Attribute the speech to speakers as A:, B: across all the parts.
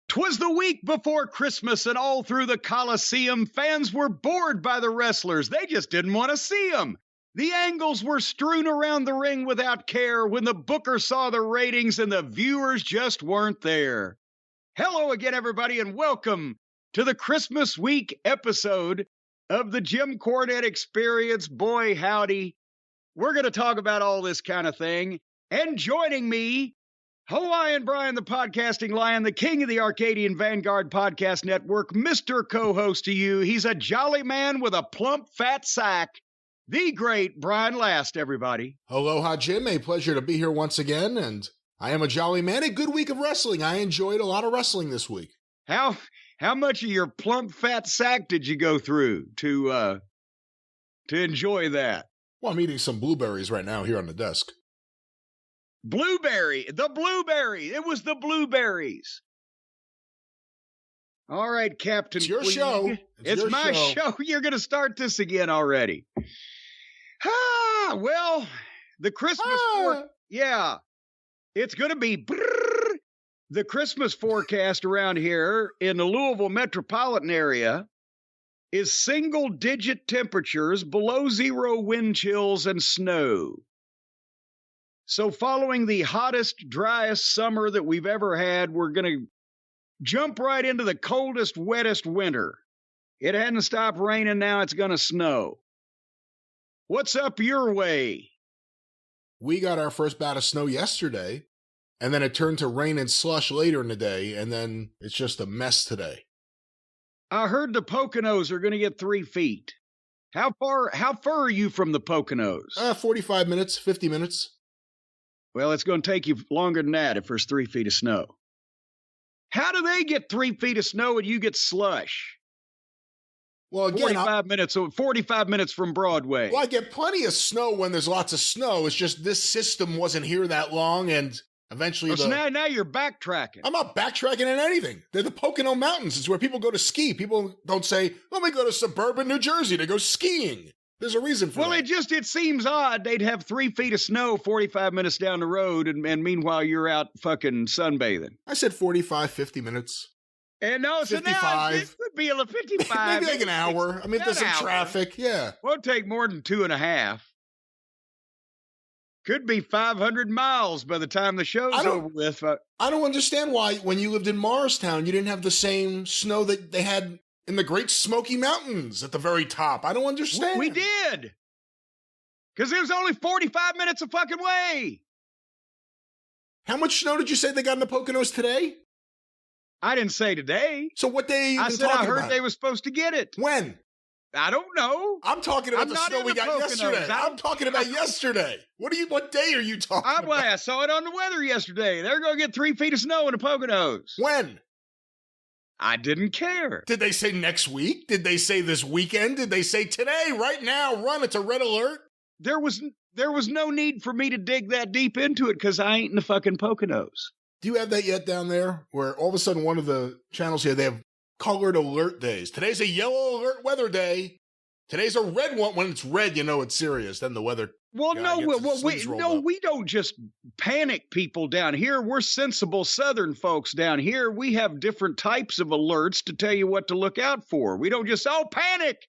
A: 'Twas the week before Christmas, and all through the Coliseum, fans were bored by the wrestlers. They just didn't want to see them. The angles were strewn around the ring without care when the booker saw the ratings and the viewers just weren't there. Hello again, everybody, and welcome to the Christmas week episode of the Jim Cornette Experience. Boy, howdy. We're going to talk about all this kind of thing. And joining me, Hawaiian Brian, the podcasting lion, the king of the Arcadian Vanguard Podcast Network, Mr. Co-host to you. He's a jolly man with a plump, fat sack. The great Brian Last, everybody.
B: Aloha, Jim. A pleasure to be here once again, and I am a jolly man. A good week of wrestling. I enjoyed a lot of wrestling this week.
A: How much of your plump, fat sack did you go through to enjoy that?
B: Well, I'm eating some blueberries right now here on the desk.
A: Blueberry. It was the blueberries. All right, Captain.
B: It's your
A: Queen.
B: show.
A: It's my show. You're going to start this again already. Well, the Christmas. Yeah, it's going to be the Christmas forecast around here in the Louisville metropolitan area is single-digit temperatures, below zero wind chills, and snow. So following the hottest, driest summer that we've ever had, we're going to jump right into the coldest, wettest winter. It hadn't stopped raining, now it's going to snow. What's up your way?
B: We got our first bout of snow yesterday, and then it turned to rain and slush later in the day, and then it's just a mess today.
A: I heard the Poconos are going to get 3 feet. How far are you from the Poconos?
B: 45 minutes, 50 minutes.
A: Well, it's going to take you longer than that if there's 3 feet of snow. How do they get 3 feet of snow and you get slush?
B: Well, again,
A: 45 minutes from Broadway.
B: Well, I get plenty of snow when there's lots of snow. It's just this system wasn't here that long, and eventually
A: so now you're backtracking.
B: I'm not backtracking in anything. They're the Pocono Mountains. It's where people go to ski. People don't say, let me go to suburban New Jersey to go skiing. There's a reason for that.
A: Well, it seems odd. They'd have 3 feet of snow 45 minutes down the road, and meanwhile you're out fucking sunbathing.
B: I said 45, 50 minutes.
A: And no,
B: 55.
A: So now it could be a 55.
B: Maybe like an hour. I mean, if there's some traffic, yeah.
A: Won't take more than 2.5. Could be 500 miles by the time the show's over with.
B: I don't understand why, when you lived in Morristown, you didn't have the same snow that they had in the Great Smoky Mountains at the very top. I don't understand.
A: We did. Because it was only 45 minutes of fucking way.
B: How much snow did you say they got in the Poconos today?
A: I didn't say today.
B: So what day
A: I said I heard they were supposed to get it.
B: When?
A: I don't know.
B: I'm talking about the snow we got yesterday. I'm talking about yesterday. What day are you talking about?
A: I saw it on the weather yesterday. They're going to get 3 feet of snow in the Poconos.
B: When?
A: I didn't care.
B: Did they say next week? Did they say this weekend? Did they say today, right now, run, it's a red alert?
A: There was no need for me to dig that deep into it because I ain't in the fucking Poconos.
B: Do you have that yet down there? Where all of a sudden one of the channels here, they have colored alert days. Today's a yellow alert weather day. Today's a red one. When it's red, you know it's serious. Then the weather.
A: Well, we don't just panic people down here. We're sensible Southern folks down here. We have different types of alerts to tell you what to look out for. We don't just, panic.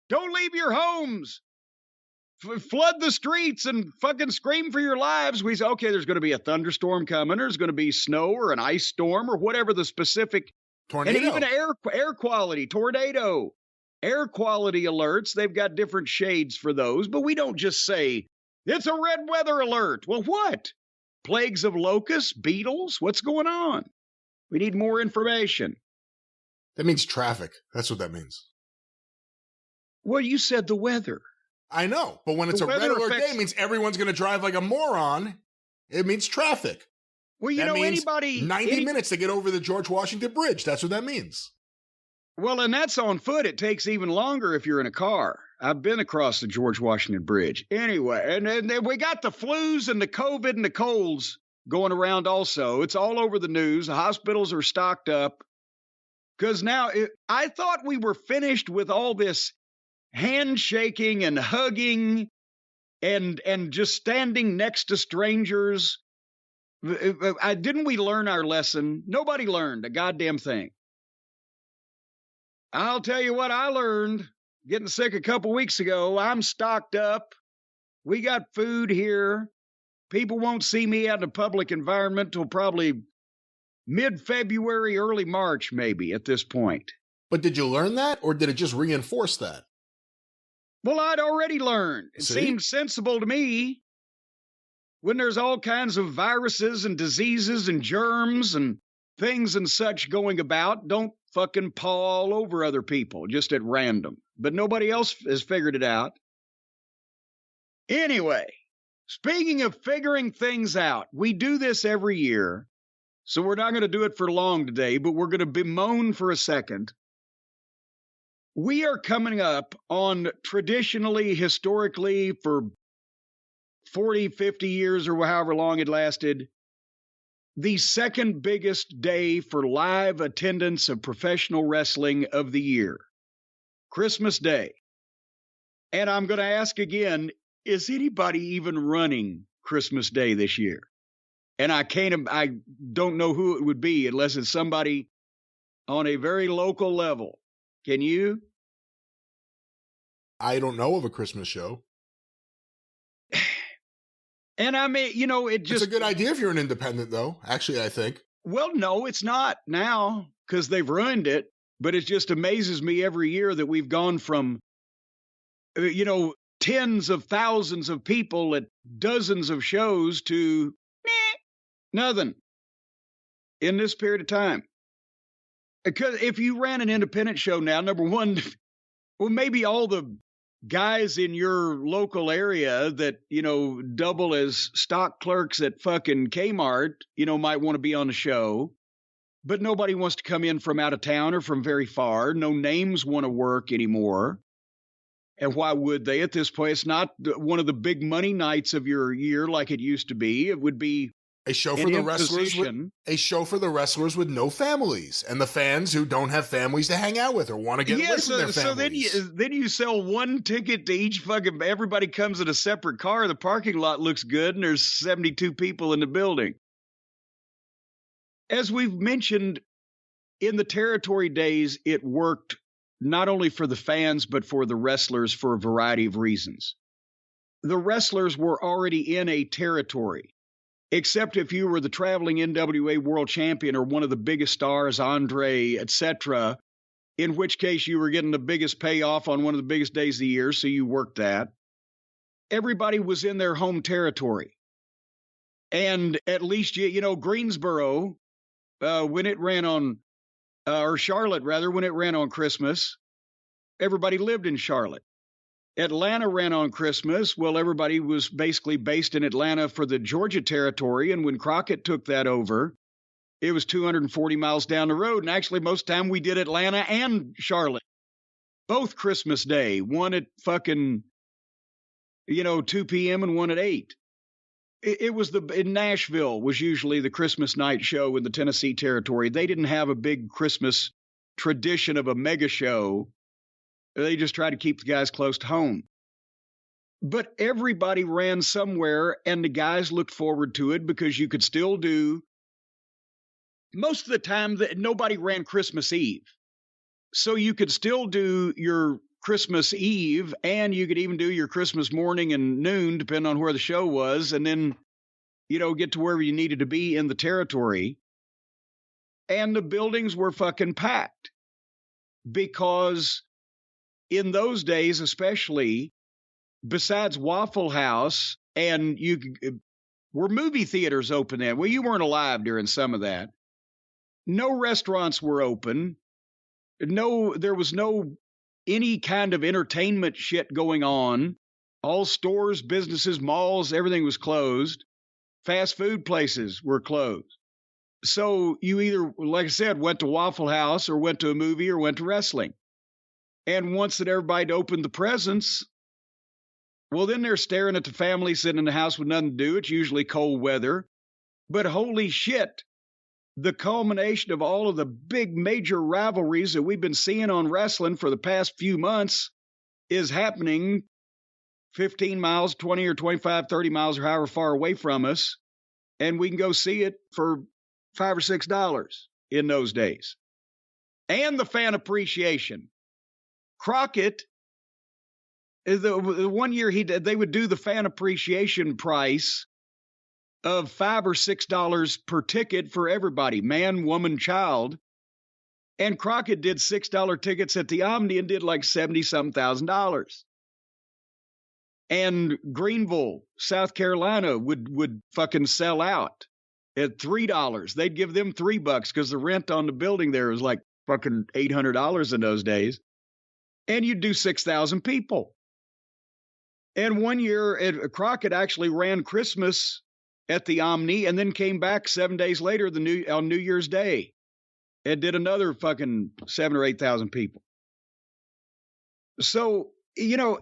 A: Don't leave your homes. Flood the streets and fucking scream for your lives. We say, okay, there's going to be a thunderstorm coming. There's going to be snow or an ice storm or whatever the specific.
B: Tornado.
A: And even air quality, tornado. Air quality alerts, they've got different shades for those, but we don't just say, it's a red weather alert. Well, what? Plagues of locusts, beetles? What's going on? We need more information.
B: That means traffic. That's what that means.
A: Well, you said the weather.
B: I know, but when it's a red alert day, it means everyone's going to drive like a moron. It means traffic.
A: Well, you know, anybody...
B: 90 minutes to get over the George Washington Bridge. That's what that means.
A: Well, and that's on foot. It takes even longer if you're in a car. I've been across the George Washington Bridge. Anyway, and then we got the flus and the COVID and the colds going around also. It's all over the news. The hospitals are stocked up. Because now, I thought we were finished with all this handshaking and hugging and just standing next to strangers Didn't we learn our lesson? Nobody learned a goddamn thing. I'll tell you what I learned getting sick a couple weeks ago. I'm stocked up. We got food here. People won't see me out in a public environment till probably mid-February, early March, maybe at this point.
B: But did you learn that, or did it just reinforce that?
A: Well, I'd already learned. It seemed sensible to me. When there's all kinds of viruses and diseases and germs and things and such going about, don't fucking paw all over other people just at random. But nobody else has figured it out. Anyway, speaking of figuring things out, we do this every year. So we're not going to do it for long today, but we're going to bemoan for a second. We are coming up on traditionally, historically, for 40, 50 years or however long it lasted, the second biggest day for live attendance of professional wrestling of the year, Christmas Day. And I'm going to ask again, is anybody even running Christmas Day this year? And I don't know who it would be unless it's somebody on a very local level. Can you?
B: I don't know of a Christmas show.
A: And I mean, it's
B: a good idea if you're an independent, though. Actually, I think.
A: Well, no, it's not now because they've ruined it. But it just amazes me every year that we've gone from, tens of thousands of people at dozens of shows to nothing in this period of time. Because if you ran an independent show now, number one, well, maybe all the guys in your local area that, double as stock clerks at fucking Kmart, might want to be on the show. But nobody wants to come in from out of town or from very far. No names want to work anymore. And why would they at this point? It's not one of the big money nights of your year like it used to be. It would be
B: a show for the wrestlers with no families and the fans who don't have families to hang out with or want to get away from their families.
A: So then you sell one ticket to each fucking. Everybody comes in a separate car. The parking lot looks good, and there's 72 people in the building. As we've mentioned, in the territory days, it worked not only for the fans, but for the wrestlers for a variety of reasons. The wrestlers were already in a territory, except if you were the traveling NWA world champion or one of the biggest stars, Andre, etc., in which case you were getting the biggest payoff on one of the biggest days of the year, so you worked that. Everybody was in their home territory. And at least, Greensboro, when it ran on, or Charlotte rather, when it ran on Christmas, everybody lived in Charlotte. Atlanta ran on Christmas. Well, everybody was basically based in Atlanta for the Georgia territory. And when Crockett took that over, it was 240 miles down the road. And actually, most of the time we did Atlanta and Charlotte, both Christmas Day, one at fucking, 2 p.m. and one at 8. It was in Nashville was usually the Christmas night show in the Tennessee territory. They didn't have a big Christmas tradition of a mega show. They just tried to keep the guys close to home. But everybody ran somewhere, and the guys looked forward to it because you could still do. Most of the time, nobody ran Christmas Eve. So you could still do your Christmas Eve, and you could even do your Christmas morning and noon, depending on where the show was, and then, get to wherever you needed to be in the territory. And the buildings were fucking packed because in those days, especially, besides Waffle House, and were movie theaters open then? Well, you weren't alive during some of that. No restaurants were open. There was no any kind of entertainment shit going on. All stores, businesses, malls, everything was closed. Fast food places were closed. So you either, like I said, went to Waffle House or went to a movie or went to wrestling. And once that everybody opened the presents, well, then they're staring at the family sitting in the house with nothing to do. It's usually cold weather. But holy shit, the culmination of all of the big major rivalries that we've been seeing on wrestling for the past few months is happening 15 miles, 20 or 25, 30 miles or however far away from us. And we can go see it for $5 or $6 in those days. And the fan appreciation. Crockett, the 1 year they would do the fan appreciation price of $5 or $6 per ticket for everybody, man, woman, child. And Crockett did $6 tickets at the Omni and did like $70-something thousand. And Greenville, South Carolina would fucking sell out at $3. They'd give them $3 because the rent on the building there was like fucking $800 in those days. And you'd do 6,000 people. And 1 year, Crockett actually ran Christmas at the Omni and then came back 7 days later on New Year's Day and did another fucking 7,000 or 8,000 people. So, you know,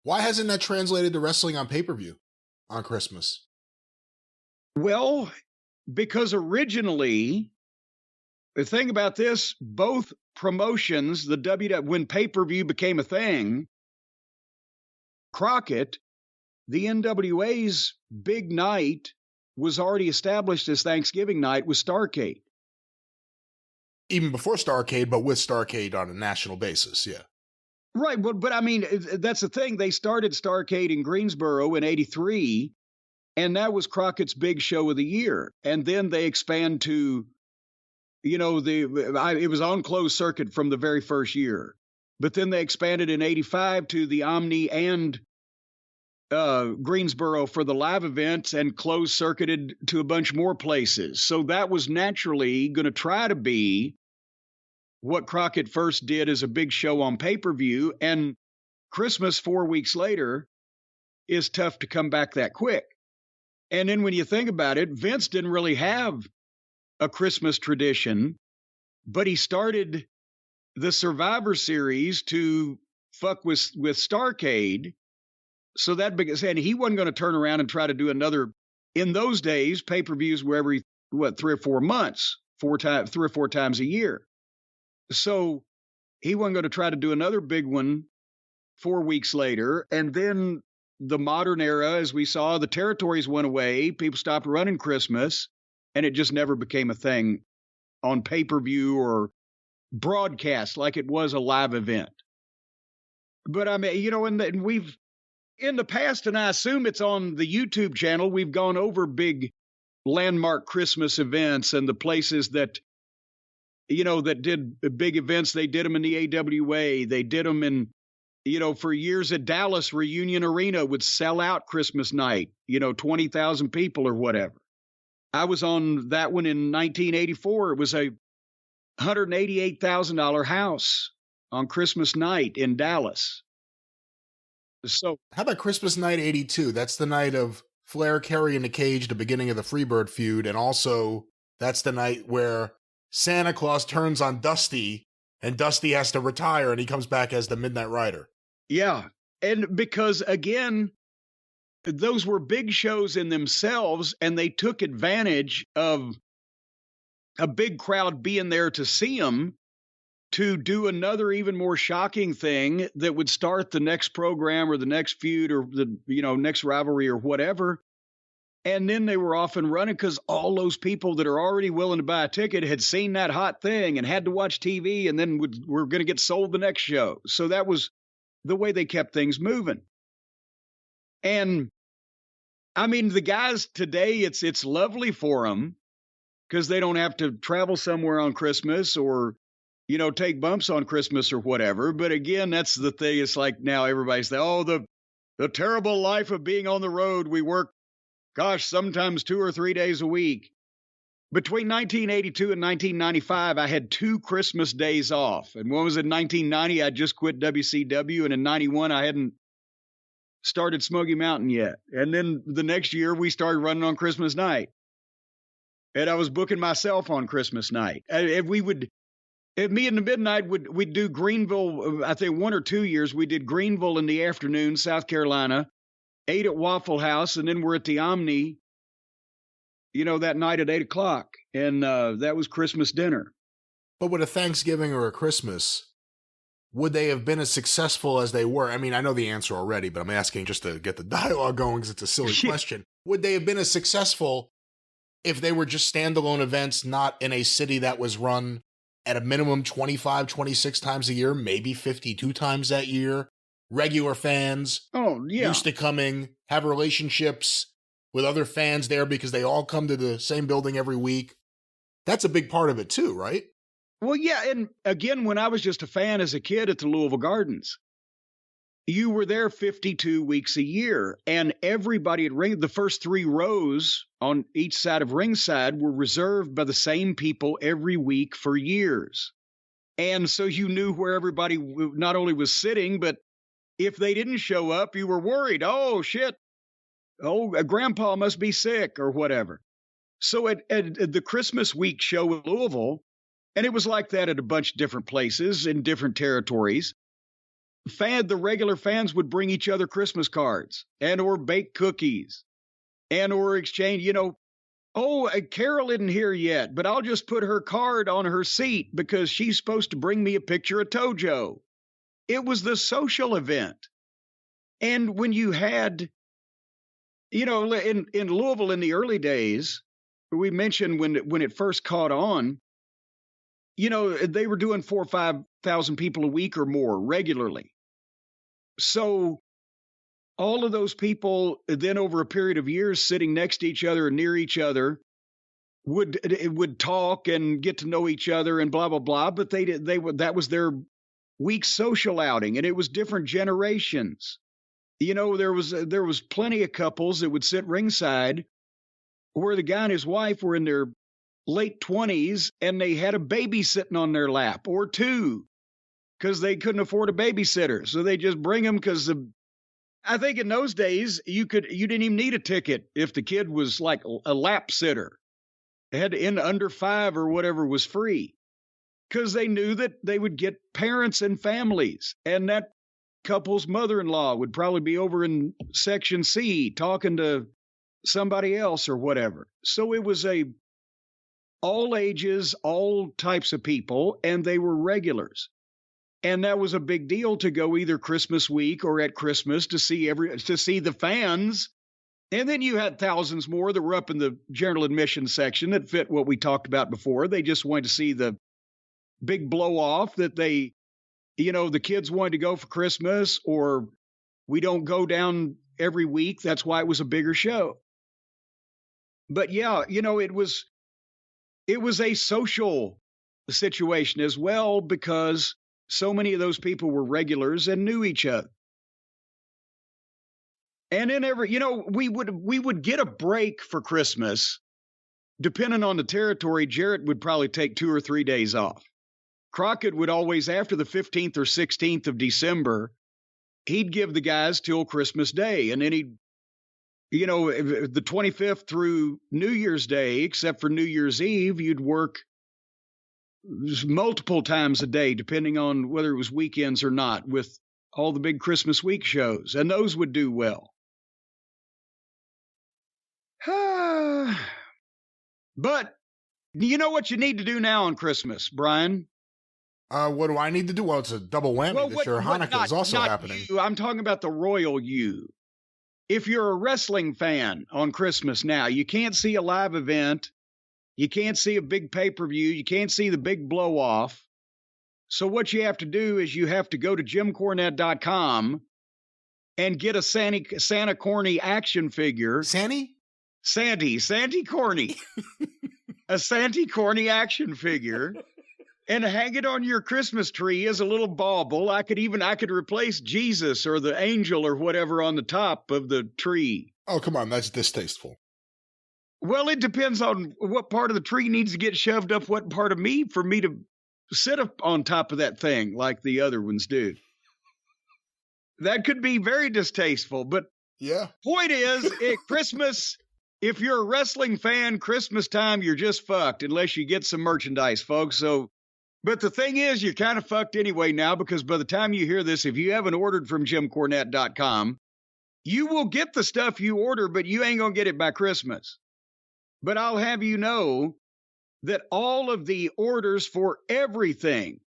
B: why hasn't that translated to wrestling on pay-per-view on Christmas?
A: Well, because originally, the thing about this, both promotions, the WWE, when pay-per-view became a thing, Crockett, the NWA's big night was already established as Thanksgiving night with Starrcade.
B: Even before Starrcade, but with Starrcade on a national basis, yeah.
A: Right, but I mean, that's the thing. They started Starrcade in Greensboro in '83, and that was Crockett's big show of the year. And then they expand to, you know, it was on closed circuit from the very first year. But then they expanded in '85 to the Omni and Greensboro for the live events and closed circuited to a bunch more places. So that was naturally going to try to be what Crockett first did as a big show on pay-per-view. And Christmas 4 weeks later is tough to come back that quick. And then when you think about it, Vince didn't really have a Christmas tradition, but he started the Survivor Series to fuck with Starrcade. So that because and he wasn't going to turn around and try to do another. In those days, pay-per-views were every 3 or 4 months, 3 or 4 times a year. So he wasn't going to try to do another big one 4 weeks later. And then the modern era, as we saw, the territories went away. People stopped running Christmas, and it just never became a thing on pay-per-view or broadcast like it was a live event. But I mean, you know, and we've in the past, and I assume it's on the YouTube channel, we've gone over big landmark Christmas events and the places that, you know, that did big events. They did them in the AWA. They did them in, you know, for years at Dallas Reunion Arena would sell out Christmas night, you know, 20,000 people or whatever. I was on that one in 1984. It was a $188,000 house on Christmas night in Dallas. So
B: how about Christmas night 82? That's the night of Flair carrying the cage, the beginning of the Freebird feud. And also that's the night where Santa Claus turns on Dusty and Dusty has to retire and he comes back as the Midnight Rider.
A: Yeah. And because again, those were big shows in themselves and they took advantage of a big crowd being there to see them to do another even more shocking thing that would start the next program or the next feud or the, you know, next rivalry or whatever. And then they were off and running because all those people that are already willing to buy a ticket had seen that hot thing and had to watch TV and then were going to get sold the next show. So that was the way they kept things moving. And I mean, the guys today, it's lovely for them because they don't have to travel somewhere on Christmas or, you know, take bumps on Christmas or whatever. But again, that's the thing. It's like now everybody's like, oh, the terrible life of being on the road. We work, gosh, sometimes 2 or 3 days a week. Between 1982 and 1995, I had 2 Christmas days off. And one was in 1990, I just quit WCW. And in 91, I hadn't started Smoky Mountain yet. And then the next year, we started running on Christmas night. And I was booking myself on Christmas night. Me and the Midnight we'd do Greenville. I think 1 or 2 years we did Greenville in the afternoon, South Carolina, ate at Waffle House, and then we're at the Omni, you know, that night at 8:00, and that was Christmas dinner.
B: But with a Thanksgiving or a Christmas, would they have been as successful as they were? I mean, I know the answer already, but I'm asking just to get the dialogue going because it's a silly question. Would they have been as successful if they were just standalone events, not in a city that was run at a minimum 25, 26 times a year, maybe 52 times that year, regular fans used to coming, have relationships with other fans there because they all come to the same building every week. That's a big part of it too, right?
A: Well, yeah, and again, when I was just a fan as a kid at the Louisville Gardens, you were there 52 weeks a year, and everybody at the first 3 rows on each side of ringside were reserved by the same people every week for years. And so you knew where everybody not only was sitting, but if they didn't show up, you were worried. Oh, shit. Oh, grandpa must be sick or whatever. So at the Christmas week show in Louisville, and it was like that at a bunch of different places in different territories, the regular fans would bring each other Christmas cards and or bake cookies and or exchange, oh, Carol isn't here yet, but I'll just put her card on her seat because she's supposed to bring me a picture of Tojo. It was the social event. And when you had, in Louisville in the early days, we mentioned when it first caught on, they were doing 4,000 or 5,000 people a week or more regularly. So all of those people then over a period of years sitting next to each other and near each other would talk and get to know each other and blah, blah, blah. But that was their week social outing, and it was different generations. There was plenty of couples that would sit ringside where the guy and his wife were in their late 20s and they had a baby sitting on their lap or 2 because they couldn't afford a babysitter. So they just bring them because I think in those days you didn't even need a ticket if the kid was like a lap sitter. They had to end under 5 or whatever was free because they knew that they would get parents and families, and that couple's mother-in-law would probably be over in section C talking to somebody else or whatever. So it was all ages, all types of people, and they were regulars. And that was a big deal to go either Christmas week or at Christmas to see the fans. And then you had thousands more that were up in the general admission section that fit what we talked about before. They just wanted to see the big blow off that the kids wanted to go for Christmas, or we don't go down every week. That's why it was a bigger show. But yeah, it was a social situation as well because so many of those people were regulars and knew each other. And then we would get a break for Christmas. Depending on the territory, Jarrett would probably take 2 or 3 days off. Crockett would always, after the 15th or 16th of December, he'd give the guys till Christmas Day. And then the 25th through New Year's Day, except for New Year's Eve, you'd work multiple times a day, depending on whether it was weekends or not, with all the big Christmas week shows. And those would do well. But you know what you need to do now on Christmas, Brian?
B: What do I need to do? Well, it's a double whammy this year. Hanukkah is also happening.
A: I'm talking about the royal you. If you're a wrestling fan on Christmas now, you can't see a live event. You can't see a big pay-per-view. You can't see the big blow-off. So what you have to do is you have to go to JimCornette.com and get a Santa Corny action figure.
B: Santy Corny.
A: A Santy Corny action figure. And hang it on your Christmas tree as a little bauble. I could replace Jesus or the angel or whatever on the top of the tree.
B: Oh, come on. That's distasteful.
A: Well, it depends on what part of the tree needs to get shoved up what part of me for me to sit up on top of that thing like the other ones do. That could be very distasteful, but
B: yeah.
A: Point is, at Christmas, if you're a wrestling fan, Christmas time, you're just fucked unless you get some merchandise, folks. So, but the thing is, you're kind of fucked anyway now, because by the time you hear this, if you haven't ordered from JimCornette.com, you will get the stuff you order, but you ain't going to get it by Christmas. But I'll have you know that all of the orders for everything,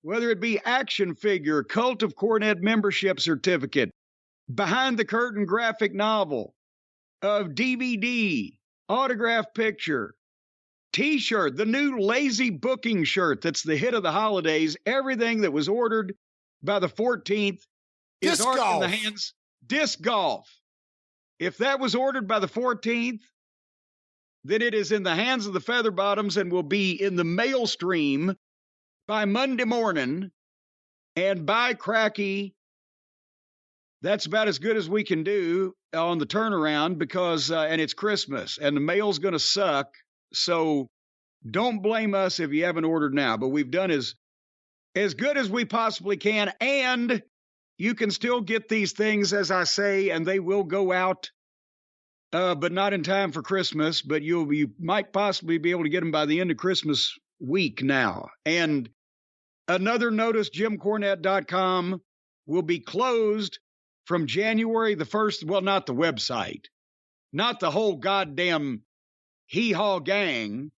A: whether it be action figure, Cult of Cornette membership certificate, behind the curtain graphic novel, of DVD, autograph picture, T-shirt, the new lazy booking shirt that's the hit of the holidays. Everything that was ordered by the 14th is
B: Disc
A: in
B: golf.
A: the hands. Disc golf. If that was ordered by the 14th, then it is in the hands of the Featherbottoms and will be in the mail stream by Monday morning. And by cracky, that's about as good as we can do on the turnaround because, and it's Christmas and the mail's going to suck. So don't blame us if you haven't ordered now, but we've done as good as we possibly can. And you can still get these things, as I say, and they will go out, but not in time for Christmas, but you might possibly be able to get them by the end of Christmas week now. And another notice, JimCornette.com will be closed from January the 1st. Well, not the website, not the whole goddamn hee-haw gang,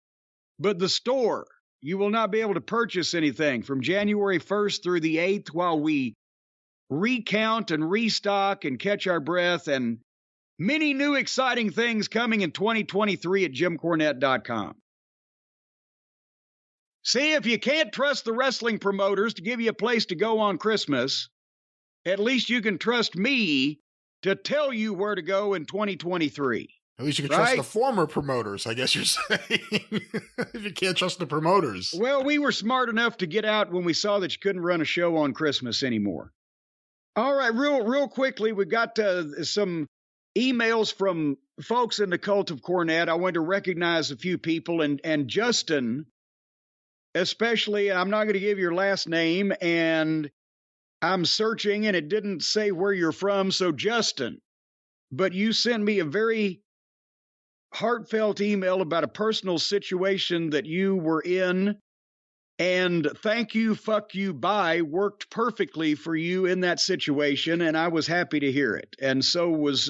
A: but the store. You will not be able to purchase anything from January 1st through the 8th while we recount and restock and catch our breath, and many new exciting things coming in 2023 at JimCornette.com. See, if you can't trust the wrestling promoters to give you a place to go on Christmas, at least you can trust me to tell you where to go in 2023.
B: At least you can trust the former promoters, I guess you're saying. If you can't trust the promoters.
A: Well, we were smart enough to get out when we saw that you couldn't run a show on Christmas anymore. All right, real quickly, we got some emails from folks in the cult of Cornette. I wanted to recognize a few people, and Justin, especially. I'm not going to give your last name, and I'm searching, and it didn't say where you're from, so Justin, but you sent me a very heartfelt email about a personal situation that you were in, and thank you, fuck you, bye worked perfectly for you in that situation, and I was happy to hear it. And so was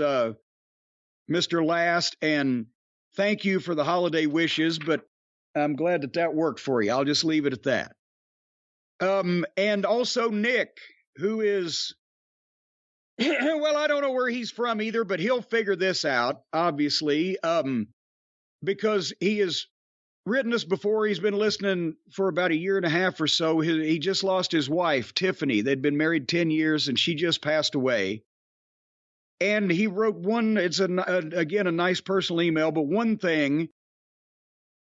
A: Mr. Last, and thank you for the holiday wishes, but I'm glad that worked for you. I'll just leave it at that. And also Nick, who is, well, I don't know where he's from either, but he'll figure this out, obviously, because he has written us before. He's been listening for about a year and a half or so. He just lost his wife, Tiffany. They'd been married 10 years, and she just passed away. And he wrote one, it's again, a nice personal email, but one thing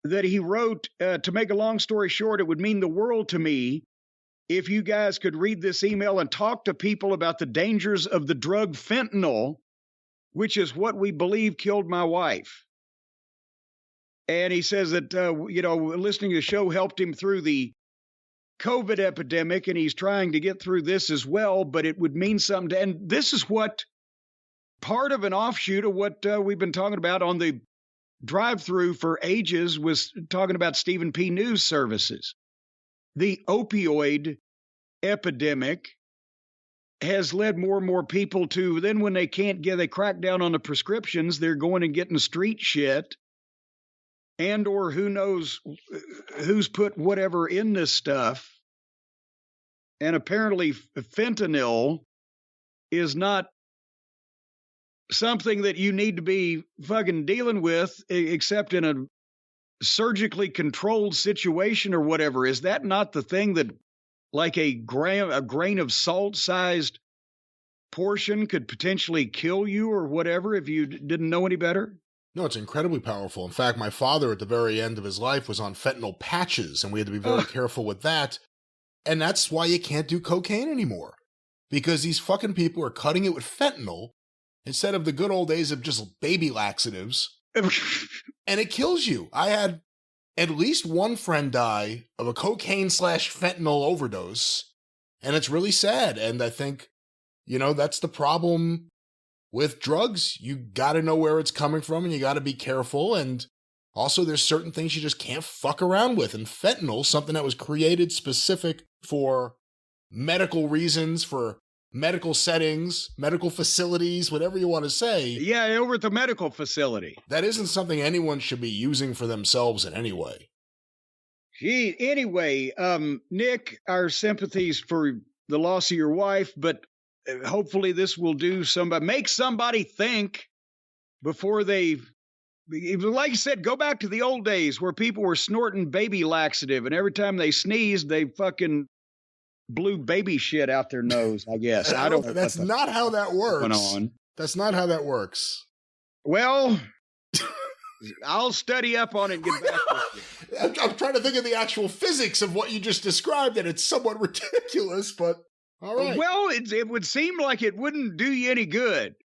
A: that he wrote, to make a long story short, it would mean the world to me if you guys could read this email and talk to people about the dangers of the drug fentanyl, which is what we believe killed my wife. And he says that, listening to the show helped him through the COVID epidemic, and he's trying to get through this as well, but it would mean something. And this is what part of an offshoot of what we've been talking about on the drive-through for ages was talking about Stephen P. News Services. The opioid epidemic has led more and more people to, then when they can't they crack down on the prescriptions, they're going and getting street shit, and or who knows who's put whatever in this stuff. And apparently fentanyl is not something that you need to be fucking dealing with except in a surgically controlled situation or whatever. Is that not the thing that like a grain of salt sized portion could potentially kill you or whatever if you didn't know any better?
B: No, it's incredibly powerful. In fact, my father at the very end of his life was on fentanyl patches, and we had to be very careful with that. And that's why you can't do cocaine anymore, because these fucking people are cutting it with fentanyl instead of the good old days of just baby laxatives. And it kills you. I had at least one friend die of a cocaine/fentanyl overdose, and it's really sad. And I think, that's the problem with drugs. You got to know where it's coming from, and you got to be careful. And also, there's certain things you just can't fuck around with. And fentanyl, something that was created specific for medical reasons, for medical settings, medical facilities, whatever you want to say.
A: Yeah, over at the medical facility.
B: That isn't something anyone should be using for themselves in any way.
A: Gee, anyway, Nick, our sympathies for the loss of your wife, but hopefully this will make somebody think before they, like you said, go back to the old days where people were snorting baby laxative, and every time they sneezed, they fucking blew baby shit out their nose, I guess. I don't know.
B: That's not how that works. That's not how that works.
A: Well, I'll study up on it and get back with you.
B: I'm trying to think of the actual physics of what you just described, and it's somewhat ridiculous, but all right.
A: Well, it would seem like it wouldn't do you any good.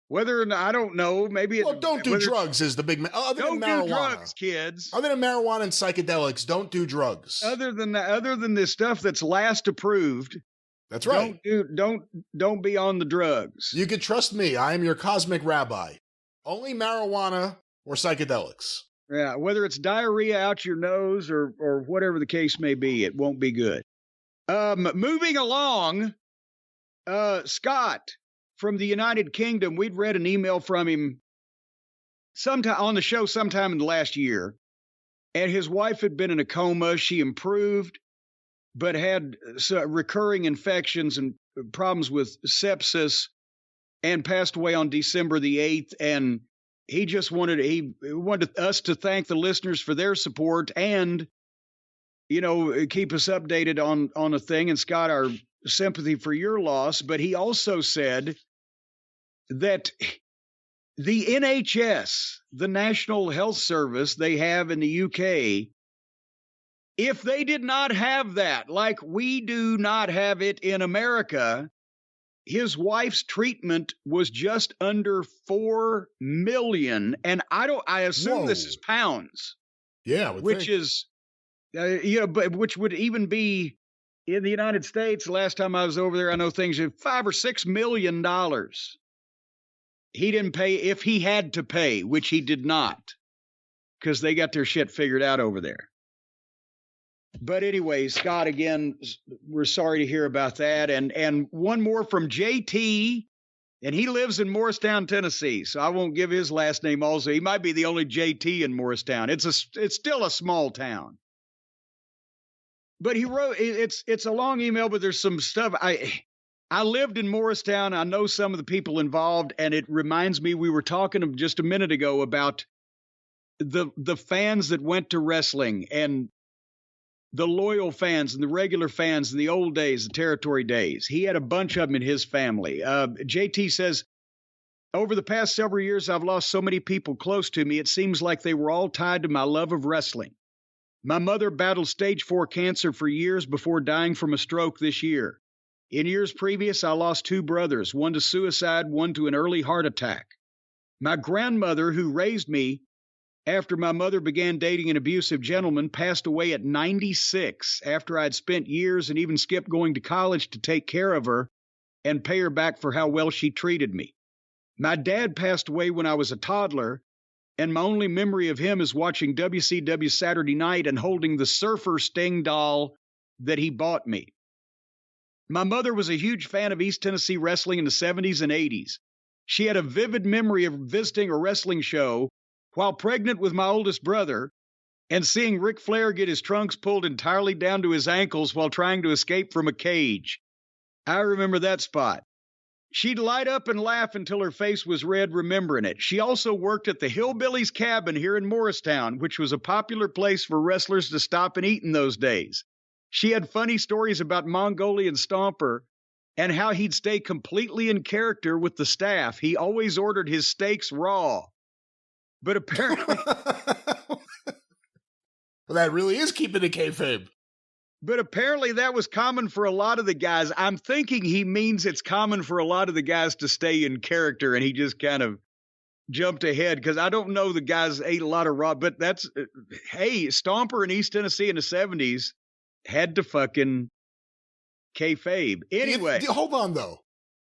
A: Whether or not, I don't know. Maybe
B: don't do drugs is the big.
A: Don't do drugs, kids.
B: Other than marijuana and psychedelics, don't do drugs.
A: Other than this stuff that's last approved.
B: That's right.
A: Don't be on the drugs.
B: You can trust me. I am your cosmic rabbi. Only marijuana or psychedelics.
A: Yeah, whether it's diarrhea out your nose or whatever the case may be, it won't be good. Moving along, Scott from the United Kingdom, we'd read an email from him sometime on the show sometime in the last year, and his wife had been in a coma. She improved, but had recurring infections and problems with sepsis, and passed away on December the 8th. And he just wanted us to thank the listeners for their support and, keep us updated on a thing. And Scott, our sympathy for your loss. But he also said that the NHS, the National Health Service they have in the UK, if they did not have that, like we do not have it in America, his wife's treatment was just under 4 million. And I assume this is pounds.
B: Yeah.
A: Which is, but which would even be in the United States. Last time I was over there, I know things are $5 or $6 million. He didn't pay if he had to pay, which he did not, because they got their shit figured out over there. But anyway, Scott, again, we're sorry to hear about that. And one more from JT, and he lives in Morristown, Tennessee. So I won't give his last name also. He might be the only JT in Morristown. It's still a small town. But he wrote, it's a long email, but there's some stuff. I lived in Morristown. I know some of the people involved, and it reminds me, we were talking just a minute ago about the fans that went to wrestling and the loyal fans and the regular fans in the old days, the territory days. He had a bunch of them in his family. JT says, over the past several years, I've lost so many people close to me. It seems like they were all tied to my love of wrestling. My mother battled stage 4 cancer for years before dying from a stroke this year. In years previous, I lost 2 brothers, one to suicide, one to an early heart attack. My grandmother, who raised me after my mother began dating an abusive gentleman, passed away at 96 after I'd spent years and even skipped going to college to take care of her and pay her back for how well she treated me. My dad passed away when I was a toddler, and my only memory of him is watching WCW Saturday Night and holding the Surfer Sting doll that he bought me. My mother was a huge fan of East Tennessee wrestling in the 70s and 80s. She had a vivid memory of visiting a wrestling show while pregnant with my oldest brother and seeing Ric Flair get his trunks pulled entirely down to his ankles while trying to escape from a cage. I remember that spot. She'd light up and laugh until her face was red remembering it. She also worked at the Hillbillies Cabin here in Morristown, which was a popular place for wrestlers to stop and eat in those days. She had funny stories about Mongolian Stomper and how he'd stay completely in character with the staff. He always ordered his steaks raw. But apparently...
B: Well, that really is keeping it kayfabe.
A: But apparently that was common for a lot of the guys. I'm thinking he means it's common for a lot of the guys to stay in character, and he just kind of jumped ahead, because I don't know the guys ate a lot of raw, but that's... Hey, Stomper in East Tennessee in the 70s had to fucking kayfabe. Anyway.
B: Hold on, though.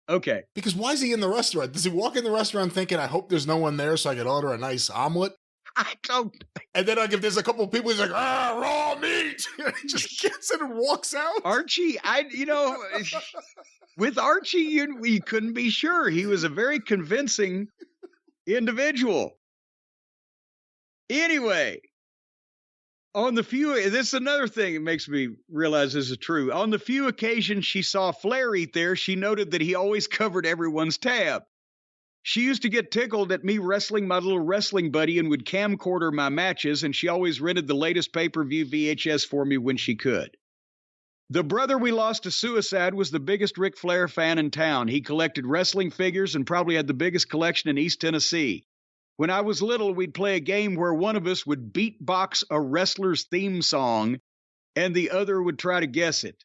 A: Okay.
B: Because why is he in the restaurant? Does he walk in the restaurant thinking, I hope there's no one there so I can order a nice omelet?
A: I don't.
B: And then like if there's a couple of people, he's like, raw meat. He just gets it and walks out.
A: Archie, with Archie, you couldn't be sure. He was a very convincing individual. Anyway, this is another thing that makes me realize this is true. On the few occasions she saw Flair eat there, she noted that he always covered everyone's tab. She used to get tickled at me wrestling my little wrestling buddy and would camcorder my matches, and she always rented the latest pay-per-view VHS for me when she could. The brother we lost to suicide was the biggest Ric Flair fan in town. He collected wrestling figures and probably had the biggest collection in East Tennessee. When I was little, we'd play a game where one of us would beatbox a wrestler's theme song and the other would try to guess it.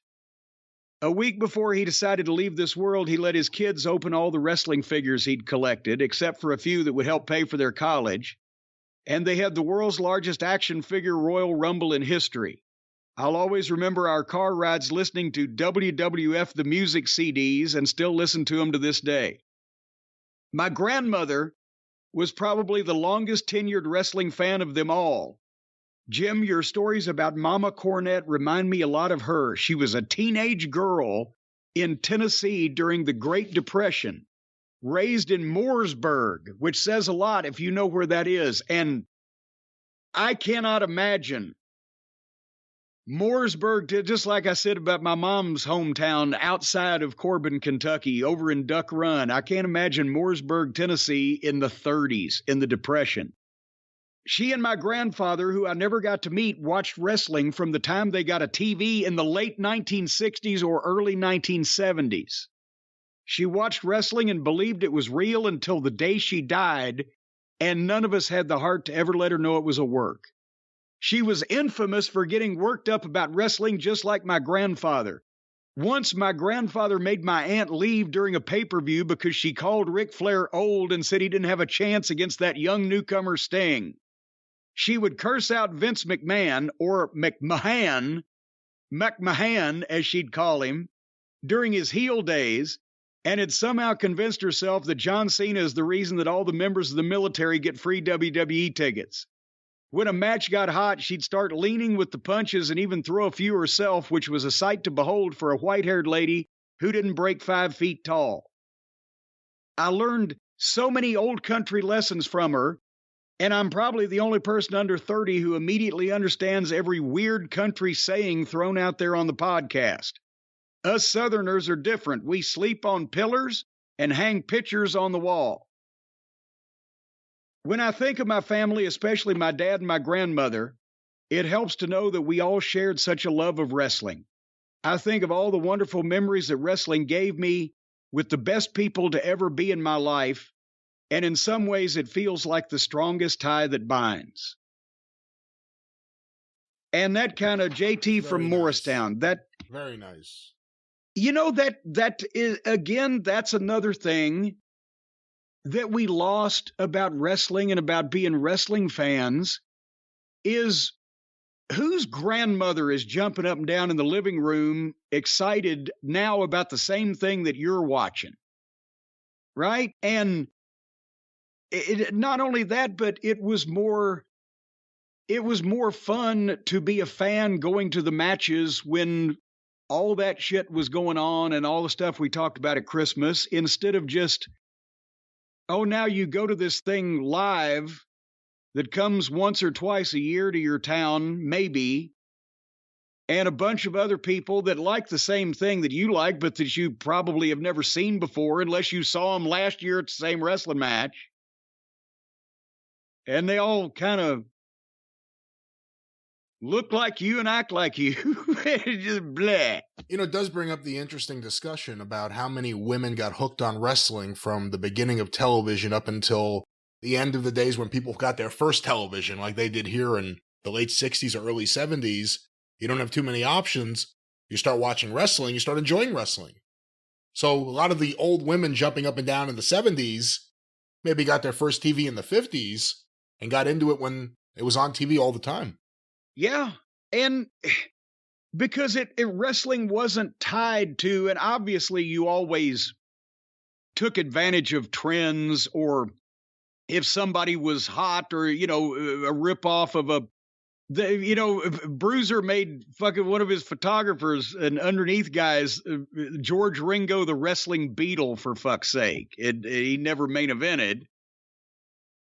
A: A week before he decided to leave this world, he let his kids open all the wrestling figures he'd collected, except for a few that would help pay for their college. And they had the world's largest action figure Royal Rumble in history. I'll always remember our car rides listening to WWF The Music CDs and still listen to them to this day. My grandmother was probably the longest tenured wrestling fan of them all. Jim, your stories about Mama Cornette remind me a lot of her. She was a teenage girl in Tennessee during the Great Depression, raised in Mooresburg, which says a lot if you know where that is. And I cannot imagine Mooresburg, just like I said about my mom's hometown outside of Corbin, Kentucky, over in Duck Run. I can't imagine Mooresburg, Tennessee in the 30s, in the Depression. She and my grandfather, who I never got to meet, watched wrestling from the time they got a TV in the late 1960s or early 1970s. She watched wrestling and believed it was real until the day she died, and none of us had the heart to ever let her know it was a work. She was infamous for getting worked up about wrestling just like my grandfather. Once my grandfather made my aunt leave during a pay-per-view because she called Ric Flair old and said he didn't have a chance against that young newcomer Sting. She would curse out Vince McMahon, or McMahon as she'd call him, during his heel days, and had somehow convinced herself that John Cena is the reason that all the members of the military get free WWE tickets. When a match got hot, she'd start leaning with the punches and even throw a few herself, which was a sight to behold for a white-haired lady who didn't break 5 feet tall. I learned so many old country lessons from her, and I'm probably the only person under 30 who immediately understands every weird country saying thrown out there on the podcast. Us Southerners are different. We sleep on pillars and hang pictures on the wall. When I think of my family, especially my dad and my grandmother, it helps to know that we all shared such a love of wrestling. I think of all the wonderful memories that wrestling gave me with the best people to ever be in my life, and in some ways it feels like the strongest tie that binds. And that kind of JT from Morristown, that
B: very nice.
A: You know, that is, again, that's another thing that we lost about wrestling and about being wrestling fans is whose grandmother is jumping up and down in the living room excited now about the same thing that you're watching, right? And not only that, but it was more fun to be a fan going to the matches when all that shit was going on and all the stuff we talked about at Christmas, instead of just, oh, now you go to this thing live that comes once or twice a year to your town, maybe, and a bunch of other people that like the same thing that you like, but that you probably have never seen before unless you saw them last year at the same wrestling match. And they all kind of look like you and act like you. Just bleh.
B: You know, it does bring up the interesting discussion about how many women got hooked on wrestling from the beginning of television up until the end of the days when people got their first television, like they did here in the late 60s or early 70s. You don't have too many options. You start watching wrestling, you start enjoying wrestling. So a lot of the old women jumping up and down in the 70s maybe got their first TV in the 50s and got into it when it was on TV all the time.
A: Yeah, and because wrestling wasn't tied to, and obviously you always took advantage of trends, or if somebody was hot, or, you know, a ripoff of Bruiser made fucking one of his photographers and underneath guys, George Ringo, the wrestling Beetle, for fuck's sake. He never main evented.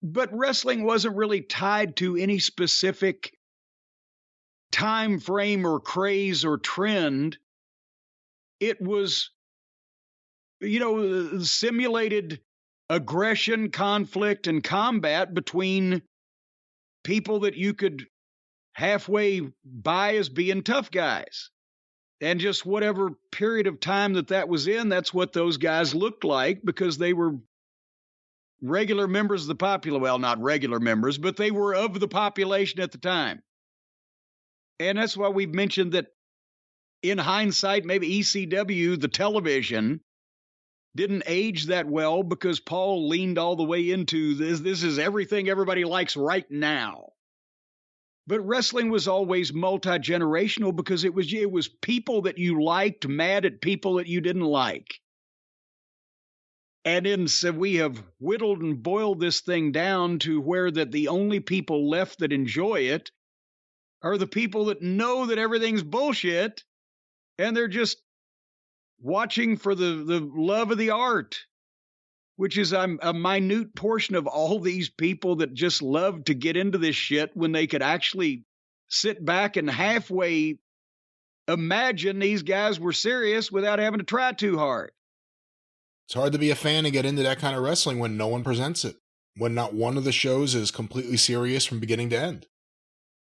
A: But wrestling wasn't really tied to any specific time frame or craze or trend. It was, you know, simulated aggression, conflict, and combat between people that you could halfway buy as being tough guys. And just whatever period of time that was in, that's what those guys looked like, because they were regular members of the population. Well, not regular members, but they were of the population at the time. And that's why we've mentioned that in hindsight, maybe ECW, the television, didn't age that well because Paul leaned all the way into this. This is everything everybody likes right now. But wrestling was always multi-generational because it was people that you liked mad at people that you didn't like. And then so we have whittled and boiled this thing down to where that the only people left that enjoy it are the people that know that everything's bullshit, and they're just watching for the love of the art, which is a minute portion of all these people that just love to get into this shit when they could actually sit back and halfway imagine these guys were serious without having to try too hard.
B: It's hard to be a fan and get into that kind of wrestling when no one presents it, when not one of the shows is completely serious from beginning to end.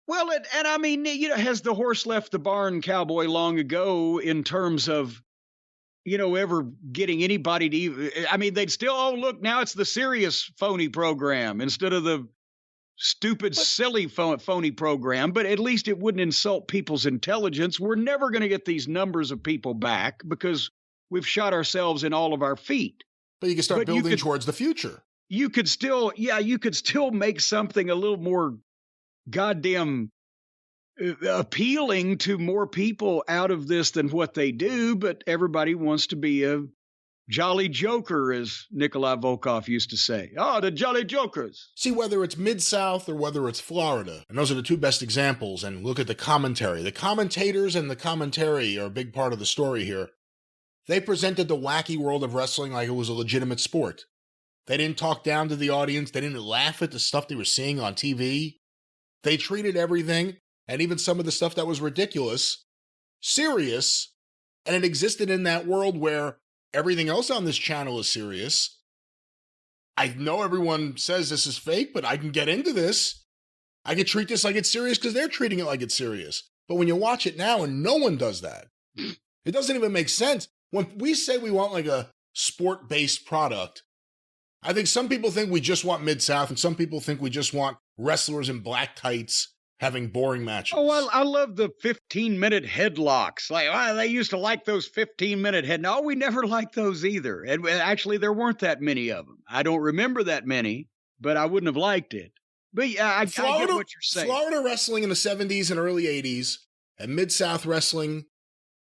A: Well, and I mean, has the horse left the barn, cowboy, long ago in terms of, ever getting anybody to even, I mean, they'd still, look, now it's the serious phony program instead of the stupid, silly phony program, but at least it wouldn't insult people's intelligence. We're never going to get these numbers of people back because we've shot ourselves in all of our feet.
B: But you can start building towards the future.
A: You could still make something a little more goddamn appealing to more people out of this than what they do, but everybody wants to be a jolly joker, as Nikolai Volkov used to say. Oh, the jolly jokers.
B: See, whether it's Mid-South or whether it's Florida, and those are the two best examples, and look at the commentary. The commentators and the commentary are a big part of the story here. They presented the wacky world of wrestling like it was a legitimate sport. They didn't talk down to the audience. They didn't laugh at the stuff they were seeing on TV. They treated everything, and even some of the stuff that was ridiculous, serious, and it existed in that world where everything else on this channel is serious. I know everyone says this is fake, but I can get into this. I can treat this like it's serious because they're treating it like it's serious. But when you watch it now and no one does that, it doesn't even make sense. When we say we want like a sport-based product, I think some people think we just want Mid-South and some people think we just want wrestlers in black tights having boring matches.
A: Oh, I love the 15-minute headlocks. Like, they used to like those 15-minute head. No, we never liked those either. And actually, there weren't that many of them. I don't remember that many, but I wouldn't have liked it. But yeah, I get what you're saying.
B: Florida wrestling in the 70s and early 80s and Mid-South wrestling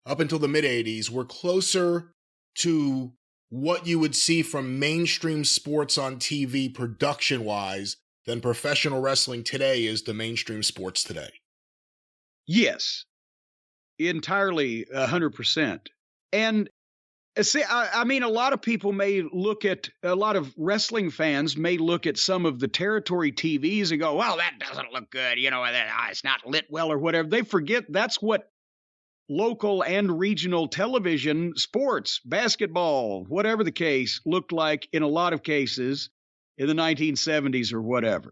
B: up until the mid-80s were closer to what you would see from mainstream sports on TV production-wise than professional wrestling today is to mainstream sports today.
A: Yes, entirely 100%. And see, I mean, a lot of people may look at, a lot of wrestling fans may look at some of the territory TVs and go, well, that doesn't look good. It's not lit well or whatever. They forget that's what local and regional television, sports, basketball, whatever the case, looked like in a lot of cases in the 1970s or whatever.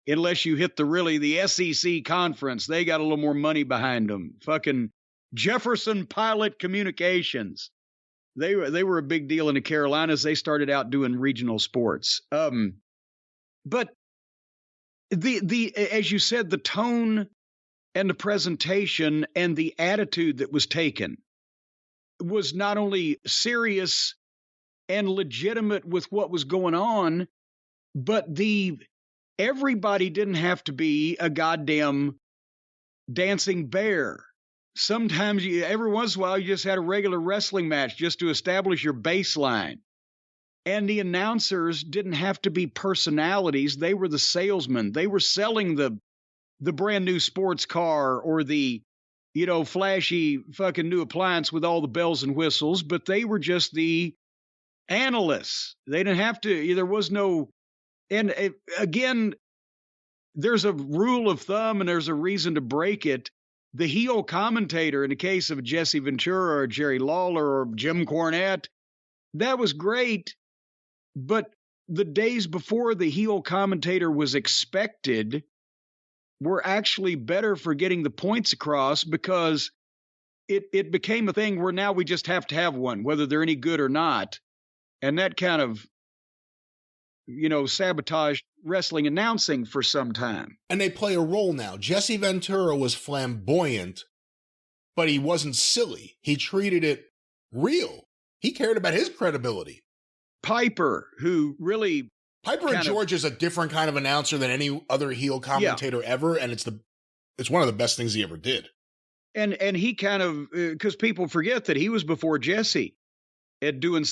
A: Unless you hit the SEC conference, they got a little more money behind them. Fucking Jefferson Pilot Communications. They were a big deal in the Carolinas. They started out doing regional sports. But the as you said, the tone and the presentation and the attitude that was taken was not only serious and legitimate with what was going on, but everybody didn't have to be a goddamn dancing bear. Sometimes every once in a while, you just had a regular wrestling match just to establish your baseline. And the announcers didn't have to be personalities. They were the salesmen. They were selling the brand new sports car or the, flashy fucking new appliance with all the bells and whistles, but they were just the analysts. They didn't have to, there was no, and again, there's a rule of thumb and there's a reason to break it. The heel commentator in the case of Jesse Ventura or Jerry Lawler or Jim Cornette, that was great, but the days before the heel commentator was expected were actually better for getting the points across, because it became a thing where now we just have to have one, whether they're any good or not. And that kind of, sabotaged wrestling announcing for some time.
B: And they play a role now. Jesse Ventura was flamboyant, but he wasn't silly. He treated it real. He cared about his credibility.
A: Piper, who really...
B: Piper and George is a different kind of announcer than any other heel commentator ever, and it's one of the best things he ever did.
A: And he kind of, because people forget that he was before Jesse at doing,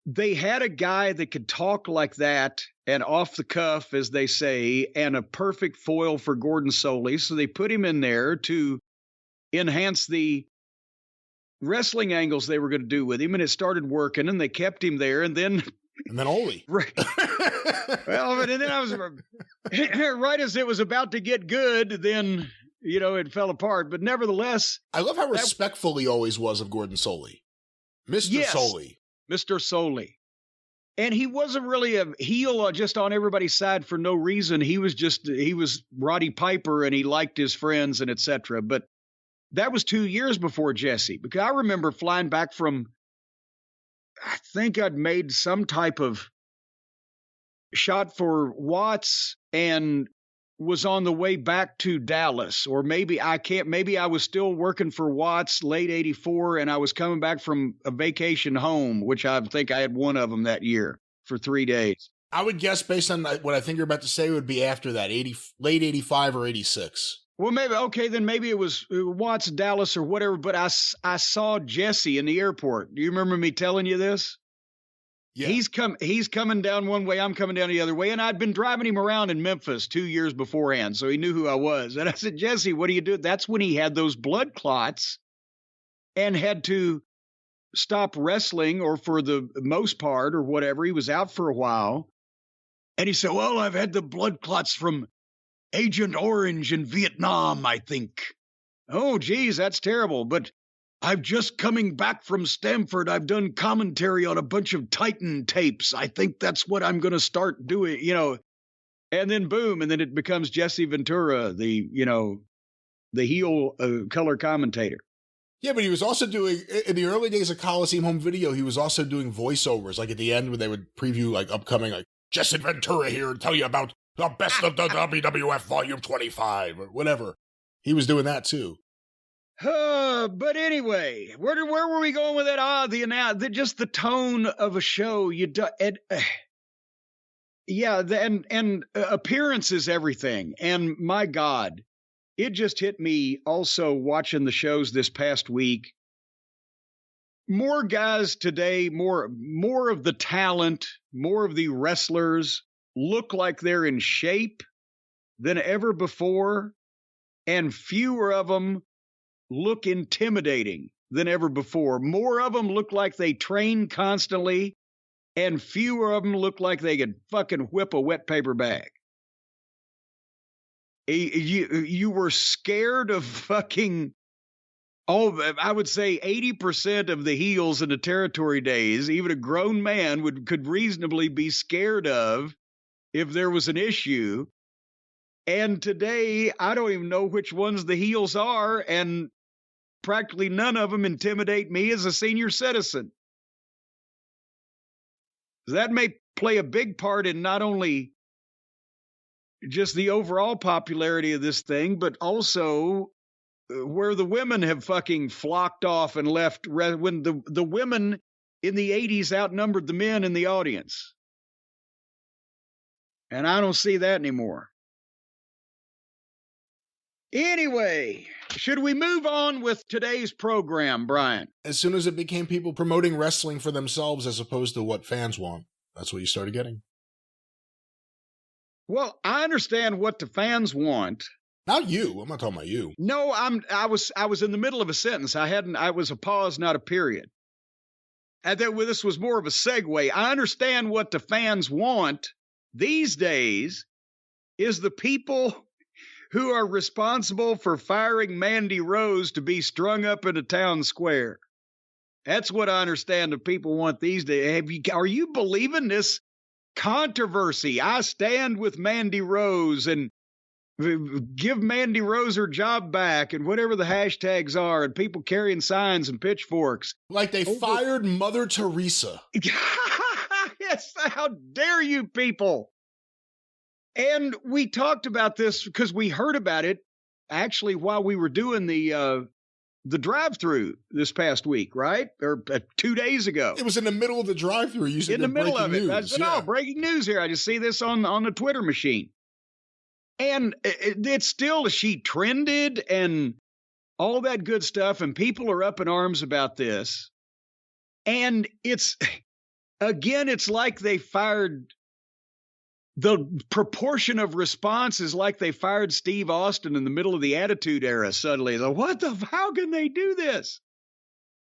A: they had a guy that could talk like that and off the cuff, as they say, and a perfect foil for Gordon Soley. So they put him in there to enhance the wrestling angles they were going to do with him. And it started working, and they kept him there. And then
B: Oli.
A: Right. Well, and then I was right as it was about to get good, then, it fell apart. But nevertheless,
B: I love how respectful he always was of Gordon Soley. Mr. Soley.
A: Mr. Soley. And he wasn't really a heel just on everybody's side for no reason. He was Roddy Piper, and he liked his friends and etc. But that was 2 years before Jesse, because I remember flying back from, I think I'd made some type of shot for Watts and was on the way back to Dallas, or maybe I was still working for Watts late 84, and I was coming back from a vacation home, which I think I had one of them that year for 3 days.
B: I would guess, based on what I think you're about to say, would be after that, late 85 or 86.
A: Well, then maybe it was Watts, Dallas, or whatever, but I saw Jesse in the airport. Do you remember me telling you this? Yeah. He's coming down one way, I'm coming down the other way, and I'd been driving him around in Memphis 2 years beforehand, so he knew who I was. And I said, Jesse, what do you do? That's when he had those blood clots and had to stop wrestling, or for the most part, or whatever. He was out for a while. And he said, well, I've had the blood clots from Agent Orange in Vietnam, I think. Oh, geez, that's terrible. But I'm just coming back from Stamford. I've done commentary on a bunch of Titan tapes. I think that's what I'm going to start doing, And then boom, and then it becomes Jesse Ventura, the heel color commentator.
B: Yeah, but he was also doing, in the early days of Coliseum Home Video, he was also doing voiceovers, like at the end when they would preview upcoming, Jesse Ventura here and tell you about the best of the WWF Volume 25 or whatever. He was doing that too.
A: But anyway, where were we going with that? Just the tone of a show. And appearance is everything. And my God, it just hit me also watching the shows this past week. More guys today, more of the talent, more of the wrestlers look like they're in shape than ever before, and fewer of them look intimidating than ever before. More of them look like they train constantly, and fewer of them look like they could fucking whip a wet paper bag. You were scared of fucking, I would say 80% of the heels in the territory days, even a grown man could reasonably be scared of if there was an issue. And today, I don't even know which ones the heels are, and practically none of them intimidate me as a senior citizen. That may play a big part in not only just the overall popularity of this thing, but also where the women have fucking flocked off and left when the women in the 80s outnumbered the men in the audience. And I don't see that anymore. Anyway, should we move on with today's program, Brian?
B: As soon as it became people promoting wrestling for themselves as opposed to what fans want, that's what you started getting.
A: Well, I understand what the fans want.
B: Not you. I'm not talking about you.
A: No, I was in the middle of a sentence. I was a pause, not a period. And this was more of a segue. I understand what the fans want these days is the people who are responsible for firing Mandy Rose to be strung up in a town square. That's what I understand the people want these days. Are you believing this controversy. I stand with Mandy Rose and give Mandy Rose her job back and whatever the hashtags are, and people carrying signs and pitchforks.
B: Like they fired Mother Teresa.
A: Yes, how dare you people? And we talked about this because we heard about it actually while we were doing the drive-through this past week, right? Or 2 days ago.
B: It was in the middle of the drive-through. You said
A: in the middle of it.
B: News.
A: I said, "Oh, breaking news here. I just see this on the Twitter machine." And it's still, she trended and all that good stuff, and people are up in arms about this. And it's like they fired, the proportion of response is like they fired Steve Austin in the middle of the Attitude Era suddenly. Like, how can they do this?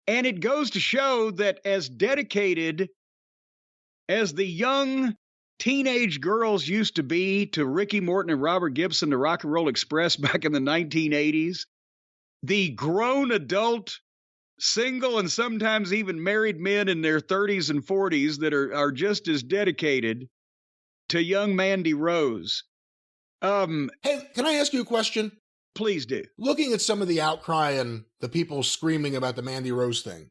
A: And it goes to show that as dedicated as the young teenage girls used to be to Ricky Morton and Robert Gibson, the Rock and Roll Express back in the 1980s, the grown adult, single, and sometimes even married men in their 30s and 40s that are just as dedicated to young Mandy Rose.
B: Hey, can I ask you a question?
A: Please do.
B: Looking at some of the outcry and the people screaming about the Mandy Rose thing,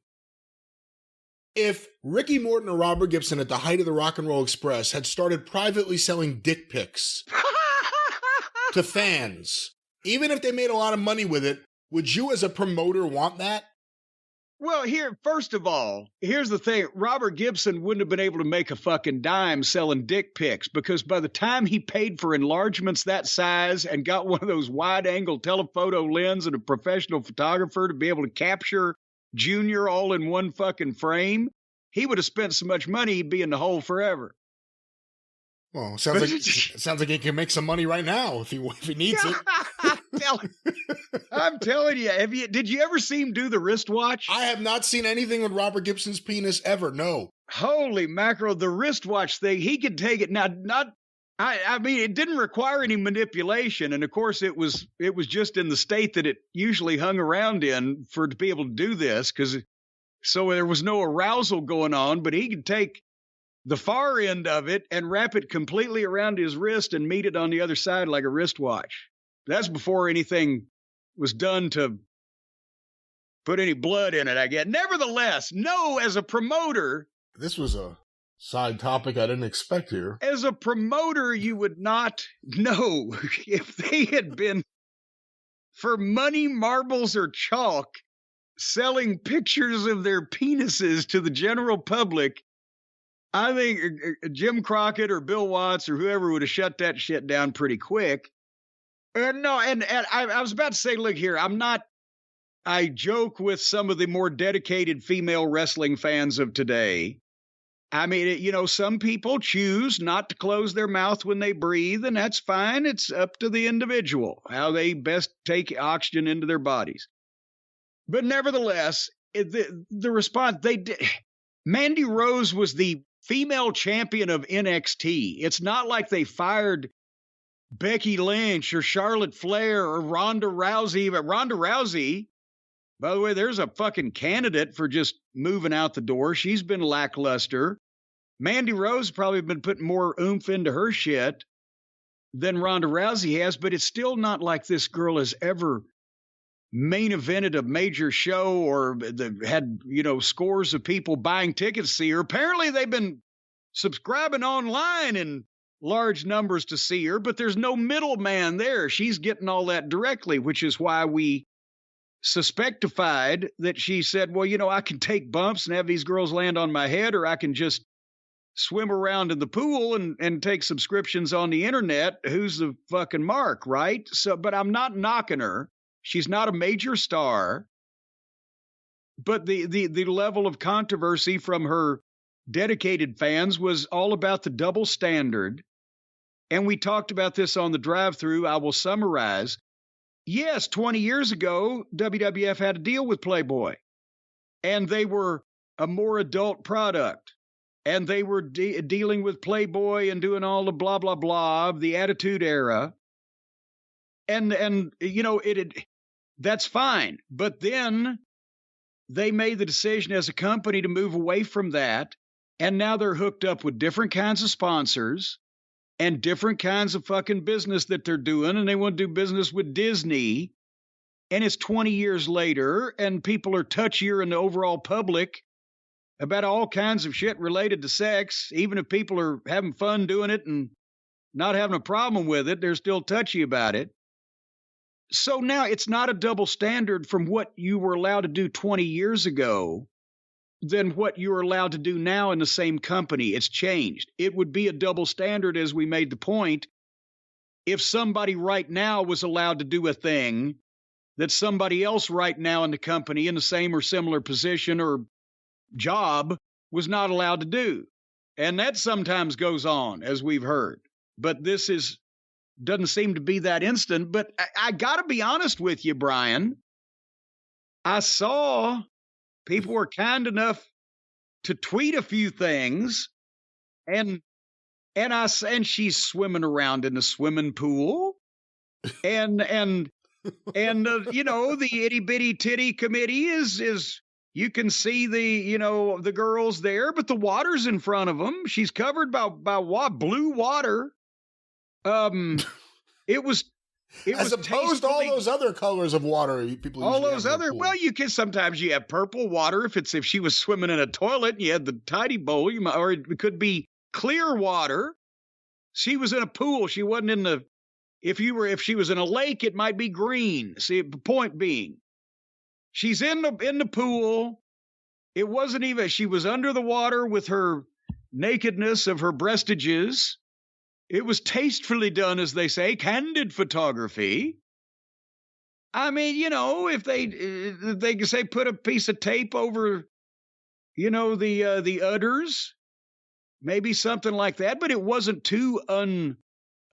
B: if Ricky Morton or Robert Gibson at the height of the Rock and Roll Express had started privately selling dick pics to fans, even if they made a lot of money with it, would you as a promoter want that?
A: Well, first of all, here's the thing. Robert Gibson wouldn't have been able to make a fucking dime selling dick pics, because by the time he paid for enlargements that size and got one of those wide-angle telephoto lens and a professional photographer to be able to capture Junior all in one fucking frame, he would have spent so much money he'd be in the hole forever.
B: Well, it sounds like he can make some money right now if he needs it.
A: I'm telling you, did you ever see him do the wristwatch?
B: I have not seen anything with Robert Gibson's penis ever. No.
A: Holy mackerel, the wristwatch thing, he could take it. Now, I mean, it didn't require any manipulation, and of course, it was just in the state that it usually hung around in to be able to do this, so there was no arousal going on. But he could take the far end of it and wrap it completely around his wrist and meet it on the other side like a wristwatch. That's before anything was done to put any blood in it, I guess. Nevertheless, no, as a promoter,
B: this was a side topic I didn't expect here.
A: As a promoter, you would not know if they had been, for money, marbles, or chalk, selling pictures of their penises to the general public. I think Jim Crockett or Bill Watts or whoever would have shut that shit down pretty quick. And I was about to say, look here, I joke with some of the more dedicated female wrestling fans of today. I mean, some people choose not to close their mouth when they breathe, and that's fine. It's up to the individual, how they best take oxygen into their bodies. But nevertheless, the response, Mandy Rose was the female champion of NXT. It's not like they fired Becky Lynch or Charlotte Flair or Ronda Rousey. But Ronda Rousey, by the way, there's a fucking candidate for just moving out the door. She's been lackluster. Mandy Rose probably been putting more oomph into her shit than Ronda Rousey has, but it's still not like this girl has ever main evented a major show or had, scores of people buying tickets to see her. Apparently they've been subscribing online in large numbers to see her, but there's no middleman there. She's getting all that directly, which is why we suspectified that she said, well, I can take bumps and have these girls land on my head, or I can just swim around in the pool and take subscriptions on the internet. Who's the fucking mark, right? So, but I'm not knocking her. She's not a major star. But the level of controversy from her dedicated fans was all about the double standard. And we talked about this on the drive-through. I will summarize. Yes, 20 years ago, WWF had a deal with Playboy, and they were a more adult product, and they were dealing with Playboy and doing all the blah, blah, blah of the Attitude Era. And that's fine. But then they made the decision as a company to move away from that And now they're hooked up with different kinds of sponsors and different kinds of fucking business that they're doing. And they want to do business with Disney. And it's 20 years later, and people are touchier in the overall public about all kinds of shit related to sex. Even if people are having fun doing it and not having a problem with it, they're still touchy about it. So now it's not a double standard from what you were allowed to do 20 years ago than what you are allowed to do now in the same company. It's changed. It would be a double standard, as we made the point, if somebody right now was allowed to do a thing that somebody else right now in the company in the same or similar position or job was not allowed to do. And that sometimes goes on, as we've heard. But this doesn't seem to be that instant. But I got to be honest with you, Brian. I saw people were kind enough to tweet a few things, and she's swimming around in the swimming pool, and you know, the itty bitty titty committee is you can see the girls there, but the water's in front of them. She's covered by blue water. It was
B: as opposed to all those other colors of water people
A: all those other, well, you can sometimes you have purple water if she was swimming in a toilet and you had the tidy bowl, or it could be clear water. She was in a pool. She wasn't in the, if she was in a lake, it might be green. See, the point being, she's in the pool. It wasn't even, she was under the water with her nakedness of her breastages. It was tastefully done, as they say, candid photography. I mean, you know, if they could say put a piece of tape over, you know, the udders, maybe something like that, but it wasn't too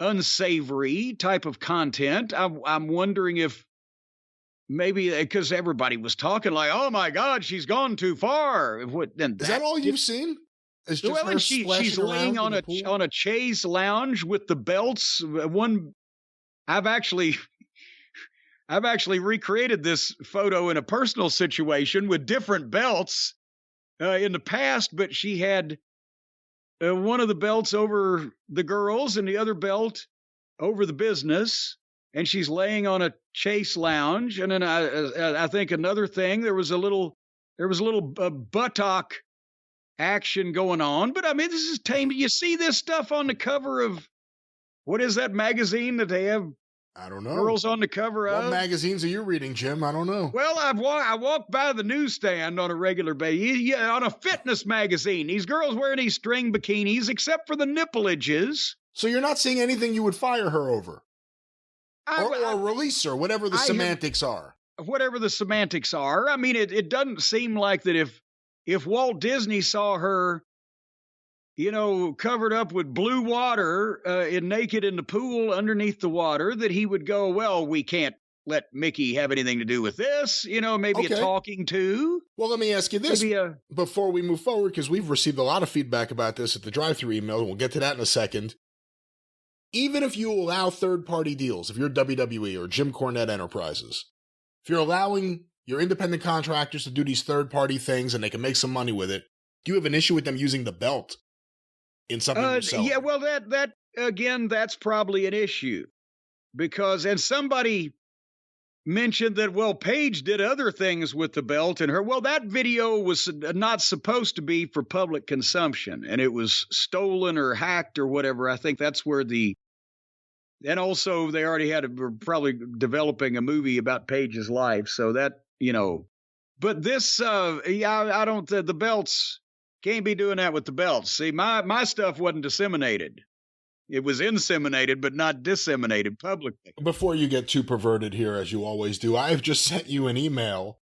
A: unsavory type of content. I'm wondering if maybe because everybody was talking like, oh my God, she's gone too far.
B: Is that all you've seen? It's just her
A: she's laying on a chaise lounge with the belts. I've actually recreated this photo in a personal situation with different belts in the past, but she had one of the belts over the girls and the other belt over the business, and she's laying on a chaise lounge. And then I think another thing, there was a little buttock action going on, but I mean, this is tame. You see this stuff on the cover of, what is that magazine that they have?
B: I don't know.
A: Girls on the cover of.
B: What magazines are you reading, Jim? I don't know.
A: Well, I walk by the newsstand on a regular basis. Yeah, on a fitness magazine. These girls wearing these string bikinis, except for the nippleages.
B: So you're not seeing anything you would fire her over, or release her, whatever the semantics are.
A: Whatever the semantics are. I mean, it doesn't seem like that if Walt Disney saw her, you know, covered up with blue water naked in the pool underneath the water, that he would go, well, we can't let Mickey have anything to do with this. You know, maybe a talking to.
B: Well, let me ask you this before we move forward, because we've received a lot of feedback about this at the drive-thru email. We'll get to that in a second. Even if you allow third-party deals, if you're WWE or Jim Cornette Enterprises, if you're allowing your independent contractors to do these third-party things and they can make some money with it, do you have an issue with them using the belt in something you're selling?
A: Yeah, well, that again, that's probably an issue. Because, and somebody mentioned that, well, Paige did other things with the belt and her. Well, that video was not supposed to be for public consumption, and it was stolen or hacked or whatever. I think that's where and also they already were probably developing a movie about Paige's life. So that, you know, but this, I don't, the belts, can't be doing that with the belts. See, my stuff wasn't disseminated. It was inseminated, but not disseminated publicly.
B: Before you get too perverted here, as you always do, I've just sent you an email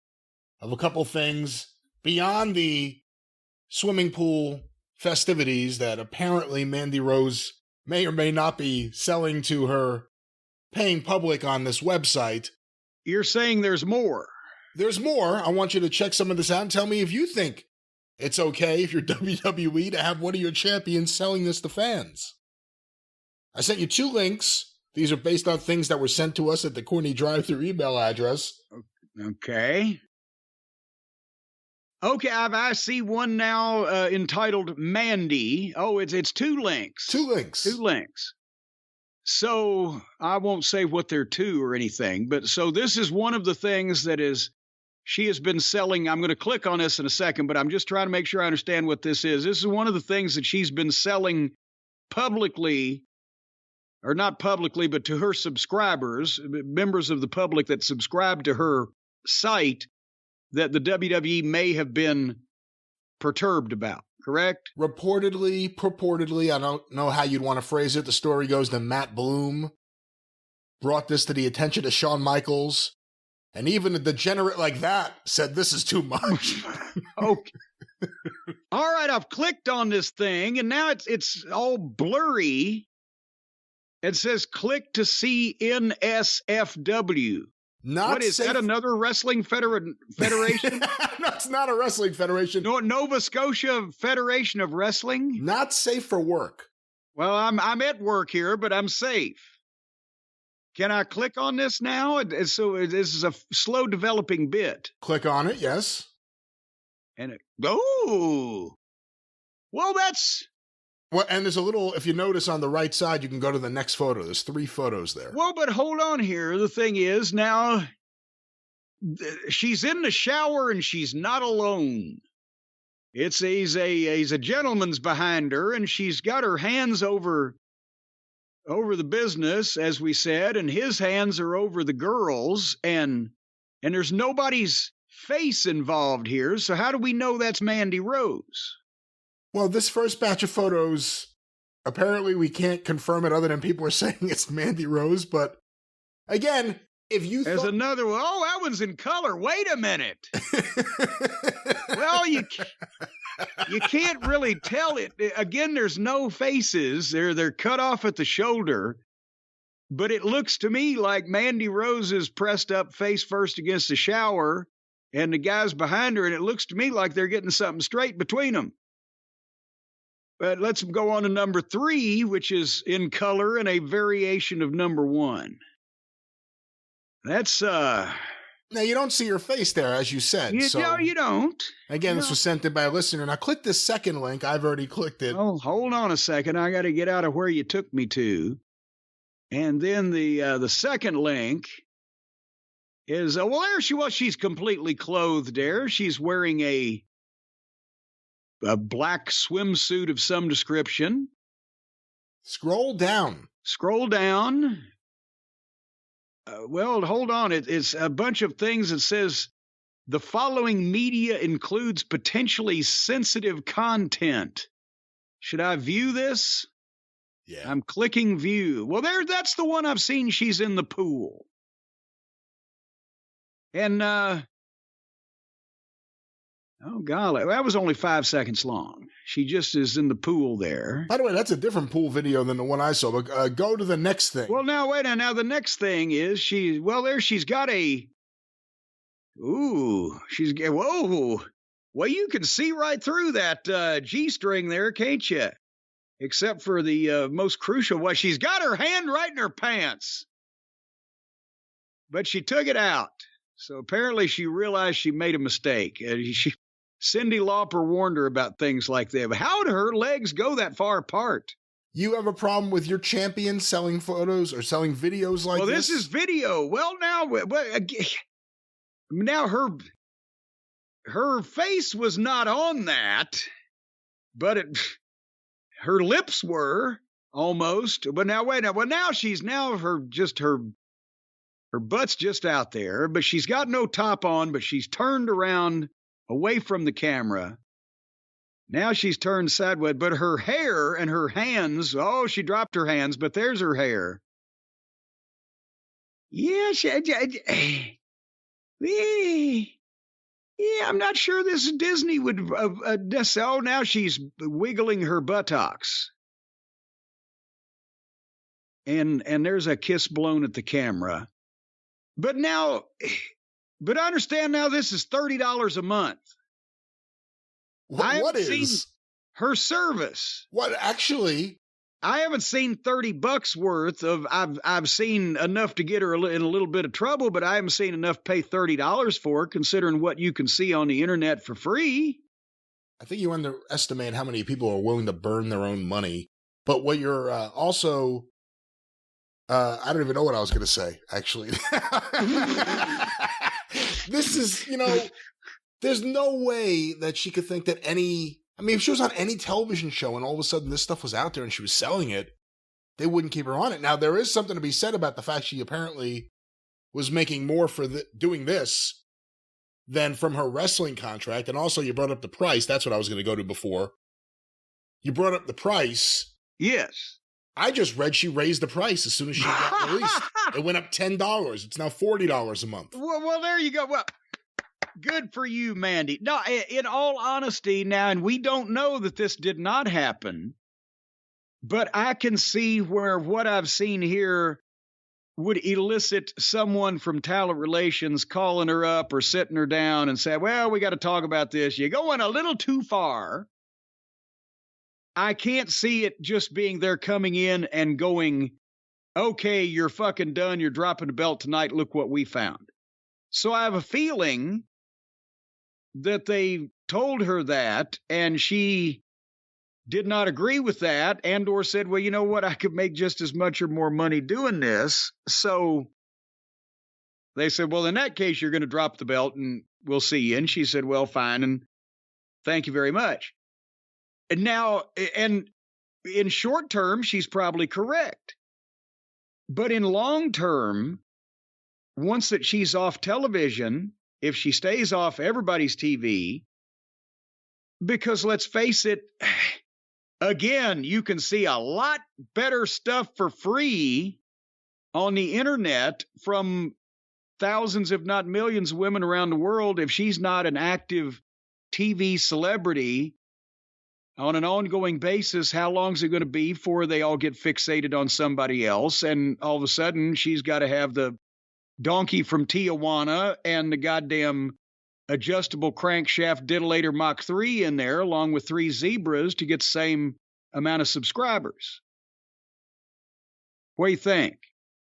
B: of a couple things beyond the swimming pool festivities that apparently Mandy Rose may or may not be selling to her paying public on this website.
A: You're saying there's more?
B: There's more. I want you to check some of this out and tell me if you think it's okay, if you're WWE, to have one of your champions selling this to fans. I sent you 2 links. These are based on things that were sent to us at the Corny drive-thru email address.
A: Okay. Okay, I see one now entitled Mandy. Oh, it's 2 links.
B: 2 links.
A: 2 links. So I won't say what they're to or anything, but so this is one of the things that she has been selling. I'm going to click on this in a second, but I'm just trying to make sure I understand what this is. This is one of the things that she's been selling publicly, or not publicly, but to her subscribers, members of the public that subscribe to her site, that the WWE may have been perturbed about, correct?
B: Purportedly, I don't know how you'd want to phrase it. The story goes that Matt Bloom brought this to the attention of Shawn Michaels, and even a degenerate like that said this is too much.
A: Okay. All right, I've clicked on this thing, and now it's all blurry. It says click to see NSFW. What is that? Another wrestling federation?
B: No, it's not a wrestling federation.
A: No, Nova Scotia Federation of Wrestling.
B: Not safe for work.
A: Well, I'm at work here, but I'm safe. Can I click on this now? So this is a slow developing bit.
B: Click on it, yes.
A: And well, that's.
B: Well, and there's a little, if you notice on the right side, you can go to the next photo. There's 3 photos there.
A: Well, but hold on here. The thing is, now, she's in the shower and she's not alone. He's a gentleman's behind her, and she's got her hands over the business, as we said, and his hands are over the girls, and there's nobody's face involved here. So how do we know that's Mandy Rose?
B: Well, this first batch of photos, apparently we can't confirm it other than people are saying it's Mandy Rose. But again, if you
A: There's another one. Oh, that one's in color. Wait a minute. Well, you can't really tell it. Again, there's no faces. They're cut off at the shoulder. But it looks to me like Mandy Rose is pressed up face first against the shower, and the guy's behind her, and it looks to me like they're getting something straight between them. But let's go on to number 3, which is in color and a variation of number 1. That's
B: Now you don't see her face there, as you said.
A: No, you don't.
B: Again, This was sent in by a listener. Now click this second link. I've already clicked it.
A: Oh, hold on a second. I got to get out of where you took me to. And then the second link is there she was. She's completely clothed there. She's wearing a black swimsuit of some description.
B: Scroll down.
A: Well, hold on. It's a bunch of things that says the following media includes potentially sensitive content. Should I view this?
B: Yeah.
A: I'm clicking view. Well, that's the one I've seen. She's in the pool. And, oh, golly, that was only 5 seconds long. She just is in the pool there.
B: By the way, that's a different pool video than the one I saw, but go to the next thing.
A: Well, now, wait, now the next thing is she's got whoa. Well, you can see right through that G-string there, can't you? Except for the most crucial one. She's got her hand right in her pants. But she took it out. So apparently she realized she made a mistake. Cyndi Lauper warned her about things like that. But how did her legs go that far apart?
B: You have a problem with your champion selling photos or selling videos like this?
A: Well, this is video. Well, now her face was not on that, but her lips were almost. But now, wait, her butt's just out there, but she's got no top on, but she's turned around away from the camera. Now she's turned sideways, but her hair and her hands, she dropped her hands, but there's her hair. Yeah, I'm not sure this Disney would, now she's wiggling her buttocks. And there's a kiss blown at the camera. But I understand now this is $30 a month.
B: What is
A: her service?
B: What actually?
A: I haven't seen $30 worth of. I've seen enough to get her in a little bit of trouble, but I haven't seen enough to pay $30 for her, considering what you can see on the internet for free.
B: I think you underestimate how many people are willing to burn their own money. But what you're also, I don't even know what I was going to say, actually. This is, there's no way that she could think that if she was on any television show and all of a sudden this stuff was out there and she was selling it, they wouldn't keep her on it. Now, there is something to be said about the fact she apparently was making more for doing this than from her wrestling contract. And also, you brought up the price. That's what I was going to go to before. You brought up the price.
A: Yes.
B: I just read she raised the price as soon as she got released. It went up $10. It's now $40 a month.
A: Well, there you go. Well, good for you, Mandy. No, in all honesty now, and we don't know that this did not happen, but I can see where what I've seen here would elicit someone from talent relations calling her up or sitting her down and say, well, we got to talk about this. You're going a little too far. I can't see it just being they're coming in and going, okay, you're fucking done. You're dropping the belt tonight. Look what we found. So I have a feeling that they told her that and she did not agree with that and or said, well, you know what? I could make just as much or more money doing this. So they said, well, in that case, you're going to drop the belt and we'll see you. And she said, well, fine. And thank you very much. And now, and in short term, she's probably correct. But in long term, once that she's off television, if she stays off everybody's TV, because let's face it, again, you can see a lot better stuff for free on the internet from thousands, if not millions of women around the world. If she's not an active TV celebrity on an ongoing basis, how long is it going to be before they all get fixated on somebody else? And all of a sudden, she's got to have the donkey from Tijuana and the goddamn adjustable crankshaft diddlator Mach 3 in there, along with 3 zebras to get the same amount of subscribers. What do you think?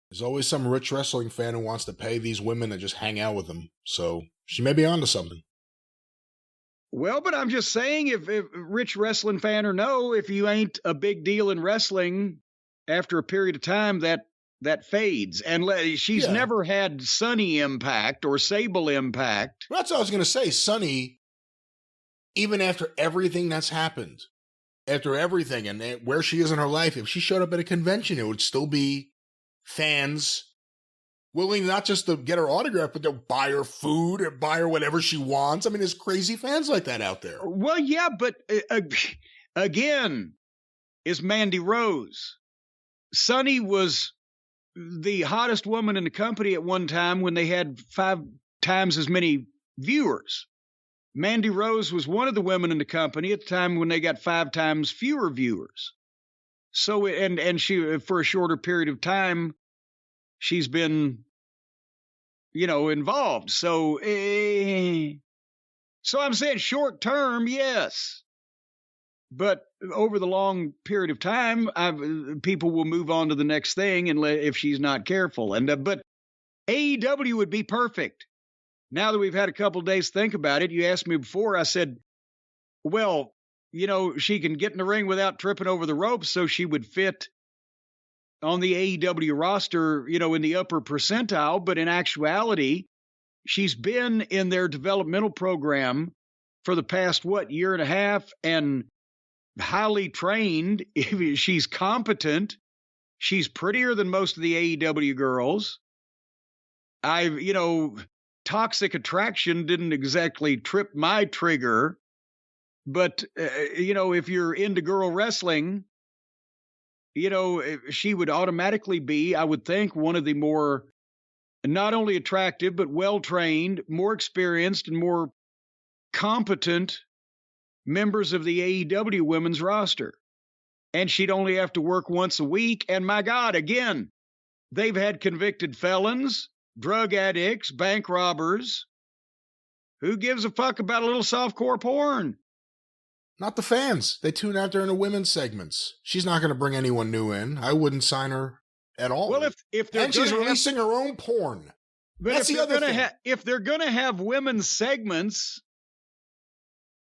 B: There's always some rich wrestling fan who wants to pay these women to just hang out with them. So she may be onto something.
A: Well, but I'm just saying, if rich wrestling fan or no, if you ain't a big deal in wrestling, after a period of time, that fades. And she's never had Sunny impact or Sable impact.
B: Well, that's what I was going to say. Sunny, even after everything that's happened, after everything and where she is in her life, if she showed up at a convention, it would still be fans willing not just to get her autograph, but to buy her food or buy her whatever she wants. I mean, there's crazy fans like that out there.
A: Well, yeah, but again, is Mandy Rose. Sunny was the hottest woman in the company at one time when they had 5 times as many viewers. Mandy Rose was one of the women in the company at the time when they got 5 times fewer viewers. So, and she, for a shorter period of time, she's been, involved. So I'm saying short term, yes. But over the long period of time, people will move on to the next thing if she's not careful. But AEW would be perfect. Now that we've had a couple of days to think about it, you asked me before, I said, well, she can get in the ring without tripping over the ropes, so she would fit on the AEW roster, in the upper percentile. But in actuality, she's been in their developmental program for the past, year and a half, and highly trained. She's competent. She's prettier than most of the AEW girls. Toxic attraction didn't exactly trip my trigger, but, if you're into girl wrestling, she would automatically be, I would think, one of the more not only attractive, but well-trained, more experienced, and more competent members of the AEW women's roster. And she'd only have to work once a week. And my God, again, they've had convicted felons, drug addicts, bank robbers. Who gives a fuck about a little softcore porn?
B: Not the fans. They tune out during the women's segments. She's not going to bring anyone new in. I wouldn't sign her at all.
A: Well, if they're
B: and she's releasing her own porn.
A: But
B: that's the other thing.
A: If they're going to have women's segments,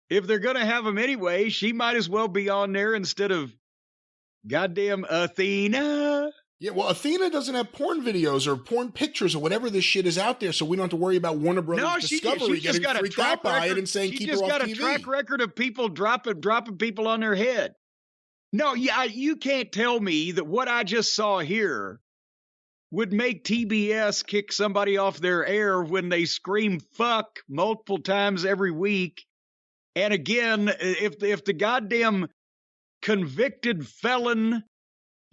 A: if they're going to have them anyway, she might as well be on there instead of goddamn Athena.
B: Yeah, well, Athena doesn't have porn videos or porn pictures or whatever this shit is out there, so we don't have to worry about Warner Brothers Discovery getting freaked out by it and saying keep her off TV. She just got a
A: track record of people dropping people on their head. No, you can't tell me that what I just saw here would make TBS kick somebody off their air when they scream fuck multiple times every week. And again, if the goddamn convicted felon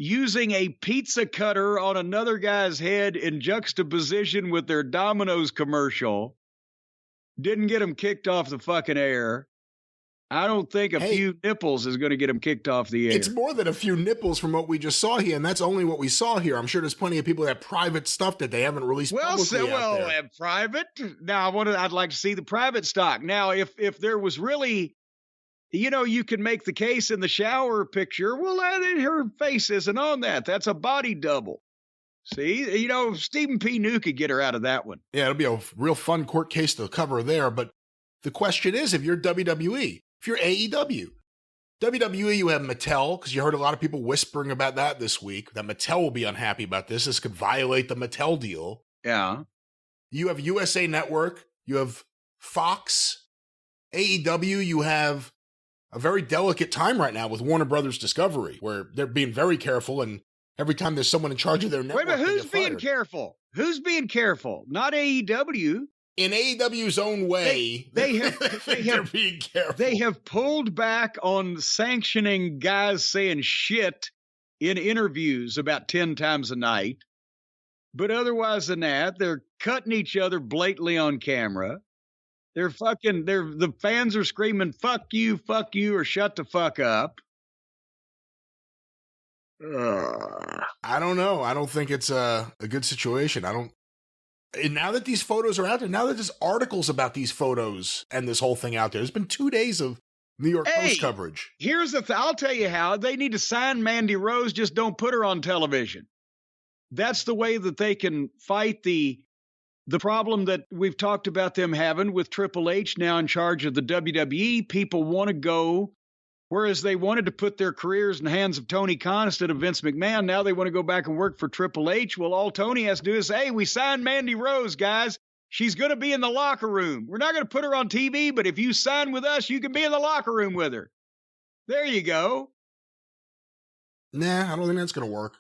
A: using a pizza cutter on another guy's head in juxtaposition with their Domino's commercial didn't get him kicked off the fucking air, I don't think a few nipples is going to get him kicked off the air.
B: It's more than a few nipples from what we just saw here, and that's only what we saw here. I'm sure there's plenty of people that have private stuff that they haven't released publicly out there.
A: Private? Now, I'd like to see the private stock. Now, if there was really, you can make the case in the shower picture, well, her face isn't on that. That's a body double. See? Stephen P. New could get her out of that one.
B: Yeah, it'll be a real fun court case to cover there, but the question is, if you're WWE, if you're AEW, WWE, you have Mattel, because you heard a lot of people whispering about that this week, that Mattel will be unhappy about this. This could violate the Mattel deal.
A: Yeah.
B: You have USA Network. You have Fox. AEW, you have a very delicate time right now with Warner Brothers Discovery, where they're being very careful, and every time there's someone in charge of their network,
A: wait, but who's being careful? Who's being careful? Not AEW.
B: In AEW's own way,
A: they have
B: being careful.
A: They have pulled back on sanctioning guys saying shit in interviews about 10 times a night. But otherwise than that, they're cutting each other blatantly on camera. The fans are screaming, fuck you, or shut the fuck up.
B: I don't know. I don't think it's a good situation. And now that these photos are out there, now that there's articles about these photos and this whole thing out there, there's been 2 days of New York Post coverage.
A: Here's the thing. I'll tell you how. They need to sign Mandy Rose, just don't put her on television. That's the way that they can fight the problem that we've talked about them having with Triple H now in charge of the WWE. People want to go, whereas they wanted to put their careers in the hands of Tony Khan instead of Vince McMahon. Now they want to go back and work for Triple H. Well, all Tony has to do is say, hey, we signed Mandy Rose, guys. She's going to be in the locker room. We're not going to put her on TV, but if you sign with us, you can be in the locker room with her. There you go.
B: Nah, I don't think that's going to work.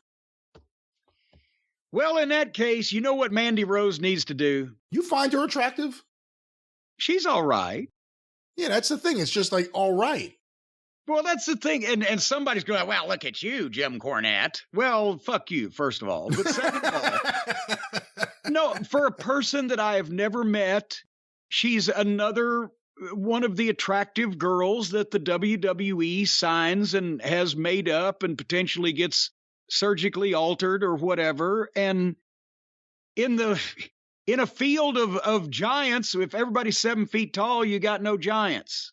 A: Well, in that case, you know what Mandy Rose needs to do?
B: You find her attractive?
A: She's all right.
B: Yeah, that's the thing. It's just like, all right.
A: Well, that's the thing. And somebody's going, well, look at you, Jim Cornette. Well, fuck you, first of all. But second of all, no, for a person that I have never met, she's another one of the attractive girls that the WWE signs and has made up and potentially gets surgically altered or whatever. And in a field of giants, if everybody's 7 feet tall, you got no giants.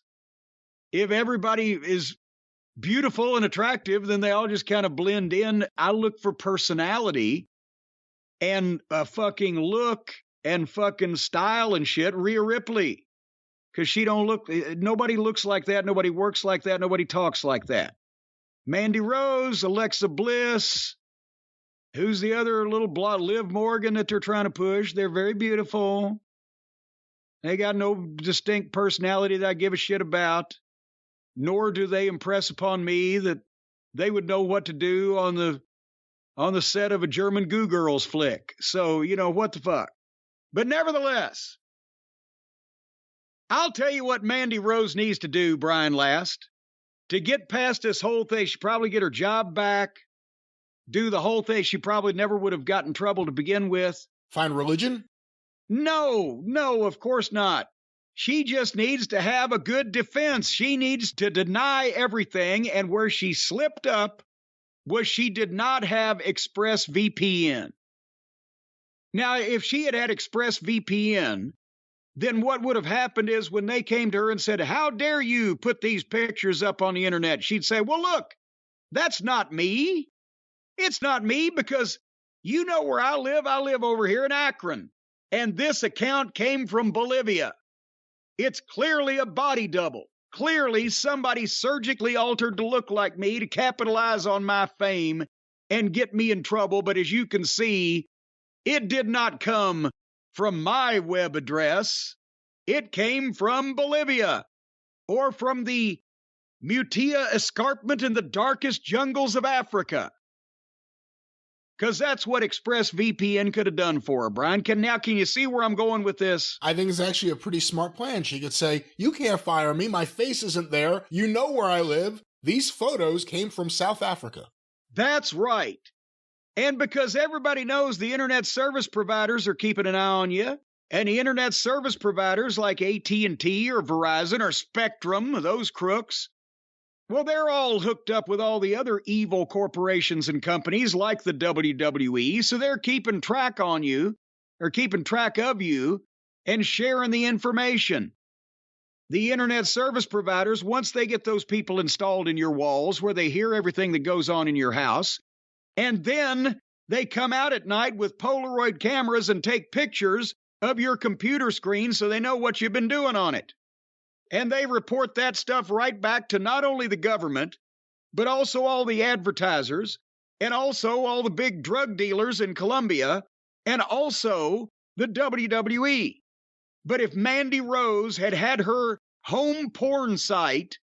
A: If everybody is beautiful and attractive, then they all just kind of blend in. I look for personality and a fucking look and fucking style and shit. Rhea Ripley. Because nobody looks like that. Nobody works like that. Nobody talks like that. Mandy Rose, Alexa Bliss. Who's the other little Liv Morgan that they're trying to push? They're very beautiful. They got no distinct personality that I give a shit about. Nor do they impress upon me that they would know what to do on the set of a German Goo Girls flick. So, what the fuck. But nevertheless, I'll tell you what Mandy Rose needs to do, Brian Last. To get past this whole thing, she probably get her job back, do the whole thing. She probably never would have gotten in trouble to begin with.
B: Find religion?
A: No, of course not. She just needs to have a good defense. She needs to deny everything. And where she slipped up was she did not have ExpressVPN. Now, if she had had ExpressVPN, then what would have happened is when they came to her and said, how dare you put these pictures up on the internet? She'd say, well, look, that's not me. It's not me because you know where I live. I live over here in Akron. And this account came from Bolivia. It's clearly a body double. Clearly somebody surgically altered to look like me to capitalize on my fame and get me in trouble. But as you can see, it did not come from my web address. It came from Bolivia or from the Mutia escarpment in the darkest jungles of Africa. Because that's what ExpressVPN could have done for her, Brian. Can you see where I'm going with this?
B: I think it's actually a pretty smart plan. She could say, you can't fire me. My face isn't there. You know where I live. These photos came from South Africa.
A: That's right. And because everybody knows the internet service providers are keeping an eye on you, and the internet service providers like AT&T or Verizon or Spectrum, those crooks, well, they're all hooked up with all the other evil corporations and companies like the WWE, so they're keeping track on you, or keeping track of you, and sharing the information. The internet service providers, once they get those people installed in your walls where they hear everything that goes on in your house, and then they come out at night with Polaroid cameras and take pictures of your computer screen so they know what you've been doing on it. And they report that stuff right back to not only the government, but also all the advertisers, and also all the big drug dealers in Colombia, and also the WWE. But if Mandy Rose had had her home porn site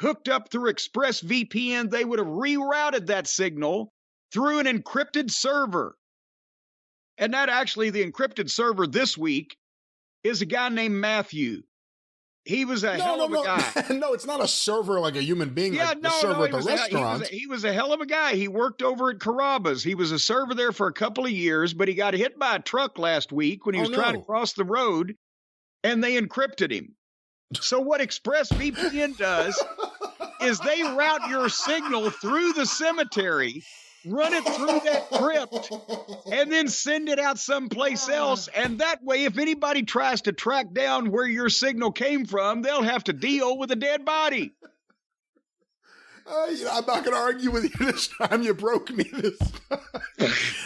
A: hooked up through ExpressVPN, they would have rerouted that signal through an encrypted server. And that actually, the encrypted server this week is a guy named Matthew. He was a hell of a guy.
B: No, it's not a server like a human being, like the server at the restaurant.
A: He was a hell of a guy. He worked over at Carrabba's. He was a server there for a couple of years, but he got hit by a truck last week when he was trying to cross the road, and they encrypted him. So what ExpressVPN does is they route your signal through the cemetery, run it through that crypt, and then send it out someplace else. And that way, if anybody tries to track down where your signal came from, they'll have to deal with a dead body.
B: I'm not going to argue with you this time. You broke me this time.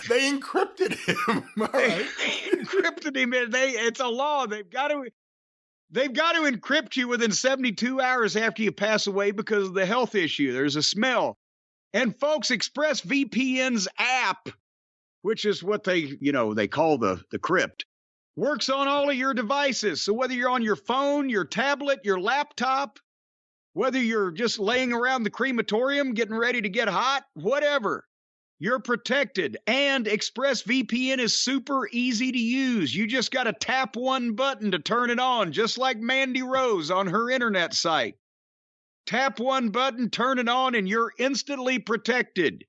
B: They encrypted him. All right.
A: They encrypted him. It's a law. They've got to encrypt you within 72 hours after you pass away because of the health issue. There's a smell. And folks, ExpressVPN's app, which is what they call the crypt, works on all of your devices. So whether you're on your phone, your tablet, your laptop, whether you're just laying around the crematorium getting ready to get hot, whatever, you're protected. And ExpressVPN is super easy to use. You just got to tap one button to turn it on, just like Mandy Rose on her internet site. Tap one button, turn it on, and you're instantly protected.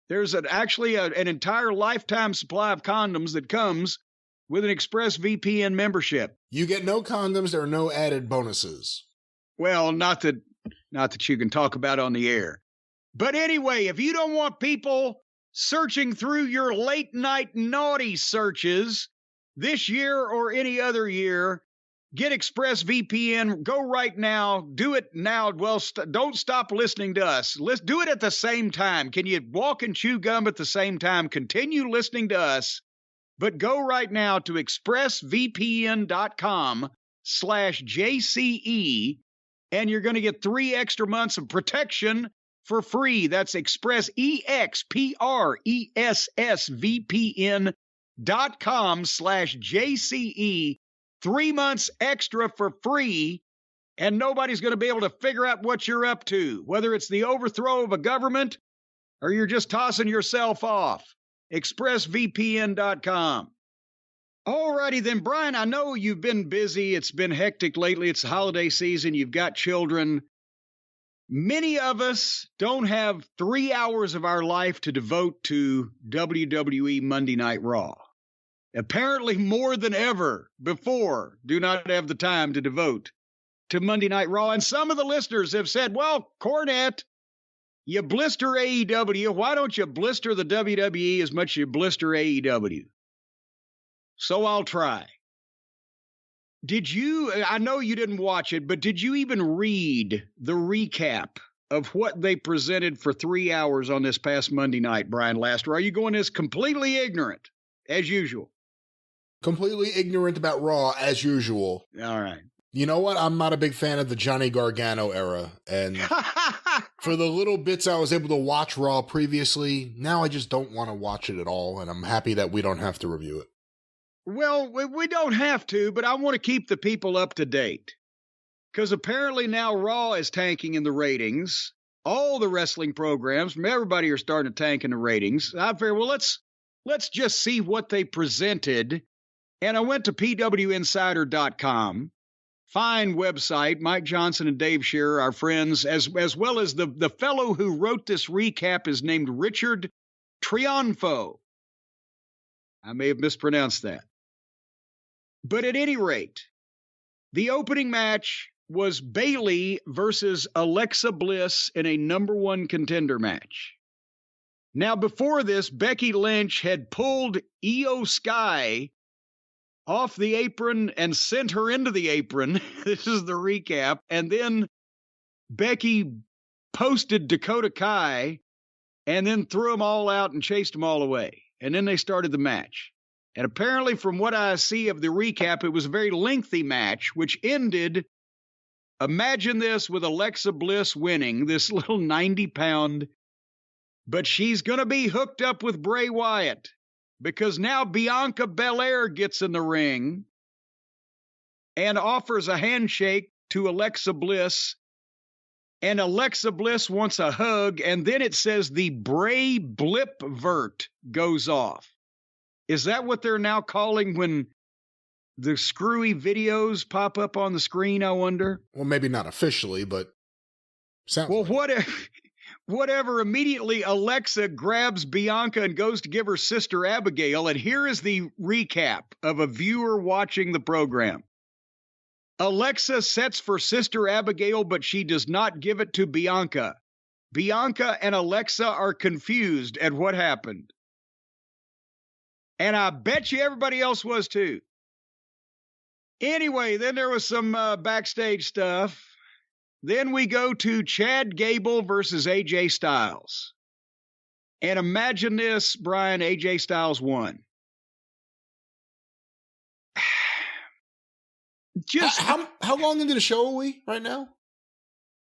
A: There's actually an entire lifetime supply of condoms that comes with an ExpressVPN membership.
B: You get no condoms. There are no added bonuses.
A: Well, not that you can talk about on the air. But anyway, if you don't want people searching through your late night naughty searches this year or any other year, get ExpressVPN. Go right now. Do it now. Well, don't stop listening to us. Let's do it at the same time. Can you walk and chew gum at the same time? Continue listening to us, but go right now to expressvpn.com/JCE, and you're going to get 3 extra months of protection for free. That's expressvpn.com/JCE. 3 months extra for free, and nobody's going to be able to figure out what you're up to, whether it's the overthrow of a government or you're just tossing yourself off. ExpressVPN.com. All righty then, Brian, I know you've been busy. It's been hectic lately. It's the holiday season. You've got children. Many of us don't have 3 hours of our life to devote to WWE Monday Night Raw. Apparently more than ever before, do not have the time to devote to Monday Night Raw. And some of the listeners have said, well, Cornette, you blister AEW. Why don't you blister the WWE as much as you blister AEW? So I'll try. I know you didn't watch it, but did you even read the recap of what they presented for 3 hours on this past Monday night, Brian Laster? Are you going as completely ignorant as usual?
B: Completely ignorant about Raw as usual.
A: All right.
B: You know what? I'm not a big fan of the Johnny Gargano era. And for the little bits I was able to watch Raw previously, now I just don't want to watch it at all. And I'm happy that we don't have to review it.
A: Well, we don't have to, but I want to keep the people up to date. Because apparently now Raw is tanking in the ratings. All the wrestling programs from everybody are starting to tank in the ratings. I figured, well, let's just see what they presented. And I went to pwinsider.com. Fine website. Mike Johnson and Dave Shearer, our friends, as well as the fellow who wrote this recap is named Richard Triunfo. I may have mispronounced that. But at any rate, the opening match was Bayley versus Alexa Bliss in a number 1 contender match. Now, before this, Becky Lynch had pulled Io Sky off the apron and sent her into the apron. This is the recap. And then Becky posted Dakota Kai and then threw them all out and chased them all away. And then they started the match. And apparently, from what I see of the recap, it was a very lengthy match, which ended, imagine this, with Alexa Bliss winning, this little 90-pound, but she's going to be hooked up with Bray Wyatt. Because now Bianca Belair gets in the ring and offers a handshake to Alexa Bliss. And Alexa Bliss wants a hug. And then it says the Bray Blipvert goes off. Is that what they're now calling when the screwy videos pop up on the screen, I wonder?
B: Well, maybe not officially, but sounds
A: well,
B: like
A: whatever, immediately Alexa grabs Bianca and goes to give her sister Abigail. And here is the recap of a viewer watching the program. Alexa sets for sister Abigail, but she does not give it to Bianca. Bianca and Alexa are confused at what happened. And I bet you everybody else was too. Anyway, then there was some backstage stuff. Then we go to Chad Gable versus AJ Styles. And imagine this, Brian, AJ Styles won.
B: Just how long into the show are we right now?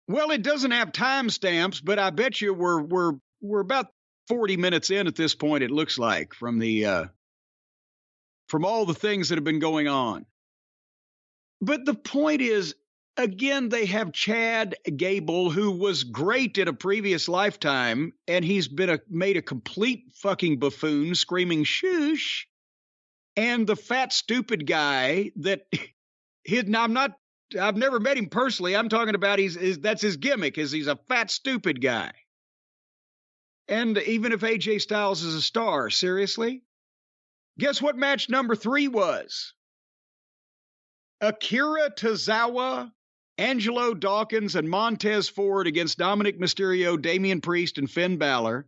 A: Well, it doesn't have timestamps, but I bet you we're about 40 minutes in at this point, it looks like, from all the things that have been going on. But the point is, again, they have Chad Gable, who was great in a previous lifetime, and he's been made a complete fucking buffoon, screaming "shoosh," and the fat stupid guy that I've never met him personally. I'm talking about that's his gimmick, is he's a fat stupid guy. And even if AJ Styles is a star, seriously? Guess what match number 3 was? Akira Tozawa, Angelo Dawkins, and Montez Ford against Dominic Mysterio, Damian Priest, and Finn Balor.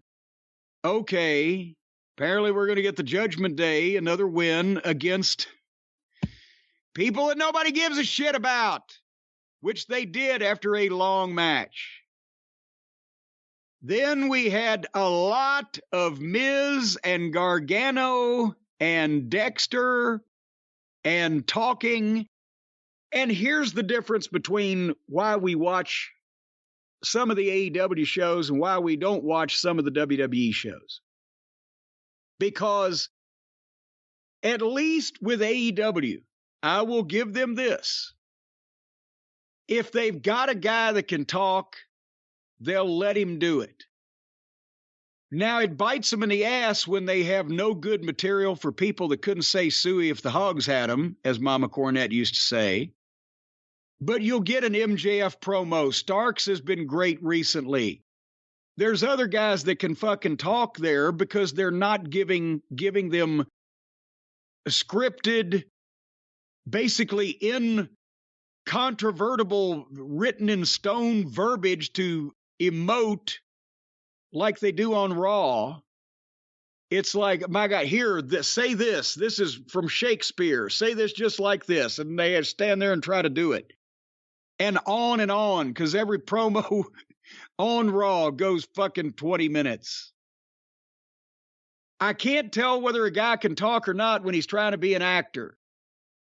A: Okay, apparently we're going to get the Judgment Day, another win against people that nobody gives a shit about, which they did after a long match. Then we had a lot of Miz and Gargano and Dexter and talking. And here's the difference between why we watch some of the AEW shows and why we don't watch some of the WWE shows. Because at least with AEW, I will give them this. If they've got a guy that can talk, they'll let him do it. Now, it bites them in the ass when they have no good material for people that couldn't say suey if the hogs had them, as Mama Cornette used to say. But you'll get an MJF promo. Starks has been great recently. There's other guys that can fucking talk there because they're not giving them scripted, basically incontrovertible, written in stone verbiage to emote like they do on Raw. It's like, my God, here, say this. This is from Shakespeare. Say this just like this. And they stand there and try to do it. And on, because every promo on Raw goes fucking 20 minutes. I can't tell whether a guy can talk or not when he's trying to be an actor.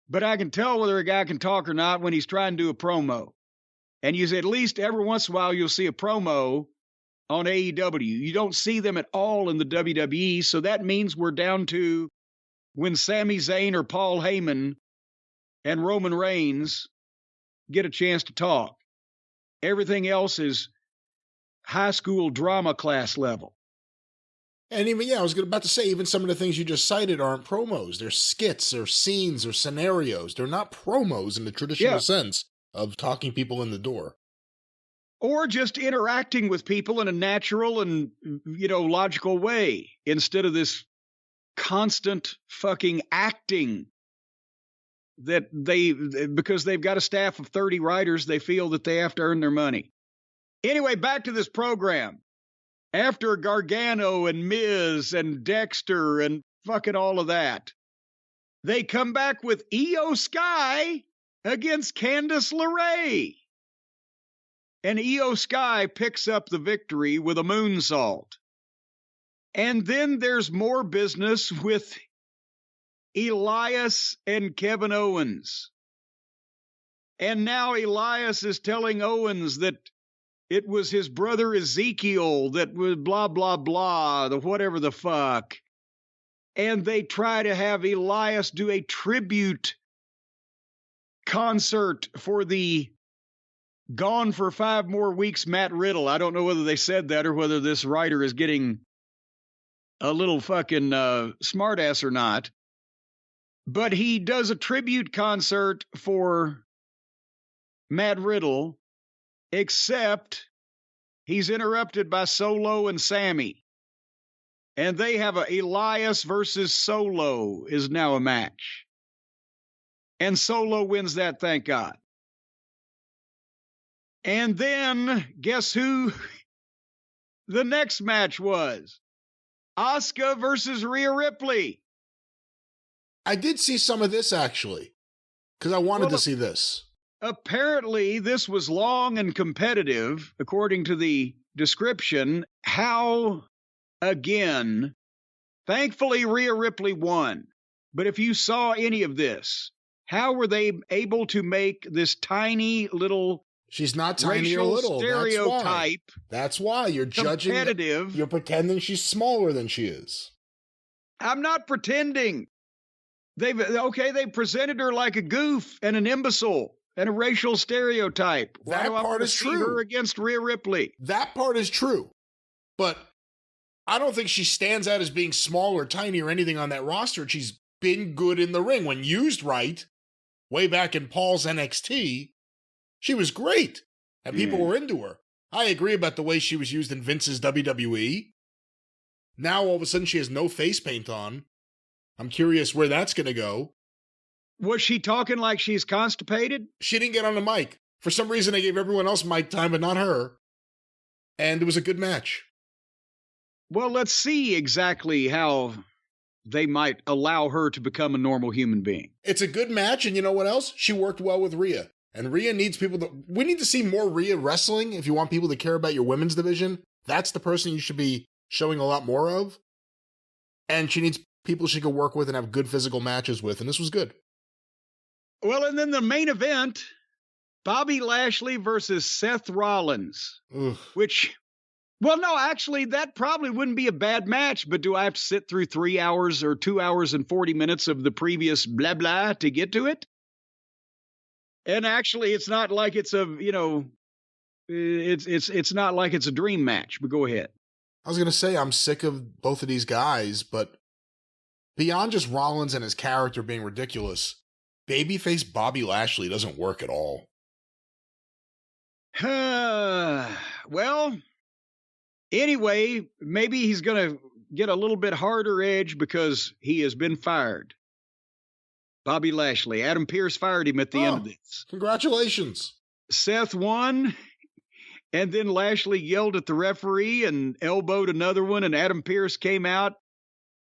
A: But I can tell whether a guy can talk or not when he's trying to do a promo. And you say at least every once in a while you'll see a promo on AEW. You don't see them at all in the WWE, so that means we're down to when Sami Zayn or Paul Heyman and Roman Reigns get a chance to talk. Everything else is high school drama class level.
B: And even, I was about to say, even some of the things you just cited aren't promos. They're skits or scenes or scenarios. They're not promos in the traditional sense of talking people in the door.
A: Or just interacting with people in a natural and, logical way instead of this constant fucking acting that because they've got a staff of 30 writers, they feel that they have to earn their money. Anyway, back to this program. After Gargano and Miz and Dexter and fucking all of that, they come back with Io Sky against Candice LeRae. And Io Sky picks up the victory with a moonsault. And then there's more business with Elias and Kevin Owens. And now Elias is telling Owens that it was his brother Ezekiel that was blah, blah, blah, the whatever the fuck. And they try to have Elias do a tribute concert for the gone for 5 more weeks Matt Riddle. I don't know whether they said that or whether this writer is getting a little fucking smartass or not. But he does a tribute concert for Matt Riddle, except he's interrupted by Solo and Sammy. And they have a Elias versus Solo is now a match. And Solo wins that, thank God. And then, guess who the next match was? Asuka versus Rhea Ripley.
B: I did see some of this, actually, because I wanted to see this.
A: Apparently, this was long and competitive, according to the description. How, again, thankfully, Rhea Ripley won. But if you saw any of this, how were they able to make this tiny little
B: She's not tiny or little.
A: Stereotype.
B: That's why you're judging.
A: Competitive.
B: You're pretending she's smaller than she is.
A: I'm not pretending. They presented her like a goof and an imbecile and a racial stereotype.
B: That part is true.
A: Her against Rhea Ripley.
B: That part is true. But I don't think she stands out as being small or tiny or anything on that roster. She's been good in the ring. When used right, way back in Paul's NXT, she was great. And people were into her. I agree about the way she was used in Vince's WWE. Now, all of a sudden, she has no face paint on. I'm curious where that's going to go.
A: Was she talking like she's constipated?
B: She didn't get on the mic. For some reason, they gave everyone else mic time, but not her. And it was a good match.
A: Well, let's see exactly how they might allow her to become a normal human being.
B: It's a good match, and you know what else? She worked well with Rhea. And Rhea needs people to... We need to see more Rhea wrestling if you want people to care about your women's division. That's the person you should be showing a lot more of. And she needs people she can work with and have good physical matches with, and this was good.
A: Well, and then the main event, Bobby Lashley versus Seth Rollins, which, well, no, actually, that probably wouldn't be a bad match, but do I have to sit through 3 hours or 2 hours and 40 minutes of the previous blah, blah to get to it? And actually, it's not like it's a, it's not like it's a dream match, but go ahead.
B: I was going to say, I'm sick of both of these guys, but beyond just Rollins and his character being ridiculous, babyface Bobby Lashley doesn't work at all.
A: Well, anyway, maybe he's going to get a little bit harder edge because he has been fired. Bobby Lashley. Adam Pearce fired him at the end of this.
B: Congratulations.
A: Seth won, and then Lashley yelled at the referee and elbowed another one, and Adam Pearce came out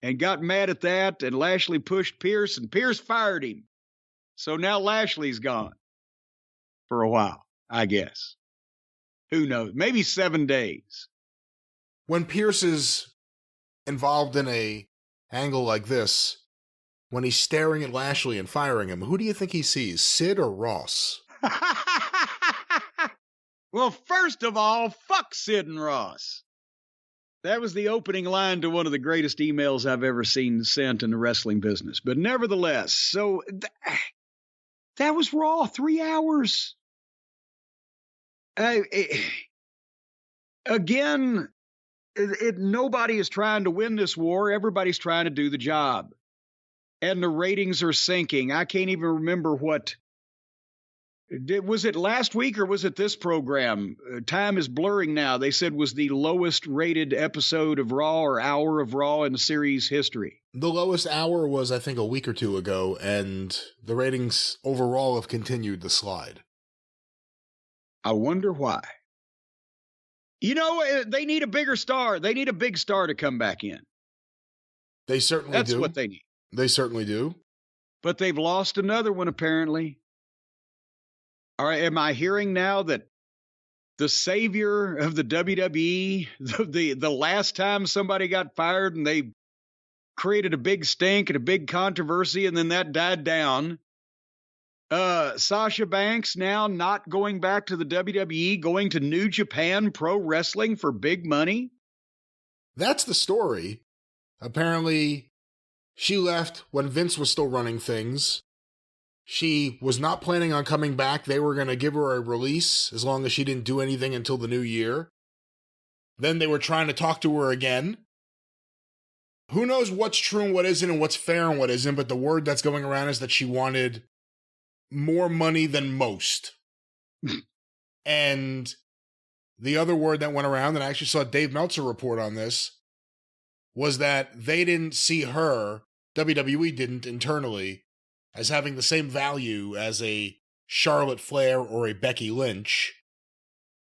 A: and got mad at that, and Lashley pushed Pierce, and Pierce fired him. So now Lashley's gone for a while, I guess. Who knows? Maybe 7 days.
B: When Pierce is involved in a angle like this, when he's staring at Lashley and firing him, who do you think he sees, Sid or Ross?
A: Well, first of all, fuck Sid and Ross. That was the opening line to one of the greatest emails I've ever seen sent in the wrestling business. But nevertheless, so that was Raw, 3 hours. Again, nobody is trying to win this war. Everybody's trying to do the job. And the ratings are sinking. I can't even remember what. Was it last week or was it this program? Time is blurring now. They said was the lowest rated episode of Raw or hour of Raw in the series history.
B: The lowest hour was, I think, a week or two ago, and the ratings overall have continued to slide.
A: I wonder why. You know, they need a bigger star. They need a big star to come back in.
B: They certainly do.
A: That's what they need.
B: They certainly do.
A: But they've lost another one, apparently. All right, am I hearing now that the savior of the WWE, the last time somebody got fired and they created a big stink and a big controversy and then that died down, Sasha Banks now not going back to the WWE, going to New Japan Pro Wrestling for big money?
B: That's the story. Apparently, she left when Vince was still running things. She was not planning on coming back. They were going to give her a release as long as she didn't do anything until the new year. Then they were trying to talk to her again. Who knows what's true and what isn't and what's fair and what isn't, but the word that's going around is that she wanted more money than most. And the other word that went around, and I actually saw Dave Meltzer report on this, was that they didn't see her, WWE didn't internally, as having the same value as a Charlotte Flair or a Becky Lynch.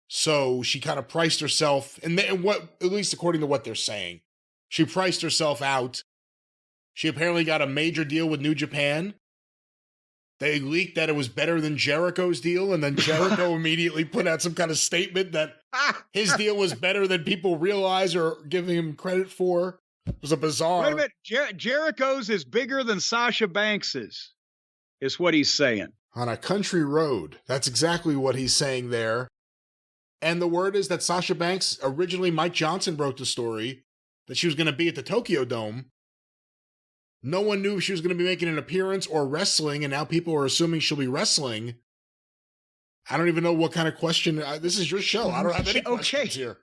B: So she kind of priced herself, and what, at least according to what they're saying, she priced herself out. She apparently got a major deal with New Japan. They leaked that it was better than Jericho's deal, and then Jericho immediately put out some kind of statement that his deal was better than people realize or giving him credit for. It was a bizarre...
A: Wait a minute. Jericho's is bigger than Sasha Banks's, is what he's saying.
B: On a country road. That's exactly what he's saying there. And the word is that Sasha Banks, originally Mike Johnson broke the story, that she was going to be at the Tokyo Dome. No one knew if she was going to be making an appearance or wrestling, and now people are assuming she'll be wrestling. I don't even know what kind of question... this is your show. I don't have any questions here.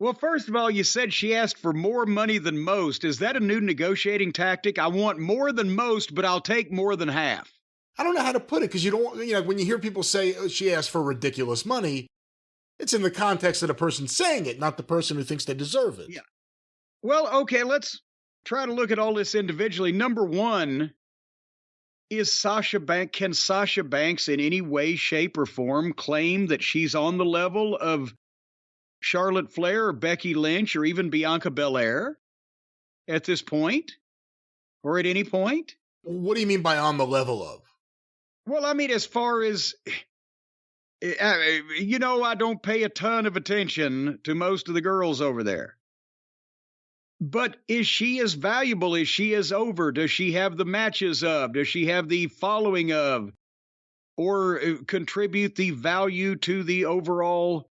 A: Well, first of all, you said she asked for more money than most. Is that a new negotiating tactic? I want more than most, but I'll take more than half.
B: I don't know how to put it, because you don't... You know, when you hear people say, oh, she asked for ridiculous money, it's in the context of the person saying it, not the person who thinks they deserve it.
A: Yeah. Well, okay, let's try to look at all this individually. Number one, can Sasha Banks in any way, shape, or form claim that she's on the level of Charlotte Flair or Becky Lynch or even Bianca Belair at this point? Or at any point?
B: What do you mean by on the level of?
A: Well, I mean, as far as... You know, I don't pay a ton of attention to most of the girls over there. But is she as valuable? Is she as over? Does she have the matches of? Does she have the following of? Or contribute the value to the overall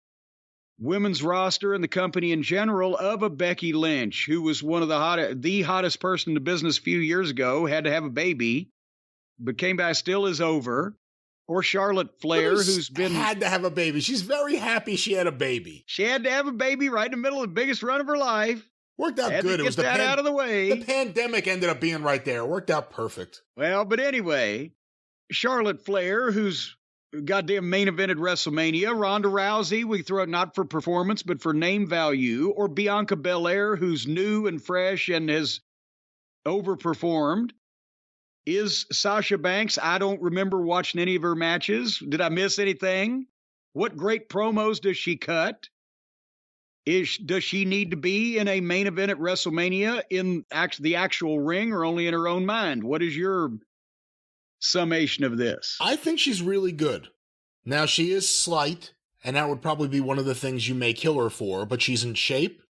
A: women's roster and the company in general of a Becky Lynch, who was one of the hottest person in the business a few years ago, had to have a baby, but came back still is over? Or Charlotte Flair, who's been...
B: had to have a baby. She's very happy she had a baby.
A: She had to have a baby right in the middle of the biggest run of her life.
B: Worked out good.
A: It was that out of the way.
B: The pandemic ended up being right there. It worked out perfect.
A: Well, but anyway, Charlotte Flair, who's goddamn main evented WrestleMania, Ronda Rousey, we throw it not for performance, but for name value, or Bianca Belair, who's new and fresh and has overperformed. Is Sasha Banks? I don't remember watching any of her matches. Did I miss anything? What great promos does she cut? Does she need to be in a main event at WrestleMania in the actual ring, or only in her own mind? What is your summation of this?
B: I think she's really good. Now, she is slight, and that would probably be one of the things you may kill her for, but she's in shape,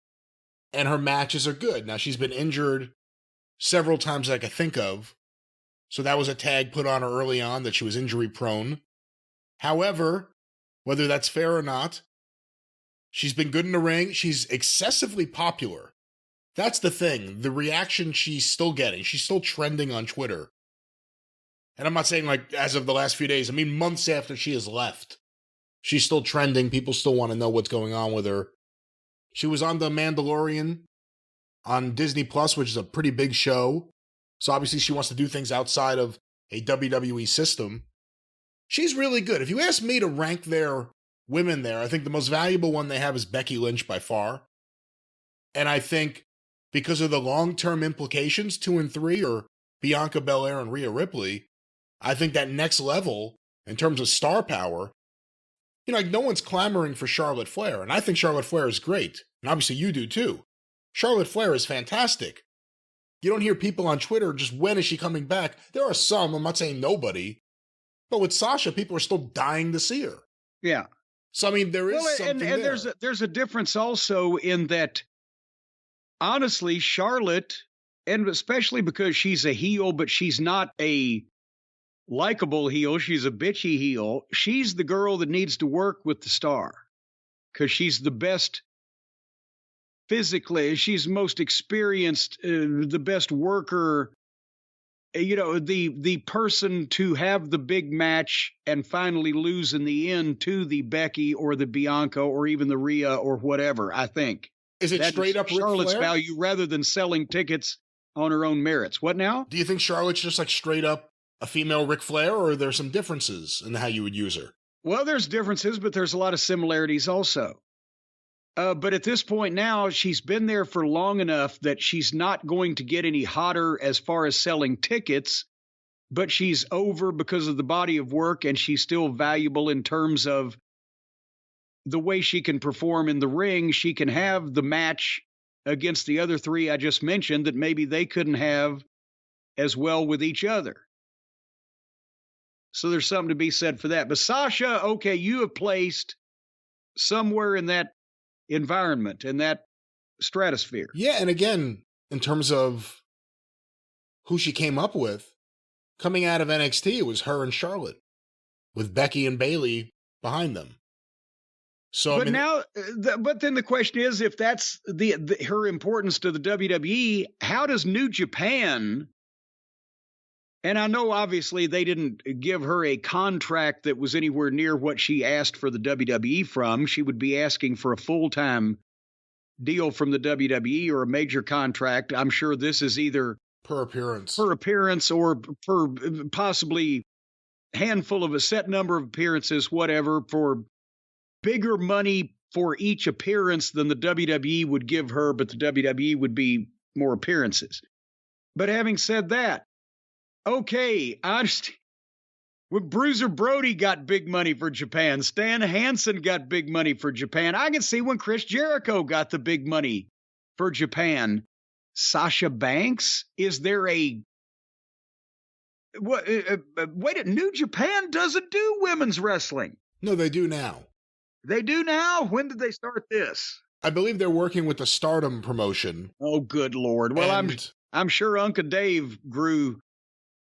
B: and her matches are good. Now, she's been injured several times I can think of, so that was a tag put on her early on that she was injury prone. However, whether that's fair or not, she's been good in the ring. She's excessively popular. That's the thing. The reaction she's still getting. She's still trending on Twitter. And I'm not saying like as of the last few days. I mean months after she has left. She's still trending. People still want to know what's going on with her. She was on The Mandalorian on Disney Plus, which is a pretty big show. So obviously she wants to do things outside of a WWE system. She's really good. If you ask me to rank their women there, I think the most valuable one they have is Becky Lynch by far. And I think because of the long-term implications, 2 and 3, or Bianca Belair and Rhea Ripley, I think that next level, in terms of star power, like no one's clamoring for Charlotte Flair, and I think Charlotte Flair is great. And obviously you do too. Charlotte Flair is fantastic. You don't hear people on Twitter just, when is she coming back? There are some, I'm not saying nobody, but with Sasha, people are still dying to see her.
A: Yeah.
B: So, I mean, there is something
A: and
B: there.
A: There's a difference also in that, honestly, Charlotte, and especially because she's a heel, but she's not a likable heel, she's a bitchy heel, she's the girl that needs to work with the star because she's the best physically, she's most experienced, the best worker, the person to have the big match and finally lose in the end to the Becky or the Bianca or even the Rhea or whatever, I think.
B: Is it straight up
A: Charlotte's
B: Ric Flair?
A: value rather than selling tickets on her own merits. What now?
B: Do you think Charlotte's just like straight up a female Ric Flair, or are there some differences in how you would use her?
A: Well, there's differences, but there's a lot of similarities also. But at this point now, she's been there for long enough that she's not going to get any hotter as far as selling tickets, but she's over because of the body of work, and she's still valuable in terms of the way she can perform in the ring. She can have the match against the other three I just mentioned that maybe they couldn't have as well with each other. So there's something to be said for that. But Sasha, okay, you have placed somewhere in that environment, in that stratosphere.
B: Yeah, and again, in terms of who she came up with, coming out of NXT, it was her and Charlotte, with Becky and Bayley behind them. So,
A: but but then the question is, if that's her importance to the WWE, how does New Japan? And I know obviously they didn't give her a contract that was anywhere near what she asked for the WWE from. She would be asking for a full-time deal from the WWE or a major contract. I'm sure this is either
B: per appearance
A: or per possibly handful of a set number of appearances, whatever, for bigger money for each appearance than the WWE would give her, but the WWE would be more appearances. But having said that, okay, I understand. When Bruiser Brody got big money for Japan, Stan Hansen got big money for Japan. I can see when Chris Jericho got the big money for Japan. Sasha Banks, is there a wait? New Japan doesn't do women's wrestling.
B: No, they do now.
A: They do now? When did they start this?
B: I believe they're working with the Stardom promotion.
A: Oh, good Lord. Well, I'm sure Uncle Dave grew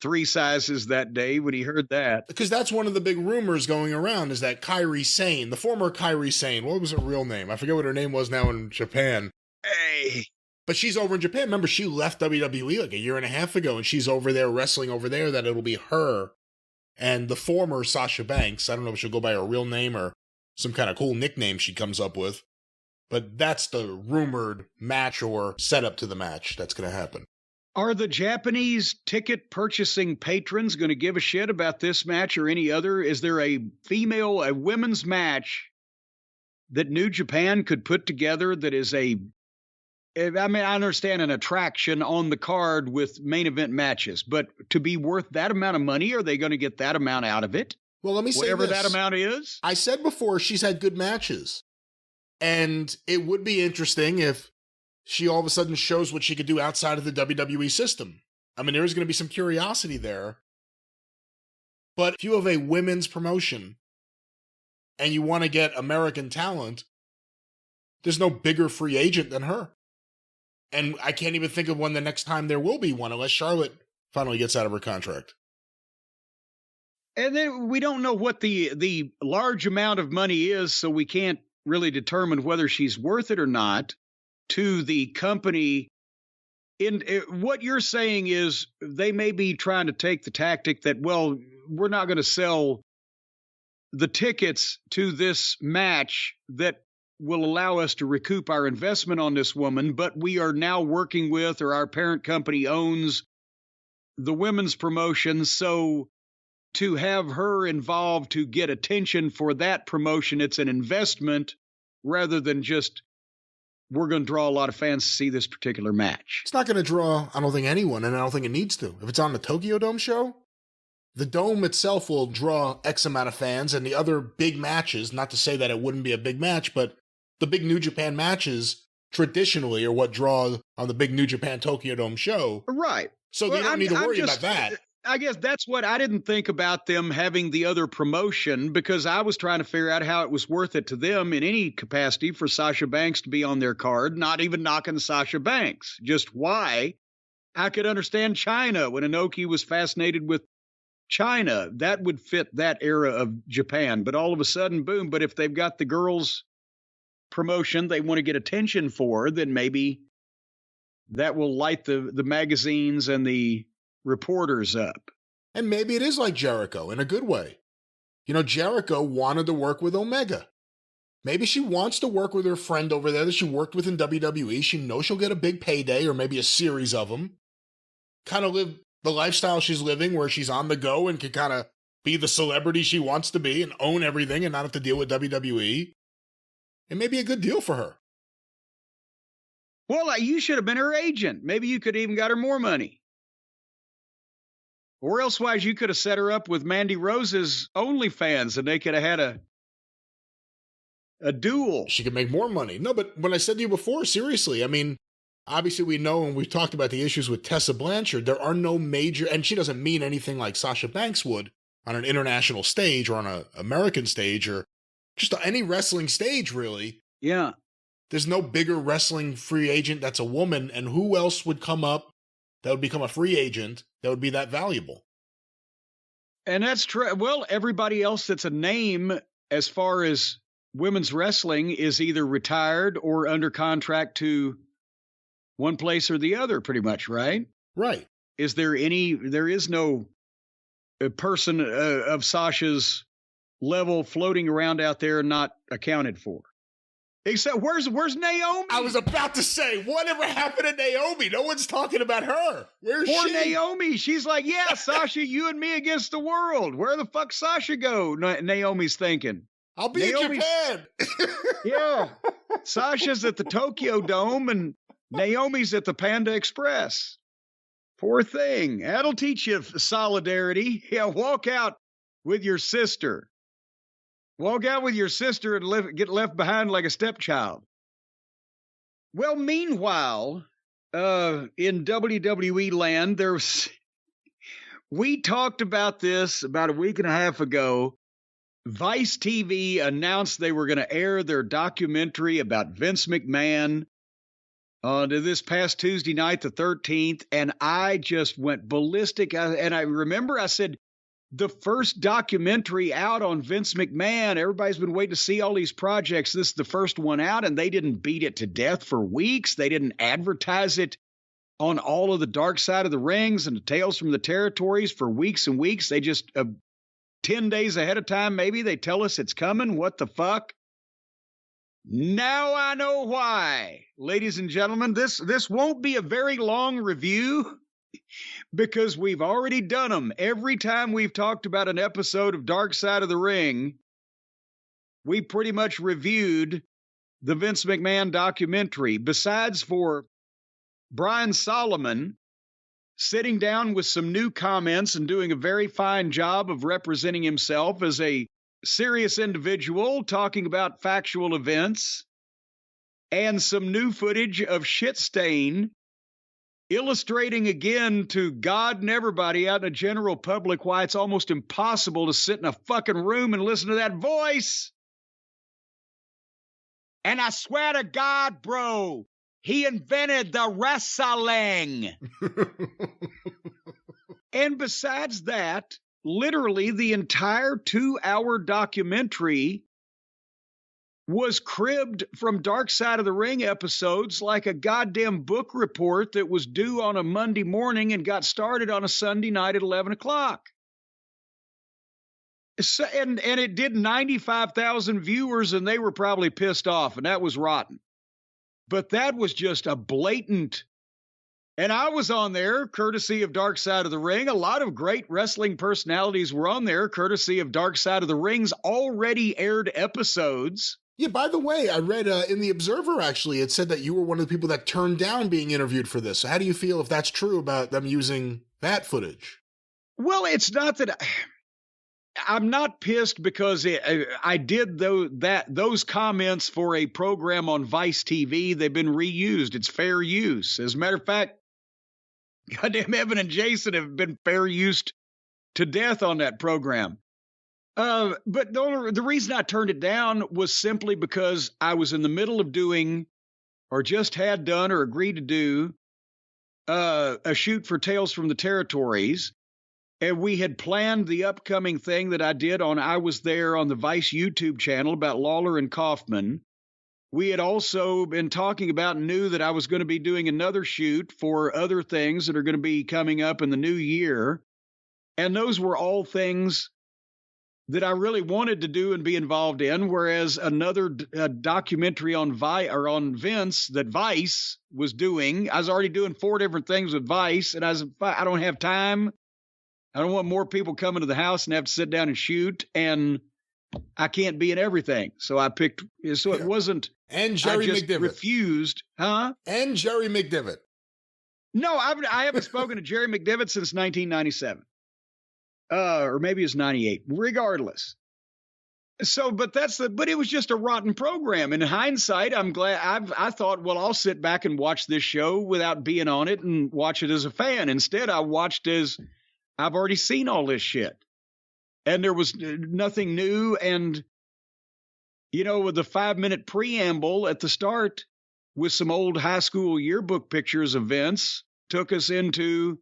A: 3 sizes that day when he heard that.
B: Because that's one of the big rumors going around, is that Kairi Sane, the former Kairi Sane, what was her real name? I forget what her name was now in Japan.
A: Hey.
B: But she's over in Japan. Remember, she left WWE like a year and a half ago, and she's over there wrestling over there, that it'll be her and the former Sasha Banks. I don't know if she'll go by her real name or some kind of cool nickname she comes up with. But that's the rumored match or setup to the match that's going to happen.
A: Are the Japanese ticket purchasing patrons going to give a shit about this match or any other? Is there a women's match that New Japan could put together that is I understand an attraction on the card with main event matches, but to be worth that amount of money, are they going to get that amount out of it?
B: Well, let me say
A: whatever
B: this.
A: That amount is.
B: I said before, she's had good matches. And it would be interesting if she all of a sudden shows what she could do outside of the WWE system. I mean, there is going to be some curiosity there. But if you have a women's promotion and you want to get American talent, there's no bigger free agent than her. And I can't even think of when the next time there will be one, unless Charlotte finally gets out of her contract.
A: And then we don't know what the large amount of money is, so we can't really determine whether she's worth it or not to the company. What you're saying is they may be trying to take the tactic that, well, we're not going to sell the tickets to this match that will allow us to recoup our investment on this woman, but we are now working with, or our parent company owns the women's promotion, so to have her involved to get attention for that promotion, it's an investment rather than just we're going to draw a lot of fans to see this particular match.
B: It's not going to draw, I don't think, anyone, and I don't think it needs to. If it's on the Tokyo Dome show, the Dome itself will draw X amount of fans, and the other big matches, not to say that it wouldn't be a big match, but the big New Japan matches traditionally are what draw on the big New Japan Tokyo Dome show.
A: Right.
B: So you don't need to worry about that.
A: I guess that's what I didn't think about them having the other promotion, because I was trying to figure out how it was worth it to them in any capacity for Sasha Banks to be on their card, not even knocking Sasha Banks. Just why. I could understand China when Inoki was fascinated with China. That would fit that era of Japan. But all of a sudden, boom. But if they've got the girls' promotion they want to get attention for, then maybe that will light the magazines and the reporters up.
B: And maybe it is like Jericho in a good way. You know, Jericho wanted to work with Omega. Maybe she wants to work with her friend over there that she worked with in WWE. She knows she'll get a big payday or maybe a series of them. Kind of live the lifestyle she's living where she's on the go and can kind of be the celebrity she wants to be and own everything and not have to deal with WWE. It may be a good deal for her.
A: Well, you should have been her agent. Maybe you could have even got her more money. Or elsewise, you could have set her up with Mandy Rose's OnlyFans and they could have had a duel.
B: She could make more money. No, but when I said to you before, seriously, I mean, obviously we know, and we've talked about the issues with Tessa Blanchard, there are no major, and she doesn't mean anything like Sasha Banks would on an international stage or on an American stage or just any wrestling stage, really.
A: Yeah.
B: There's no bigger wrestling free agent that's a woman, and who else would come up that would become a free agent that would be that valuable?
A: And that's true. Well, everybody else that's a name as far as women's wrestling is either retired or under contract to one place or the other, pretty much, right?
B: Right.
A: There is no person of Sasha's level floating around out there not accounted for. Except where's Naomi?
B: I was about to say, whatever happened to Naomi? No one's talking about her. Where's
A: Poor
B: she?
A: Naomi. She's like, yeah, Sasha, you and me against the world. Where the fuck Sasha go? Naomi's thinking.
B: I'll be in Japan.
A: Yeah. Sasha's at the Tokyo Dome and Naomi's at the Panda Express. Poor thing. That'll teach you solidarity. Yeah, walk out with your sister. Walk out with your sister and get left behind like a stepchild. Well, meanwhile, in WWE land, we talked about this about a week and a half ago. Vice TV announced they were going to air their documentary about Vince McMahon to this past Tuesday night, the 13th, and I just went ballistic. And I remember I said, the first documentary out on Vince McMahon, everybody's been waiting to see all these projects. This is the first one out, and they didn't beat it to death for weeks. They didn't advertise it on all of the Dark Side of the Rings and the Tales from the Territories for weeks and weeks. They just, 10 days ahead of time, maybe, they tell us it's coming. What the fuck? Now I know why. Ladies and gentlemen, this won't be a very long review, because we've already done them. Every time we've talked about an episode of Dark Side of the Ring, we pretty much reviewed the Vince McMahon documentary. Besides for Brian Solomon sitting down with some new comments and doing a very fine job of representing himself as a serious individual, talking about factual events. and some new footage of Shitstain illustrating again to God and everybody out in the general public why it's almost impossible to sit in a fucking room and listen to that voice. And I swear to God, bro, he invented the wrestling. And besides that, literally the entire 2-hour documentary was cribbed from Dark Side of the Ring episodes like a goddamn book report that was due on a Monday morning and got started on a Sunday night at 11 o'clock. So, and it did 95,000 viewers, and they were probably pissed off, and that was rotten. But that was just a blatant. And I was on there, courtesy of Dark Side of the Ring. A lot of great wrestling personalities were on there, courtesy of Dark Side of the Ring's already aired episodes.
B: Yeah, by the way, I read in The Observer, actually, it said that you were one of the people that turned down being interviewed for this. So how do you feel if that's true about them using that footage?
A: Well, it's not that I'm not pissed because I did those comments for a program on Vice TV. They've been reused. It's fair use. As a matter of fact, goddamn Evan and Jason have been fair used to death on that program. But the reason I turned it down was simply because I was in the middle of doing, or just had done, or agreed to do, a shoot for Tales from the Territories. And we had planned the upcoming thing that I did on I Was There on the Vice YouTube channel about Lawler and Kaufman. We had also been talking about and knew that I was going to be doing another shoot for other things that are going to be coming up in the new year. And those were all things that I really wanted to do and be involved in, whereas another documentary on Vince that Vice was doing, I was already doing 4 different things with Vice, and I don't have time. I don't want more people coming to the house and have to sit down and shoot, and I can't be in everything. So I picked, so it wasn't.
B: And Jerry McDivitt.
A: Refused, huh?
B: And Jerry McDivitt.
A: No, I haven't spoken to Jerry McDivitt since 1997. Or maybe it's 98, regardless. So, but it was just a rotten program. In hindsight, I'm glad I thought, well, I'll sit back and watch this show without being on it and watch it as a fan. Instead, I watched as I've already seen all this shit. And there was nothing new. And, with the 5-minute preamble at the start with some old high school yearbook pictures of Vince took us into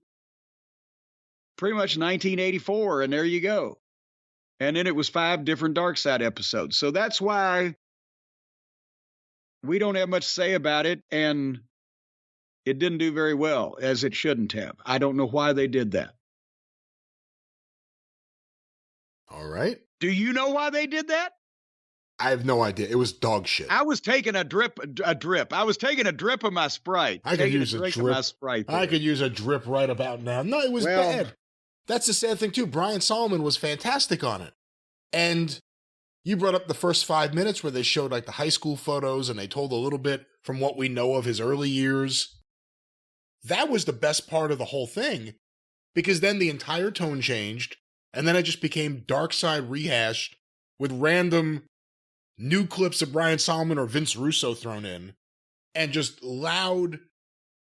A: pretty much 1984, and there you go. And then it was 5 different Dark Side episodes. So that's why we don't have much to say about it, and it didn't do very well, as it shouldn't have. I don't know why they did that.
B: All right.
A: Do you know why they did that?
B: I have no idea. It was dog shit.
A: I was taking a drip. I was taking a drip of my Sprite.
B: I could use a drip. I could use a drip right about now. No, it was bad. That's the sad thing, too. Brian Solomon was fantastic on it. And you brought up the first 5 minutes where they showed like the high school photos and they told a little bit from what we know of his early years. That was the best part of the whole thing, because then the entire tone changed, and then it just became Dark Side rehashed with random new clips of Brian Solomon or Vince Russo thrown in, and just loud,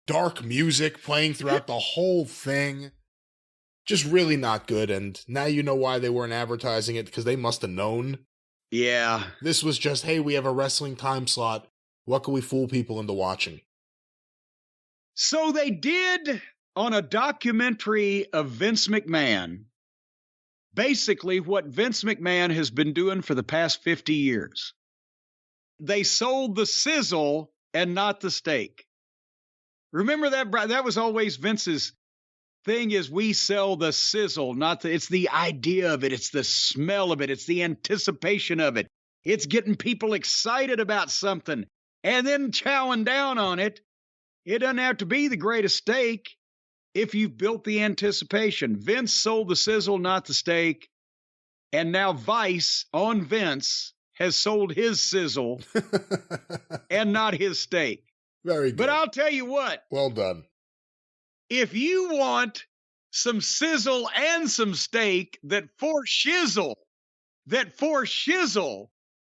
B: dark music playing throughout the whole thing. Just really not good, and now you know why they weren't advertising it, because they must have known.
A: Yeah.
B: This was just, hey, we have a wrestling time slot. What can we fool people into watching?
A: So they did, on a documentary of Vince McMahon, basically what Vince McMahon has been doing for the past 50 years. They sold the sizzle and not the steak. Remember that? That was always Vince's thing, is we sell the sizzle, it's the idea of it. It's the smell of it. It's the anticipation of it. It's getting people excited about something and then chowing down on it. It doesn't have to be the greatest steak if you've built the anticipation. Vince sold the sizzle, not the steak. And now Vice on Vince has sold his sizzle and not his steak.
B: Very good.
A: But I'll tell you what.
B: Well done.
A: If you want some sizzle and some steak that for shizzle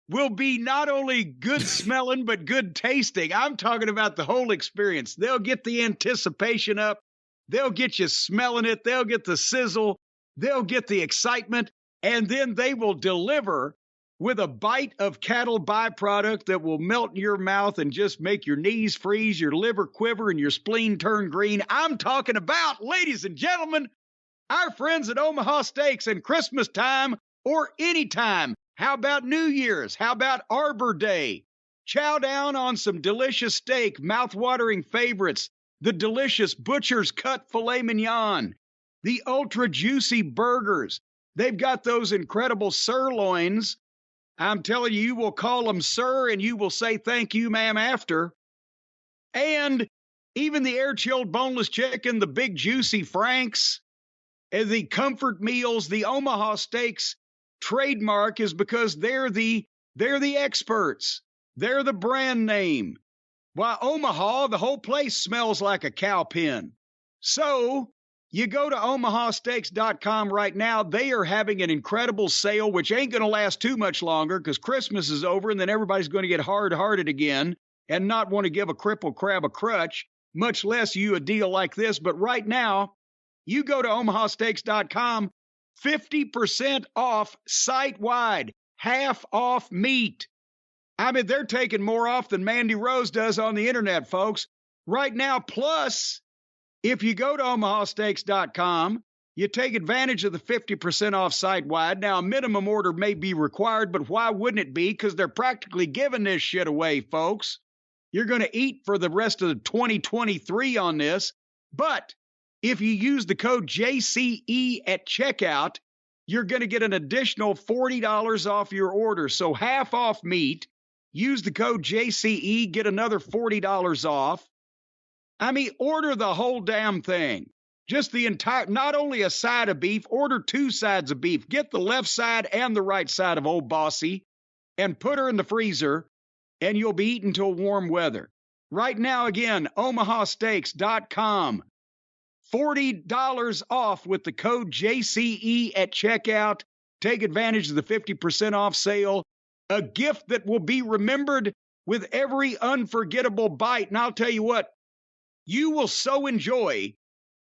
A: will be not only good smelling, but good tasting. I'm talking about the whole experience. They'll get the anticipation up. They'll get you smelling it. They'll get the sizzle. They'll get the excitement. And then they will deliver with a bite of cattle byproduct that will melt in your mouth and just make your knees freeze, your liver quiver, and your spleen turn green. I'm talking about, ladies and gentlemen, our friends at Omaha Steaks and Christmas time or any time. How about New Year's? How about Arbor Day? Chow down on some delicious steak, mouth-watering favorites, the delicious butcher's cut filet mignon, the ultra-juicy burgers. They've got those incredible sirloins. I'm telling you, you will call them sir, and you will say thank you, ma'am, after. And even the air-chilled boneless chicken, the big juicy Franks, and the comfort meals, the Omaha Steaks trademark is because they're the experts. They're the brand name. Why, Omaha, the whole place smells like a cow pen. So you go to omahasteaks.com right now. They are having an incredible sale, which ain't going to last too much longer because Christmas is over and then everybody's going to get hard-hearted again and not want to give a crippled crab a crutch, much less you a deal like this. But right now, you go to omahasteaks.com, 50% off site-wide, half off meat. I mean, they're taking more off than Mandy Rose does on the internet, folks. Right now, plus, if you go to omahasteaks.com, you take advantage of the 50% off site-wide. Now, a minimum order may be required, but why wouldn't it be? Because they're practically giving this shit away, folks. You're going to eat for the rest of 2023 on this. But if you use the code JCE at checkout, you're going to get an additional $40 off your order. So half off meat. Use the code JCE, get another $40 off. I mean, order the whole damn thing. Just the entire, not only a side of beef, order 2 sides of beef. Get the left side and the right side of Old Bossy and put her in the freezer, and you'll be eating till warm weather. Right now, again, omahasteaks.com. $40 off with the code JCE at checkout. Take advantage of the 50% off sale. A gift that will be remembered with every unforgettable bite. And I'll tell you what, you will so enjoy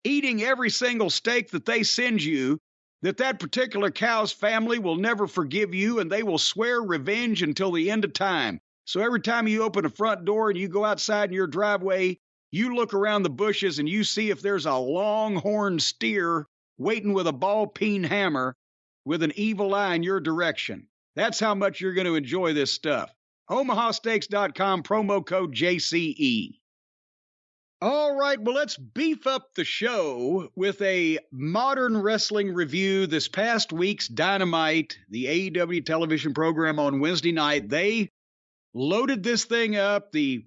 A: eating every single steak that they send you that particular cow's family will never forgive you, and they will swear revenge until the end of time. So every time you open a front door and you go outside in your driveway, you look around the bushes and you see if there's a longhorn steer waiting with a ball-peen hammer with an evil eye in your direction. That's how much you're going to enjoy this stuff. omahasteaks.com, promo code JCE. All right, well, let's beef up the show with a modern wrestling review. This past week's Dynamite, the AEW television program on Wednesday night, they loaded this thing up. The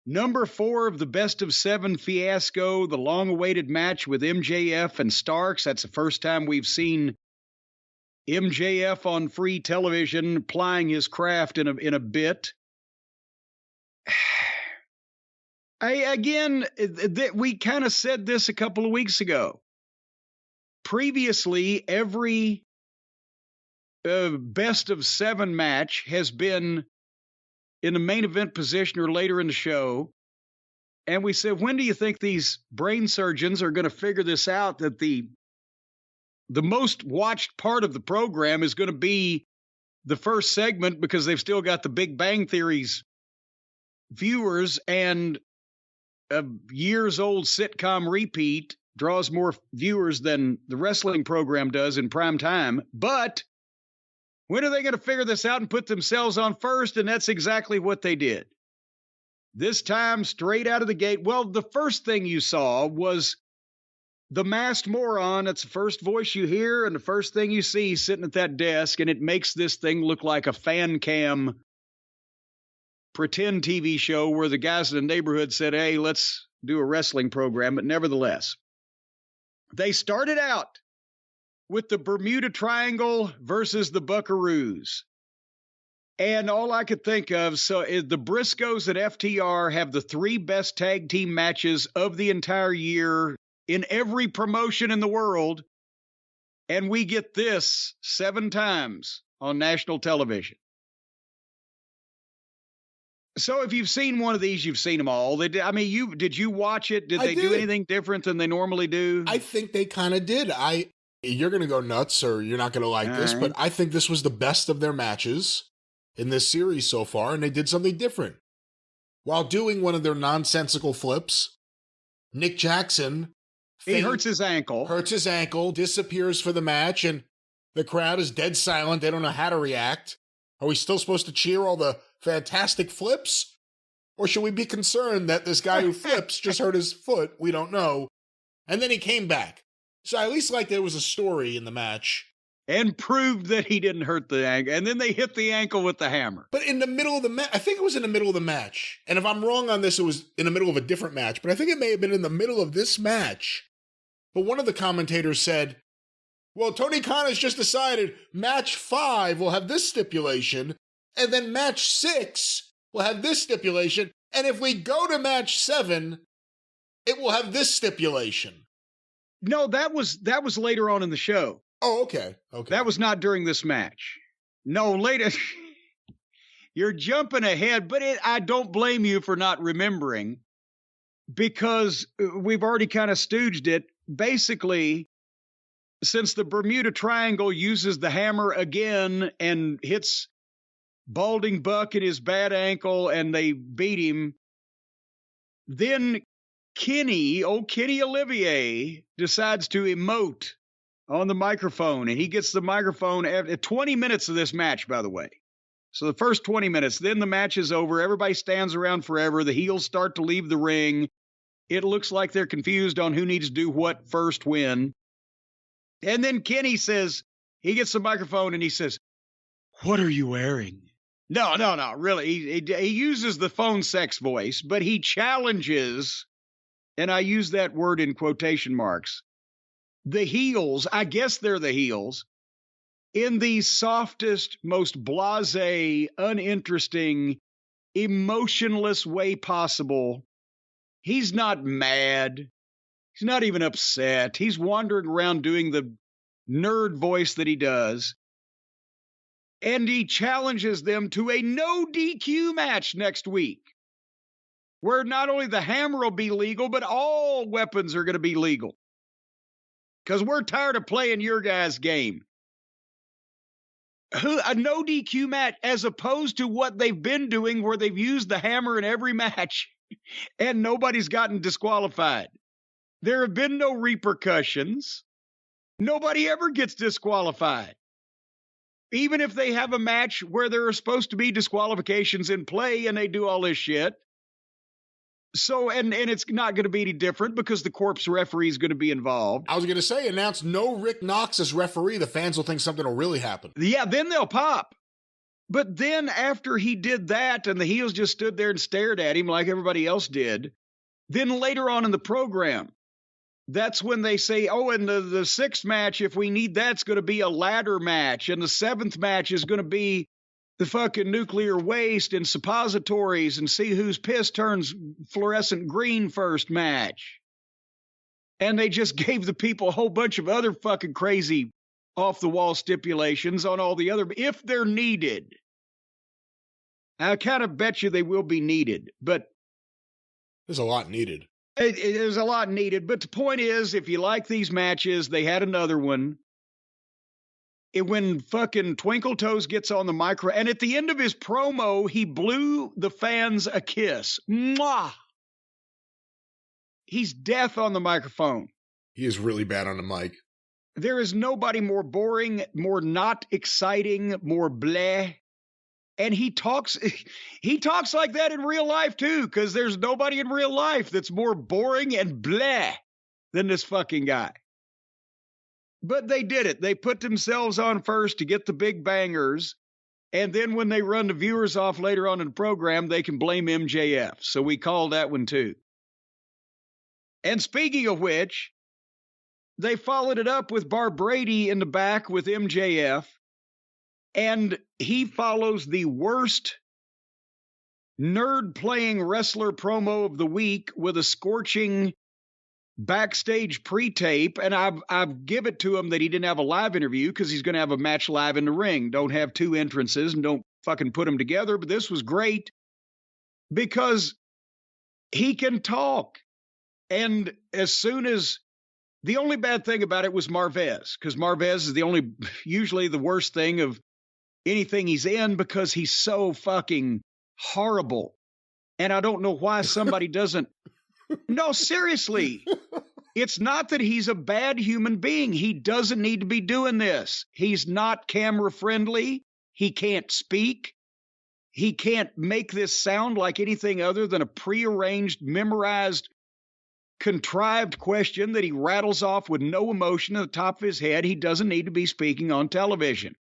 A: number 4 of the best of 7 fiasco, the long-awaited match with MJF and Starks. That's the first time we've seen MJF on free television plying his craft in a bit. We kind of said this a couple of weeks ago. Previously, every best of 7 match has been in the main event position or later in the show. And we said, when do you think these brain surgeons are going to figure this out, that the most watched part of the program is going to be the first segment because they've still got the Big Bang Theory's viewers, and a years-old sitcom repeat draws more viewers than the wrestling program does in prime time. But when are they going to figure this out and put themselves on first? And that's exactly what they did. This time, straight out of the gate. Well, the first thing you saw was the masked moron. It's the first voice you hear and the first thing you see sitting at that desk, and it makes this thing look like a fan cam pretend TV show where the guys in the neighborhood said, hey, let's do a wrestling program. But nevertheless, they started out with the Bermuda Triangle versus the Buckaroos. And all I could think of, the Briscoes and FTR have the 3 best tag team matches of the entire year in every promotion in the world. And we get this 7 times on national television. So if you've seen one of these, you've seen them all. Did you watch it? Did they do anything different than they normally do?
B: I think they kind of did. You're going to go nuts or you're not going to like this, but I think this was the best of their matches in this series so far, and they did something different. While doing one of their nonsensical flips, Nick Jackson...
A: He hurts his ankle.
B: Disappears for the match, and the crowd is dead silent. They don't know how to react. Are we still supposed to cheer all the fantastic flips? Or should we be concerned that this guy who flips just hurt his foot? We don't know. And then he came back. So I at least like there was a story in the match.
A: And proved that he didn't hurt the ankle. And then they hit the ankle with the hammer.
B: But in the middle of the match, I think it was in the middle of the match. And if I'm wrong on this, it was in the middle of a different match. But I think it may have been in the middle of this match. But one of the commentators said, well, Tony Khan has just decided match 5 will have this stipulation. And then match 6 will have this stipulation. And if we go to match 7, it will have this stipulation.
A: No, that was later on in the show.
B: Oh, okay.
A: That was not during this match. No, later. You're jumping ahead, but I don't blame you for not remembering because we've already kind of stooged it. Basically, since the Bermuda Triangle uses the hammer again and hits Balding Buck in his bad ankle and they beat him, then Kenny Olivier decides to emote on the microphone, and he gets the microphone at 20 minutes of this match, by the way. So the first 20 minutes, then the match is over. Everybody stands around forever. The heels start to leave the ring. It looks like they're confused on who needs to do what first when. And then Kenny says, he gets the microphone and he says, "What are you wearing?" No, really. He uses the phone sex voice, but he challenges, and I use that word in quotation marks, the heels, I guess they're the heels, in the softest, most blasé, uninteresting, emotionless way possible. He's not mad. He's not even upset. He's wandering around doing the nerd voice that he does. And he challenges them to a no DQ match next week, where not only the hammer will be legal, but all weapons are going to be legal. Because we're tired of playing your guys' game. A no DQ match, as opposed to what they've been doing, where they've used the hammer in every match and nobody's gotten disqualified. There have been no repercussions. Nobody ever gets disqualified. Even if they have a match where there are supposed to be disqualifications in play and they do all this shit. So, and it's not going to be any different because the corpse referee is going to be involved.
B: I was going to say, announce no Rick Knox as referee. The fans will think something will really happen.
A: Yeah, then they'll pop. But then after he did that and the heels just stood there and stared at him like everybody else did, then later on in the program, that's when they say, oh, and the sixth match, if we need that, it's going to be a ladder match. And the seventh match is going to be the fucking nuclear waste and suppositories and see whose piss turns fluorescent green first match. And they just gave the people a whole bunch of other fucking crazy off-the-wall stipulations on all the other, if they're needed. I kind of bet you they will be needed, but...
B: There's a lot needed.
A: There's a lot needed, but the point is, if you like these matches, they had another one. When fucking Twinkle Toes gets on the micro, and at the end of his promo, he blew the fans a kiss. Mwah! He's death on the microphone.
B: He is really bad on the mic.
A: There is nobody more boring, more not exciting, more bleh. And he talks like that in real life too, because there's nobody in real life that's more boring and bleh than this fucking guy. But they did it. They put themselves on first to get the big bangers. And then when they run the viewers off later on in the program, they can blame MJF. So we called that one too. And speaking of which, they followed it up with Bar Brady in the back with MJF. And he follows the worst nerd-playing wrestler promo of the week with a scorching backstage pre-tape. And I've give it to him that he didn't have a live interview because he's going to have a match live in the ring. Don't have two entrances and don't fucking put them together. But this was great. because he can talk. And as soon as the only bad thing about it was Marvez, because Marvez is usually the worst thing of anything he's in because he's so fucking horrible. And I don't know why somebody doesn't. No, seriously. It's not that he's a bad human being. He doesn't need to be doing this. He's not camera friendly. He can't speak. He can't make this sound like anything other than a prearranged, memorized, contrived question that he rattles off with no emotion at the top of his head. He doesn't need to be speaking on television.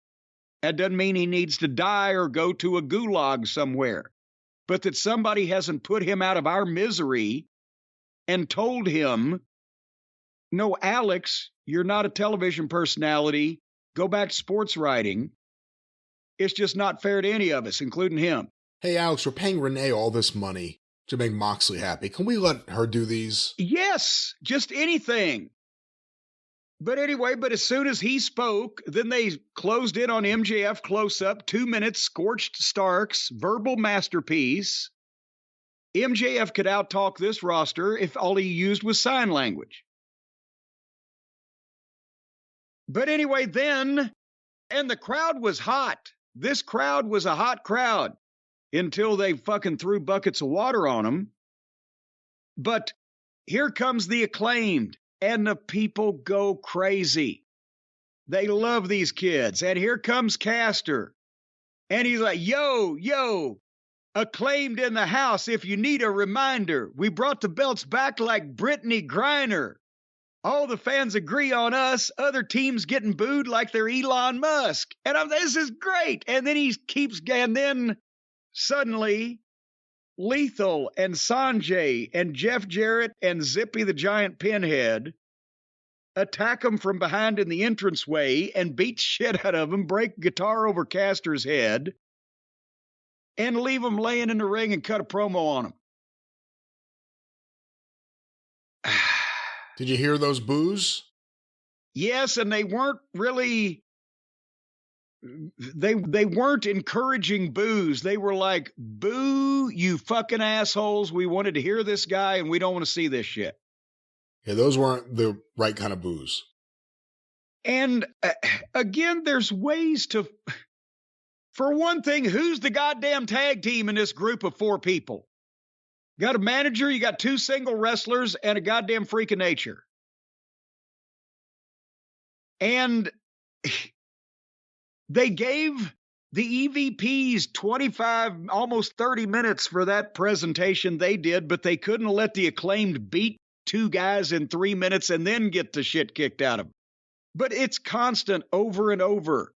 A: That doesn't mean he needs to die or go to a gulag somewhere, but that somebody hasn't put him out of our misery and told him, no, Alex, you're not a television personality. Go back to sports writing. It's just not fair to any of us, including him.
B: Hey, Alex, we're paying Renee all this money to make Moxley happy. Can we let her do these?
A: Yes, just anything. But anyway, as soon as he spoke, then they closed in on MJF close-up, 2 minutes, scorched Starks, verbal masterpiece. MJF could out-talk this roster if all he used was sign language. But anyway, then, and the crowd was hot. This crowd was a hot crowd until they fucking threw buckets of water on them. But here comes the Acclaimed, and the people go crazy. They love these kids. And here comes Caster. And he's like, yo, Acclaimed in the house. If you need a reminder, we brought the belts back like Brittany Griner. All the fans agree on us. Other teams getting booed like they're Elon Musk. And this is great. And then he keeps, and then suddenly Lethal and Sanjay and Jeff Jarrett and Zippy the Giant Pinhead attack him from behind in the entranceway and beat shit out of him, break guitar over Caster's head, and leave him laying in the ring and cut a promo on him.
B: Did you hear those boos?
A: Yes, and they weren't really, they weren't encouraging boos. They were like, boo, you fucking assholes. We wanted to hear this guy and we don't want to see this shit.
B: Yeah, those weren't the right kind of boos.
A: And again, there's ways to, for one thing, who's the goddamn tag team in this group of 4 people? You got a manager, you got 2 single wrestlers, and a goddamn freak of nature. And they gave the EVPs 25, almost 30 minutes for that presentation they did, but they couldn't let the Acclaimed beat 2 guys in 3 minutes and then get the shit kicked out of them. But it's constant over and over.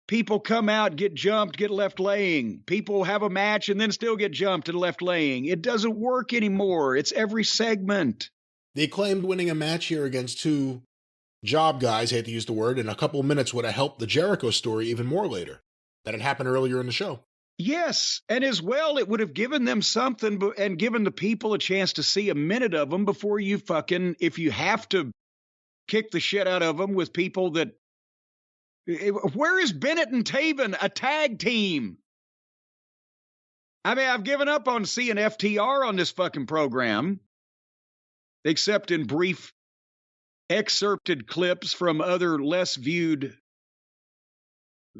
A: People come out, get jumped, get left laying. People have a match and then still get jumped and left laying. It doesn't work anymore. It's every segment.
B: The Acclaimed winning a match here against 2 job guys, hate to use the word, in a couple of minutes would have helped the Jericho story even more later. That had happened earlier in the show.
A: Yes, and as well, it would have given them something and given the people a chance to see a minute of them before you fucking, if you have to kick the shit out of them with people that, where is Bennett and Taven, a tag team? I mean, I've given up on seeing FTR on this fucking program, except in brief excerpted clips from other less viewed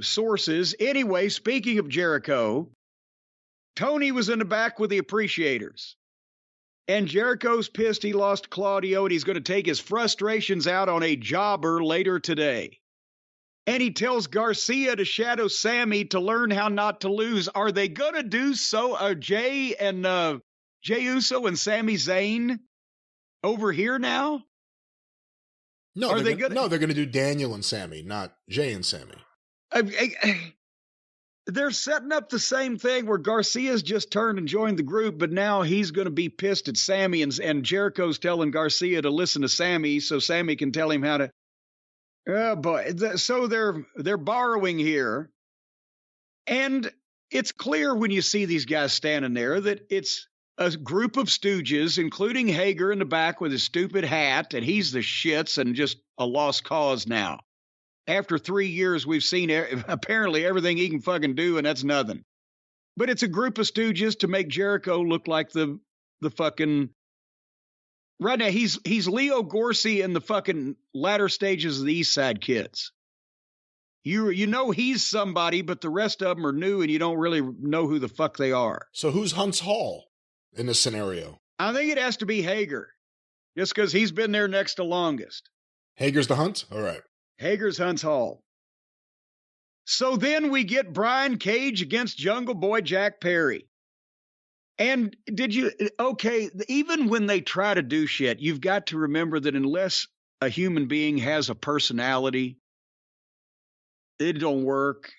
A: sources. Anyway, speaking of Jericho, Tony was in the back with the appreciators. And Jericho's pissed he lost Claudio and he's going to take his frustrations out on a jobber later today. And he tells Garcia to shadow Sammy to learn how not to lose. Are they going to do so? Jay Uso and Sami Zayn over here now?
B: No, they're going to do Daniel and Sammy, not Jay and Sammy.
A: They're setting up the same thing where Garcia's just turned and joined the group, but now he's going to be pissed at Sammy, and Jericho's telling Garcia to listen to Sammy so Sammy can tell him how to. Oh boy! So they're borrowing here, and it's clear when you see these guys standing there that it's a group of stooges, including Hager in the back with his stupid hat, and he's the shits and just a lost cause now. After 3 years, we've seen apparently everything he can fucking do, and that's nothing. But it's a group of stooges to make Jericho look like the fucking... Right now, he's Leo Gorsey in the fucking latter stages of the East Side Kids. You know he's somebody, but the rest of them are new, and you don't really know who the fuck they are.
B: So who's Hunts Hall in this scenario?
A: I think it has to be Hager, just because he's been there next to longest.
B: Hager's the Hunt? All right.
A: Hager's Hunts Hall. So then we get Brian Cage against Jungle Boy Jack Perry. And even when they try to do shit, you've got to remember that unless a human being has a personality, it don't work.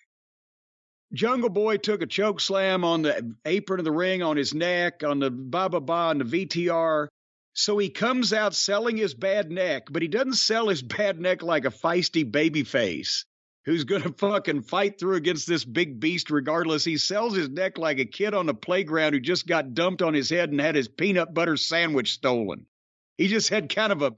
A: Jungle Boy took a choke slam on the apron of the ring, on his neck, on the on the VTR. So he comes out selling his bad neck, but he doesn't sell his bad neck like a feisty baby face who's going to fucking fight through against this big beast regardless. He sells his neck like a kid on the playground who just got dumped on his head and had his peanut butter sandwich stolen. He just had kind of a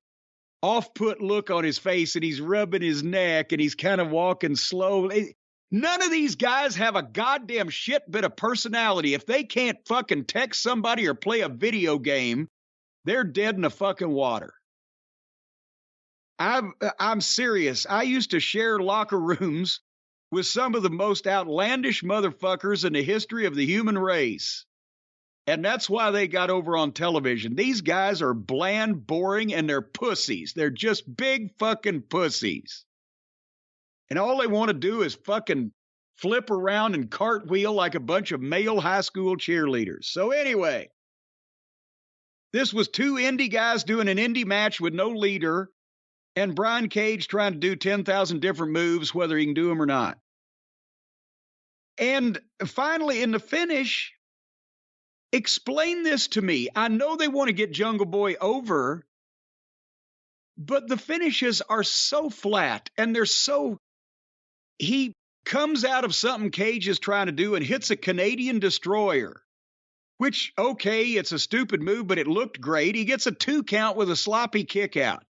A: off-put look on his face, and he's rubbing his neck, and he's kind of walking slowly. None of these guys have a goddamn shit bit of personality. If they can't fucking text somebody or play a video game, they're dead in the fucking water. I'm serious. I used to share locker rooms with some of the most outlandish motherfuckers in the history of the human race. And that's why they got over on television. These guys are bland, boring, and they're pussies. They're just big fucking pussies. And all they want to do is fucking flip around and cartwheel like a bunch of male high school cheerleaders. So anyway, this was two indie guys doing an indie match with no leader, and Brian Cage trying to do 10,000 different moves, whether he can do them or not. And finally, in the finish, explain this to me. I know they want to get Jungle Boy over, but the finishes are so flat, and they're so... He comes out of something Cage is trying to do and hits a Canadian Destroyer, which, okay, it's a stupid move, but it looked great. He gets a 2 count with a sloppy kick out.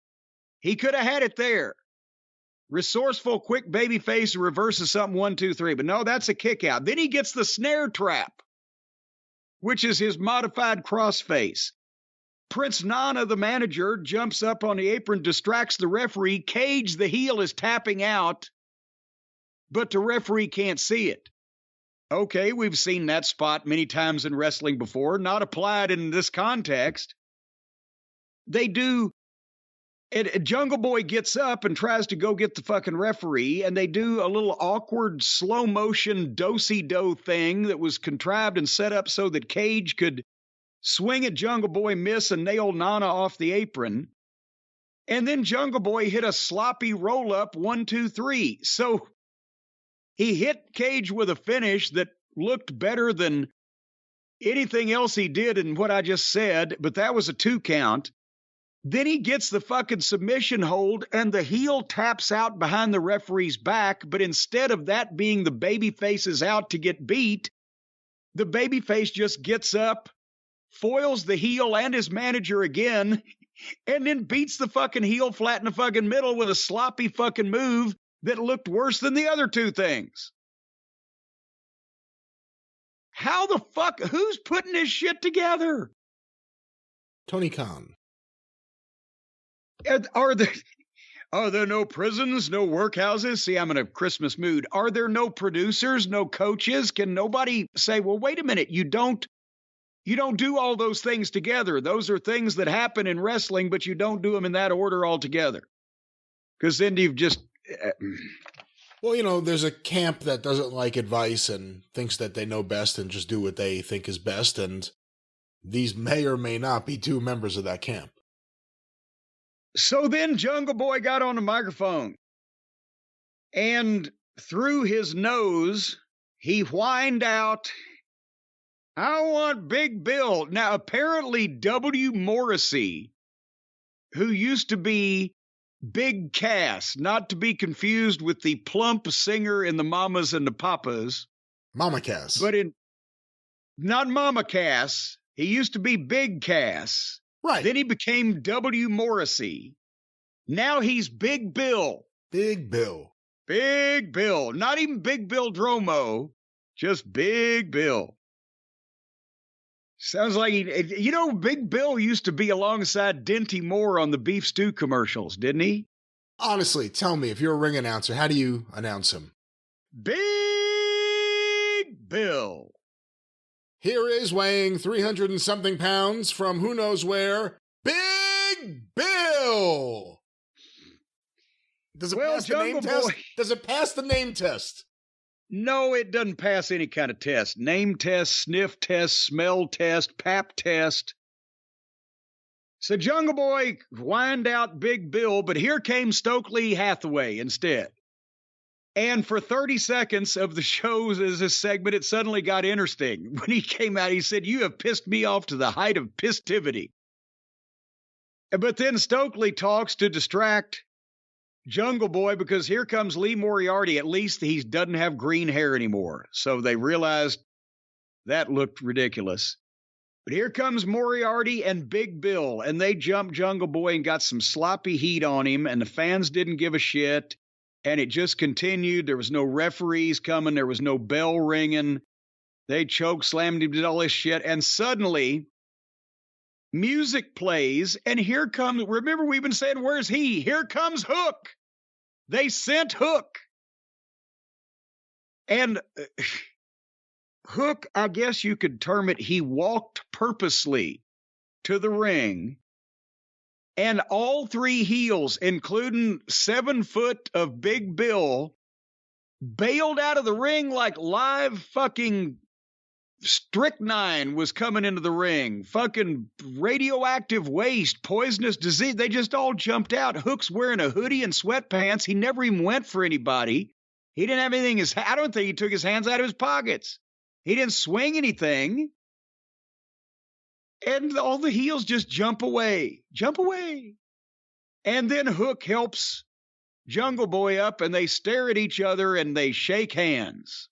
A: He could have had it there. Resourceful, quick babyface reverses something 1, 2, 3. But no, that's a kick out. Then he gets the snare trap, which is his modified crossface. Prince Nana, the manager, jumps up on the apron, distracts the referee. Cage, the heel, is tapping out, but the referee can't see it. Okay, we've seen that spot many times in wrestling before, not applied in this context. They do... Jungle Boy gets up and tries to go get the fucking referee, and they do a little awkward slow motion do-si-do thing that was contrived and set up so that Cage could swing at Jungle Boy, miss, and nail Nana off the apron. And then Jungle Boy hit a sloppy roll-up 1, 2, 3. So he hit Cage with a finish that looked better than anything else he did in what I just said, but that was a 2 count. Then he gets the fucking submission hold, and the heel taps out behind the referee's back, but instead of that being the babyface's out to get beat, the babyface just gets up, foils the heel and his manager again, and then beats the fucking heel flat in the fucking middle with a sloppy fucking move that looked worse than the other 2 things. How the fuck? Who's putting this shit together?
B: Tony Khan.
A: Are there no prisons, no workhouses? See, I'm in a Christmas mood. Are there no producers, no coaches? Can nobody say, well, wait a minute, you don't do all those things together. Those are things that happen in wrestling, but you don't do them in that order altogether. Because then you've just...
B: Well, there's a camp that doesn't like advice and thinks that they know best and just do what they think is best, and these may or may not be 2 members of that camp.
A: So then Jungle Boy got on the microphone, and through his nose, he whined out, I want Big Bill. Now, apparently W. Morrissey, who used to be Big Cass, not to be confused with the plump singer in the Mamas and the Papas.
B: Mama Cass.
A: But not Mama Cass. He used to be Big Cass.
B: Right.
A: Then he became W. Morrissey. Now he's Big Bill.
B: Big Bill.
A: Big Bill. Not even Big Bill Dromo, just Big Bill. Sounds like Big Bill used to be alongside Dinty Moore on the beef stew commercials, didn't he?
B: Honestly, tell me, if you're a ring announcer, how do you announce him?
A: Big Bill.
B: Here is weighing 300 and something pounds from who knows where, Big Bill. Does it pass the name test? Does it pass the name test?
A: No, it doesn't pass any kind of test. Name test, sniff test, smell test, pap test. So Jungle Boy whined out Big Bill, but here came Stokely Hathaway instead. And for 30 seconds of the shows as a segment, it suddenly got interesting. When he came out, he said, "You have pissed me off to the height of pistivity." But then Stokely talks to distract Jungle Boy, because here comes Lee Moriarty. At least he doesn't have green hair anymore. So they realized that looked ridiculous. But here comes Moriarty and Big Bill, and they jumped Jungle Boy and got some sloppy heat on him, and the fans didn't give a shit, and it just continued. There was no referees coming. There was no bell ringing. They choke slammed him, did all this shit, and suddenly music plays, and here comes, remember we've been saying, where's he? Here comes Hook. They sent Hook. And Hook, I guess you could term it, he walked purposely to the ring. And all three heels, including 7 foot of Big Bill, bailed out of the ring like live fucking strychnine was coming into the ring. Fucking radioactive waste, poisonous disease. They just all jumped out. Hook's wearing a hoodie and sweatpants. He never even went for anybody. He didn't have anything. I don't think he took his hands out of his pockets. He didn't swing anything. And all the heels just jump away. Jump away. And then Hook helps Jungle Boy up, and they stare at each other and they shake hands.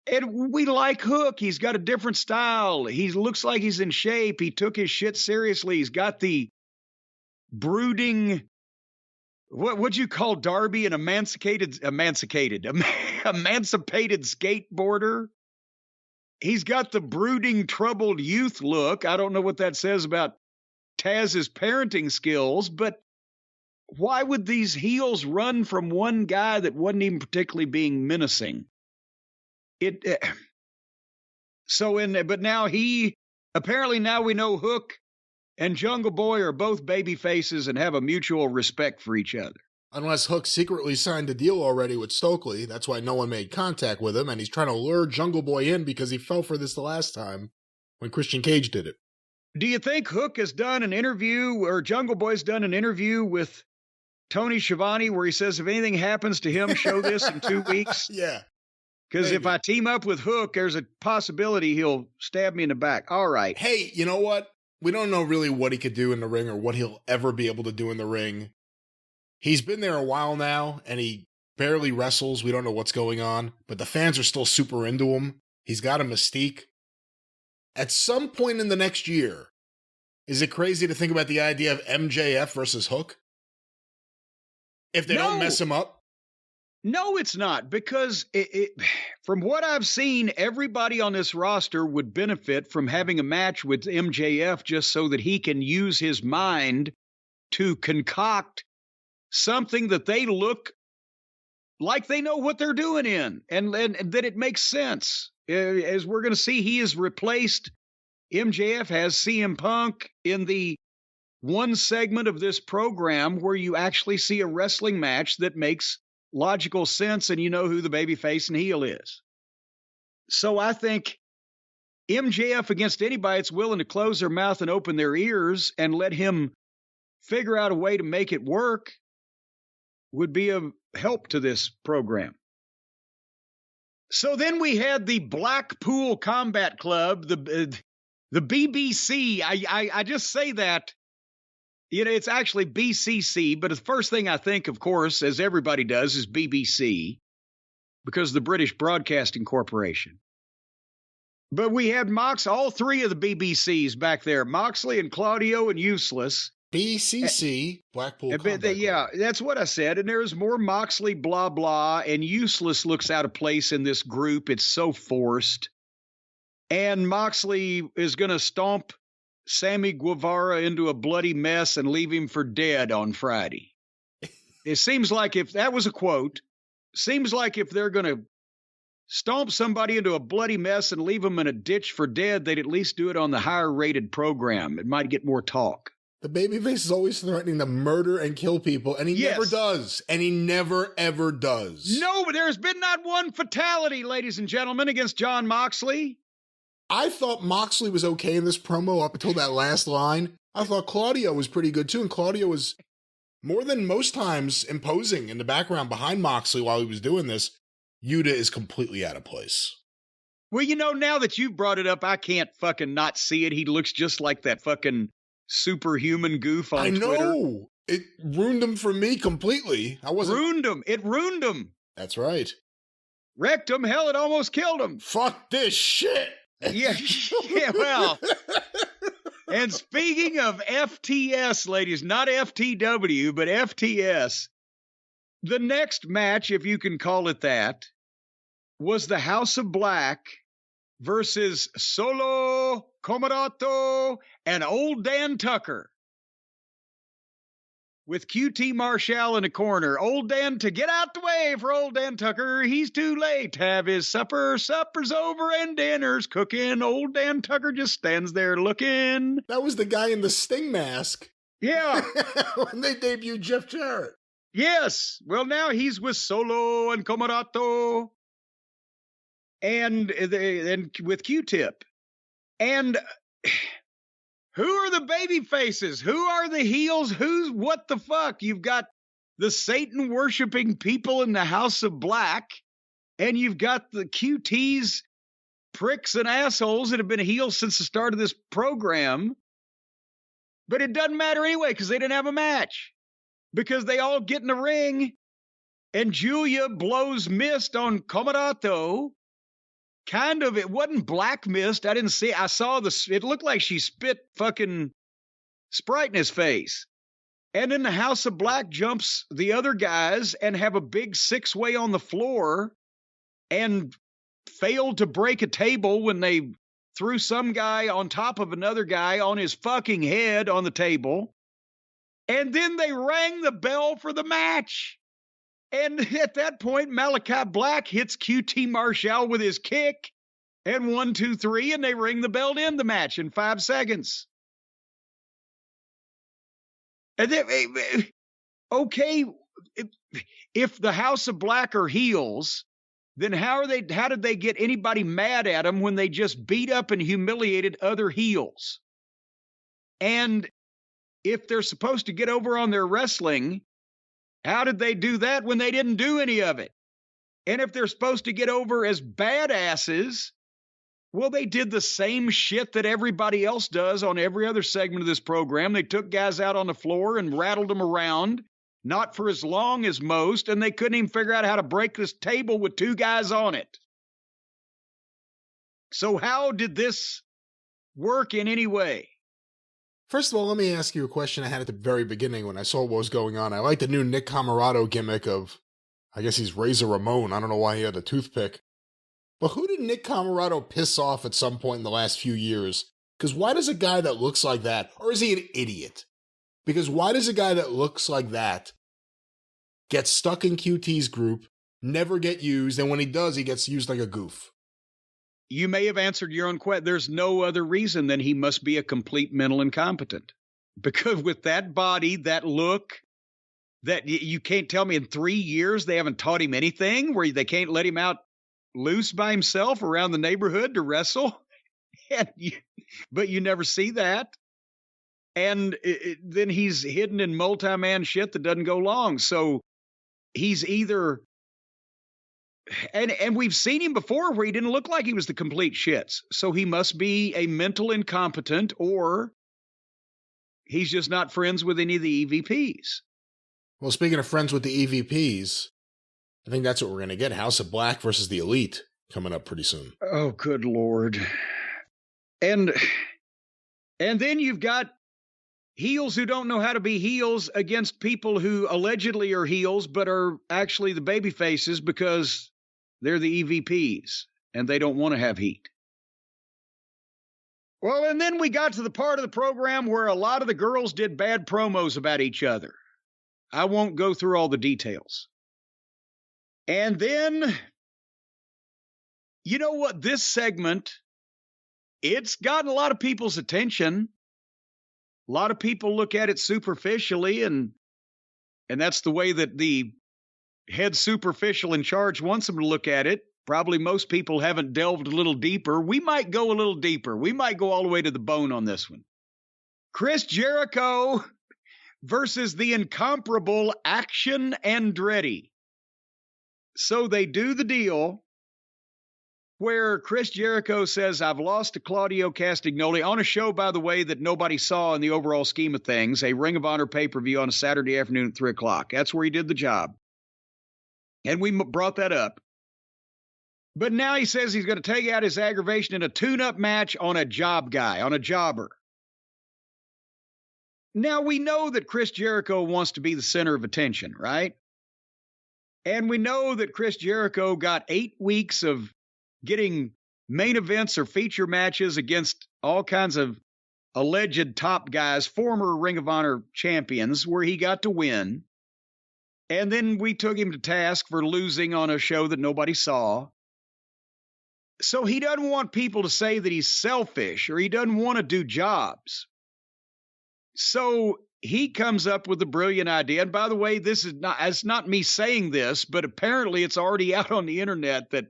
A: And we like Hook. He's got a different style. He looks like he's in shape. He took his shit seriously. He's got the brooding, what'd you call Darby, an emancipated skateboarder? He's got the brooding, troubled youth look. I don't know what that says about Taz's parenting skills, but why would these heels run from one guy that wasn't even particularly being menacing? But now apparently now we know Hook and Jungle Boy are both baby faces and have a mutual respect for each other.
B: Unless Hook secretly signed a deal already with Stokely. That's why no one made contact with him, and he's trying to lure Jungle Boy in because he fell for this the last time when Christian Cage did it.
A: Do you think Hook has done an interview, or Jungle Boy's done an interview with Tony Schiavone where he says, if anything happens to him, show this in 2 weeks?
B: Yeah.
A: Because if I team up with Hook, there's a possibility he'll stab me in the back. All right.
B: Hey, you know what? We don't know really what he could do in the ring or what he'll ever be able to do in the ring. He's been there a while now, and he barely wrestles. We don't know what's going on, but the fans are still super into him. He's got a mystique. At some point in the next year, is it crazy to think about the idea of MJF versus Hook? If they don't mess him up?
A: No, it's not, because from what I've seen, everybody on this roster would benefit from having a match with MJF just so that he can use his mind to concoct something that they look like they know what they're doing in, and that it makes sense. As we're going to see, he has replaced, MJF has CM Punk in the one segment of this program where you actually see a wrestling match that makes logical sense, and you know who the babyface and heel is. So I think MJF against anybody that's willing to close their mouth and open their ears and let him figure out a way to make it work would be of help to this program. So then we had the Blackpool Combat Club, the BBC. I just say that, it's actually BCC, but the first thing I think, of course, as everybody does, is BBC, because of the British Broadcasting Corporation. But we had all three of the BBCs back there, Moxley and Claudio and Useless.
B: BCC, Blackpool Combat Club.
A: Yeah, that's what I said. And there's more Moxley, blah, blah, and Useless looks out of place in this group. It's so forced. And Moxley is going to stomp Sammy Guevara into a bloody mess and leave him for dead on Friday. It seems like if that was a quote, seems like if they're going to stomp somebody into a bloody mess and leave them in a ditch for dead, they'd at least do it on the higher rated program. It might get more talk.
B: The babyface is always threatening to murder and kill people, and he never does. And he never, ever does.
A: No, but there's been not one fatality, ladies and gentlemen, against Jon Moxley.
B: I thought Moxley was okay in this promo up until that last line. I thought Claudio was pretty good, too, and Claudio was more than most times imposing in the background behind Moxley while he was doing this. Yuta is completely out of place.
A: Well, you know, now that you've brought it up, I can't fucking not see it. He looks just like that fucking superhuman goof on Twitter. I know.
B: It ruined him for me completely.
A: Ruined him. It ruined him.
B: That's right.
A: Wrecked him. Hell, it almost killed him.
B: Fuck this shit.
A: Yeah, well. And speaking of FTS, ladies, not FTW, but FTS, the next match, if you can call it that, was the House of Black versus Solo, Commodato, and Old Dan Tucker. With QT Marshall in the corner. Old Dan to get out the way for Old Dan Tucker. He's too late to have his supper. Supper's over and dinner's cooking. Old Dan Tucker just stands there looking.
B: That was the guy in the Sting mask.
A: Yeah.
B: When they debuted Jeff Jarrett.
A: Yes. Well, now he's with Solo and Commodato. And with Q-Tip. And who are the baby faces? Who are the heels? What the fuck? You've got the Satan worshiping people in the House of Black, and you've got the QTs, pricks and assholes that have been heels since the start of this program. But it doesn't matter anyway, because they didn't have a match. Because they all get in the ring, and Julia blows mist on Commodato. Kind of, it wasn't black mist. I didn't see, I saw it looked like she spit fucking Sprite in his face. And then the House of Black jumps the other guys and have a big 6-way on the floor and failed to break a table when they threw some guy on top of another guy on his fucking head on the table. And then they rang the bell for the match. And at that point, Malachi Black hits QT Marshall with his kick. And 1, 2, 3, and they ring the bell to end the match in 5 seconds. And then, okay, if the House of Black are heels, then how did they get anybody mad at them when they just beat up and humiliated other heels? And if they're supposed to get over on their wrestling, how did they do that when they didn't do any of it? And if they're supposed to get over as badasses, well, they did the same shit that everybody else does on every other segment of this program. They took guys out on the floor and rattled them around, not for as long as most, and they couldn't even figure out how to break this table with 2 guys on it. So how did this work in any way?
B: First of all, let me ask you a question I had at the very beginning when I saw what was going on. I like the new Nick Camarado gimmick of, I guess he's Razor Ramon. I don't know why he had a toothpick. But who did Nick Camarado piss off at some point in the last few years? Because why does a guy that looks like that, or is he an idiot? Because why does a guy that looks like that get stuck in QT's group, never get used, and when he does, he gets used like a goof?
A: You may have answered your own question. There's no other reason than he must be a complete mental incompetent. Because with that body, that look, that you can't tell me in 3 years they haven't taught him anything, where they can't let him out loose by himself around the neighborhood to wrestle. But you never see that. And then he's hidden in multi-man shit that doesn't go long. So he's either... And we've seen him before where he didn't look like he was the complete shits. So he must be a mental incompetent, or he's just not friends with any of the EVPs.
B: Well, speaking of friends with the EVPs, I think that's what we're going to get. House of Black versus the Elite coming up pretty soon.
A: Oh, good Lord. And then you've got heels who don't know how to be heels against people who allegedly are heels but are actually the baby faces because they're the EVPs and they don't want to have heat. Well, and then we got to the part of the program where a lot of the girls did bad promos about each other. I won't go through all the details. And then, you know what? This segment, it's gotten a lot of people's attention. A lot of people look at it superficially, and that's the way that the head superficial in charge wants them to look at it. Probably most people haven't delved a little deeper. We might go a little deeper. We might go all the way to the bone on this one. Chris Jericho versus the incomparable Action Andretti. So they do the deal where Chris Jericho says, I've lost to Claudio Castagnoli on a show, by the way, that nobody saw in the overall scheme of things, a Ring of Honor pay-per-view on a Saturday afternoon at 3 o'clock. That's where he did the job. And we brought that up. But now he says he's going to take out his aggravation in a tune-up match on a job guy, on a jobber. Now, we know that Chris Jericho wants to be the center of attention, right? And we know that Chris Jericho got 8 weeks of getting main events or feature matches against all kinds of alleged top guys, former Ring of Honor champions, where he got to win. And then we took him to task for losing on a show that nobody saw. So he doesn't want people to say that he's selfish or he doesn't want to do jobs. So he comes up with a brilliant idea. And by the way, it's not me saying this, but apparently it's already out on the internet that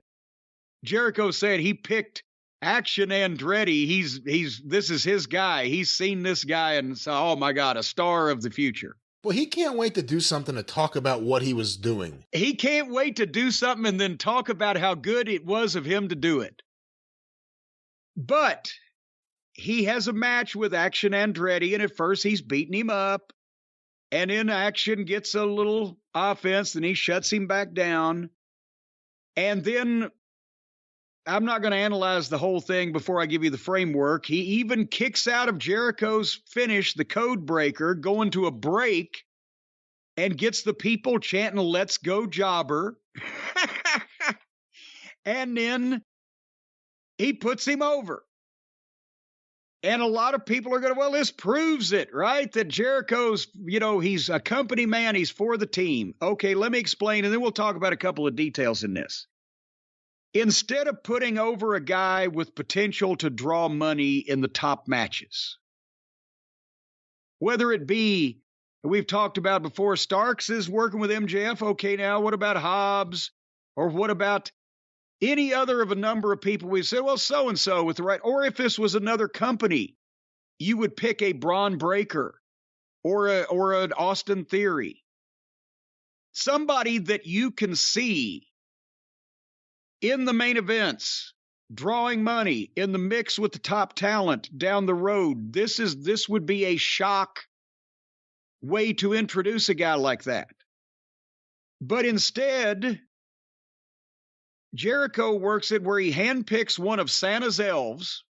A: Jericho said he picked Action Andretti. This is his guy. He's seen this guy and said, oh my God, a star of the future.
B: Well, he can't wait to do something to talk about what he was doing.
A: He can't wait to do something and then talk about how good it was of him to do it. But he has a match with Action Andretti, and at first he's beating him up. And then Action gets a little offense, and he shuts him back down. And then, I'm not going to analyze the whole thing before I give you the framework. He even kicks out of Jericho's finish, the code breaker, going to a break, and gets the people chanting, let's go jobber. And then he puts him over. And a lot of people are going to, well, this proves it, right? That Jericho's, he's a company man. He's for the team. Okay, let me explain, and then we'll talk about a couple of details in this. Instead of putting over a guy with potential to draw money in the top matches, whether it be, we've talked about before, Starks is working with MJF. Okay, now what about Hobbs? Or what about any other of a number of people? We said, well, so-and-so with the right, or if this was another company, you would pick a Braun Breaker or an Austin Theory. Somebody that you can see in the main events, drawing money in the mix with the top talent down the road. This would be a shock way to introduce a guy like that. But instead, Jericho works it where he handpicks one of Santa's elves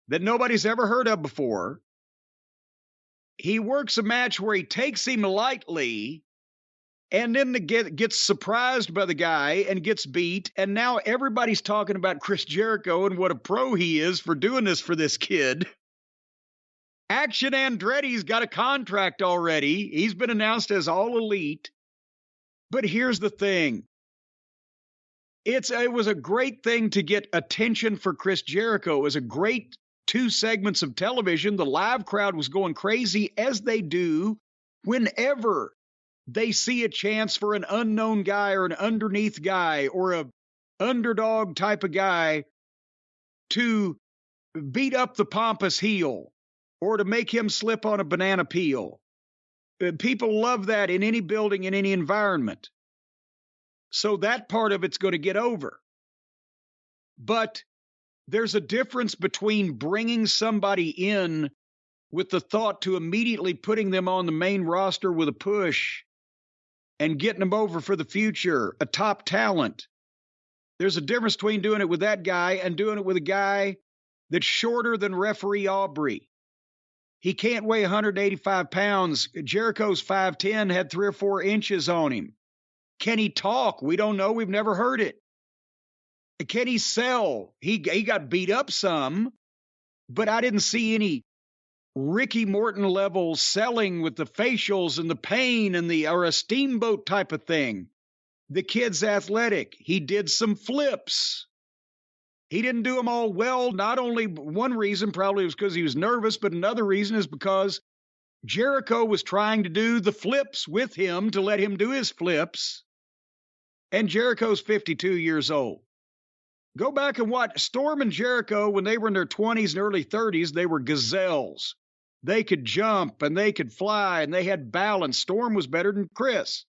A: that nobody's ever heard of before. He works a match where he takes him lightly and then gets surprised by the guy and gets beat. And now everybody's talking about Chris Jericho and what a pro he is for doing this for this kid. Action Andretti's got a contract already. He's been announced as All Elite. But here's the thing. It was a great thing to get attention for Chris Jericho. It was a great 2 segments of television. The live crowd was going crazy, as they do whenever they see a chance for an unknown guy or an underneath guy or a underdog type of guy to beat up the pompous heel or to make him slip on a banana peel. People love that in any building, in any environment. So that part of it's going to get over. But there's a difference between bringing somebody in with the thought to immediately putting them on the main roster with a push and getting them over for the future, a top talent. There's a difference between doing it with that guy and doing it with a guy that's shorter than referee Aubrey. He can't weigh 185 pounds. Jericho's 5'10", had 3 or 4 inches on him. Can he talk? We don't know. We've never heard it. Can he sell? He got beat up some, But I didn't see any Ricky Morton level selling with the facials and the pain and or a steamboat type of thing. The kid's athletic. He did some flips. He didn't do them all well. Not only one reason probably was because he was nervous, but another reason is because Jericho was trying to do the flips with him to let him do his flips. And Jericho's 52 years old. Go back and watch Storm and Jericho when they were in their 20s and early 30s. They were gazelles. They could jump and they could fly and they had balance. Storm was better than Chris.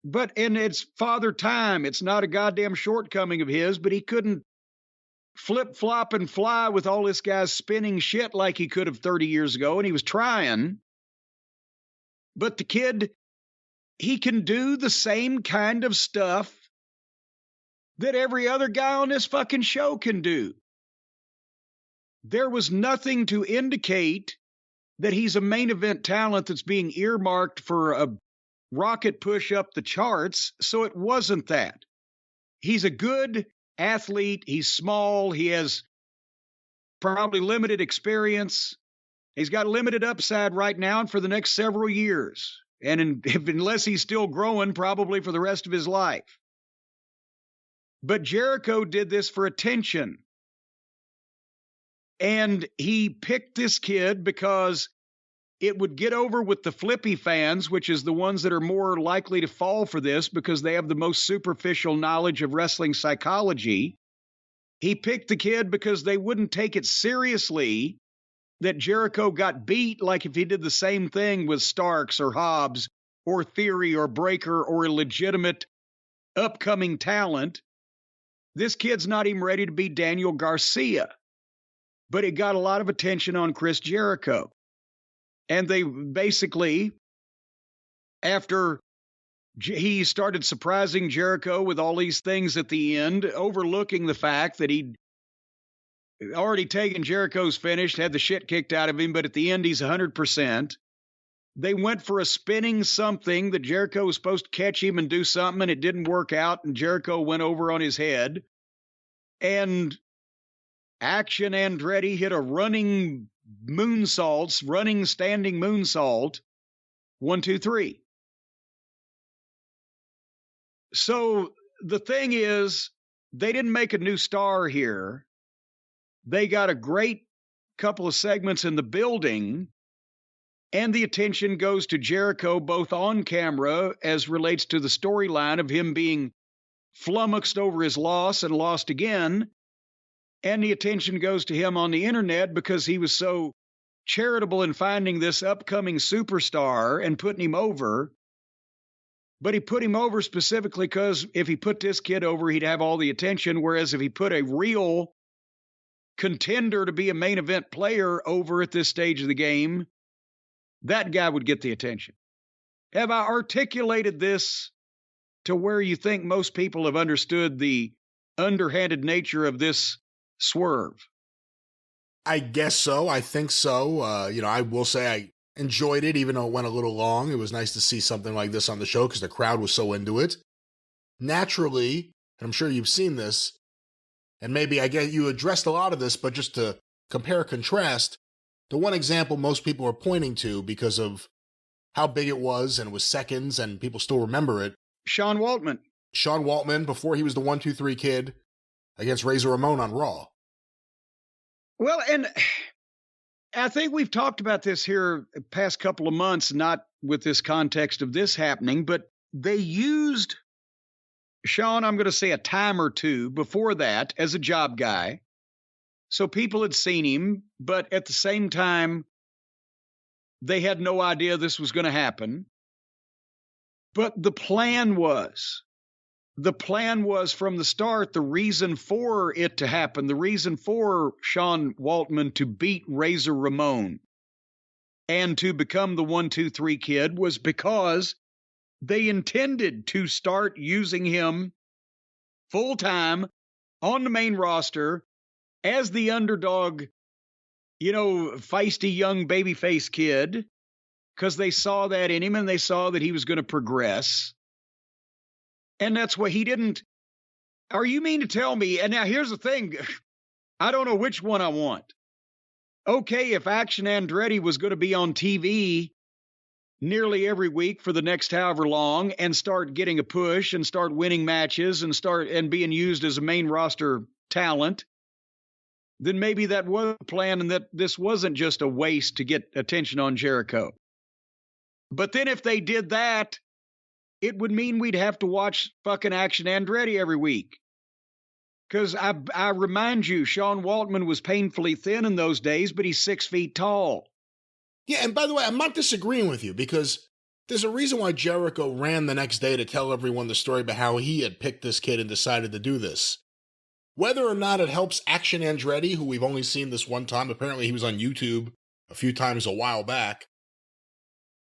A: But in its father time, it's not a goddamn shortcoming of his, but he couldn't flip, flop, and fly with all this guy's spinning shit like he could have 30 years ago, and he was trying. But the kid, he can do the same kind of stuff that every other guy on this fucking show can do. There was nothing to indicate that he's a main event talent that's being earmarked for a rocket push up the charts, so it wasn't that. He's a good athlete. He's small. He has probably limited experience. He's got limited upside right now and for the next several years. And unless he's still growing, probably for the rest of his life. But Jericho did this for attention. And he picked this kid because it would get over with the flippy fans, which is the ones that are more likely to fall for this because they have the most superficial knowledge of wrestling psychology. He picked the kid because they wouldn't take it seriously that Jericho got beat like if he did the same thing with Starks or Hobbs or Theory or Breaker or a legitimate upcoming talent. This kid's not even ready to be Daniel Garcia. But it got a lot of attention on Chris Jericho. And they basically, after he started surprising Jericho with all these things at the end, overlooking the fact that he'd already taken Jericho's finish, had the shit kicked out of him, but at the end he's 100%. They went for a spinning something that Jericho was supposed to catch him and do something, and it didn't work out, and Jericho went over on his head. And Action Andretti hit a running standing moonsault. 1, 2, 3. So the thing is, they didn't make a new star here. They got a great couple of segments in the building, and the attention goes to Jericho both on camera as relates to the storyline of him being flummoxed over his loss and lost again. And the attention goes to him on the internet because he was so charitable in finding this upcoming superstar and putting him over. But he put him over specifically because if he put this kid over, he'd have all the attention. Whereas if he put a real contender to be a main event player over at this stage of the game, that guy would get the attention. Have I articulated this to where you think most people have understood the underhanded nature of this swerve?
B: I guess so. I think so. I will say I enjoyed it, even though it went a little long. It was nice to see something like this on the show because the crowd was so into it. Naturally, and I'm sure you've seen this, and maybe I get you addressed a lot of this, but just to compare contrast, the one example most people are pointing to because of how big it was, and it was seconds, and people still remember it.
A: Sean Waltman, before he was the 1, 2, 3 kid, against Razor Ramon on Raw. Well, and I think we've talked about this here the past couple of months, not with this context of this happening, but they used Sean, I'm going to say a time or two before that as a job guy. So people had seen him, but at the same time, they had no idea this was going to happen. But the plan was from the start, the reason for it to happen, the reason for Sean Waltman to beat Razor Ramon and to become the 1, 2, 3 kid was because they intended to start using him full time on the main roster as the underdog, feisty young babyface kid, because they saw that in him and they saw that he was going to progress. And that's why he didn't. Are you mean to tell me? And now here's the thing. I don't know which one I want. Okay, if Action Andretti was going to be on TV nearly every week for the next however long and start getting a push and start winning matches and being used as a main roster talent, then maybe that was a plan and that this wasn't just a waste to get attention on Jericho. But then if they did that, it would mean we'd have to watch fucking Action Andretti every week. Because I remind you, Sean Waltman was painfully thin in those days, but he's 6 feet tall.
B: Yeah, and by the way, I'm not disagreeing with you because there's a reason why Jericho ran the next day to tell everyone the story about how he had picked this kid and decided to do this. Whether or not it helps Action Andretti, who we've only seen this one time, apparently he was on YouTube a few times a while back.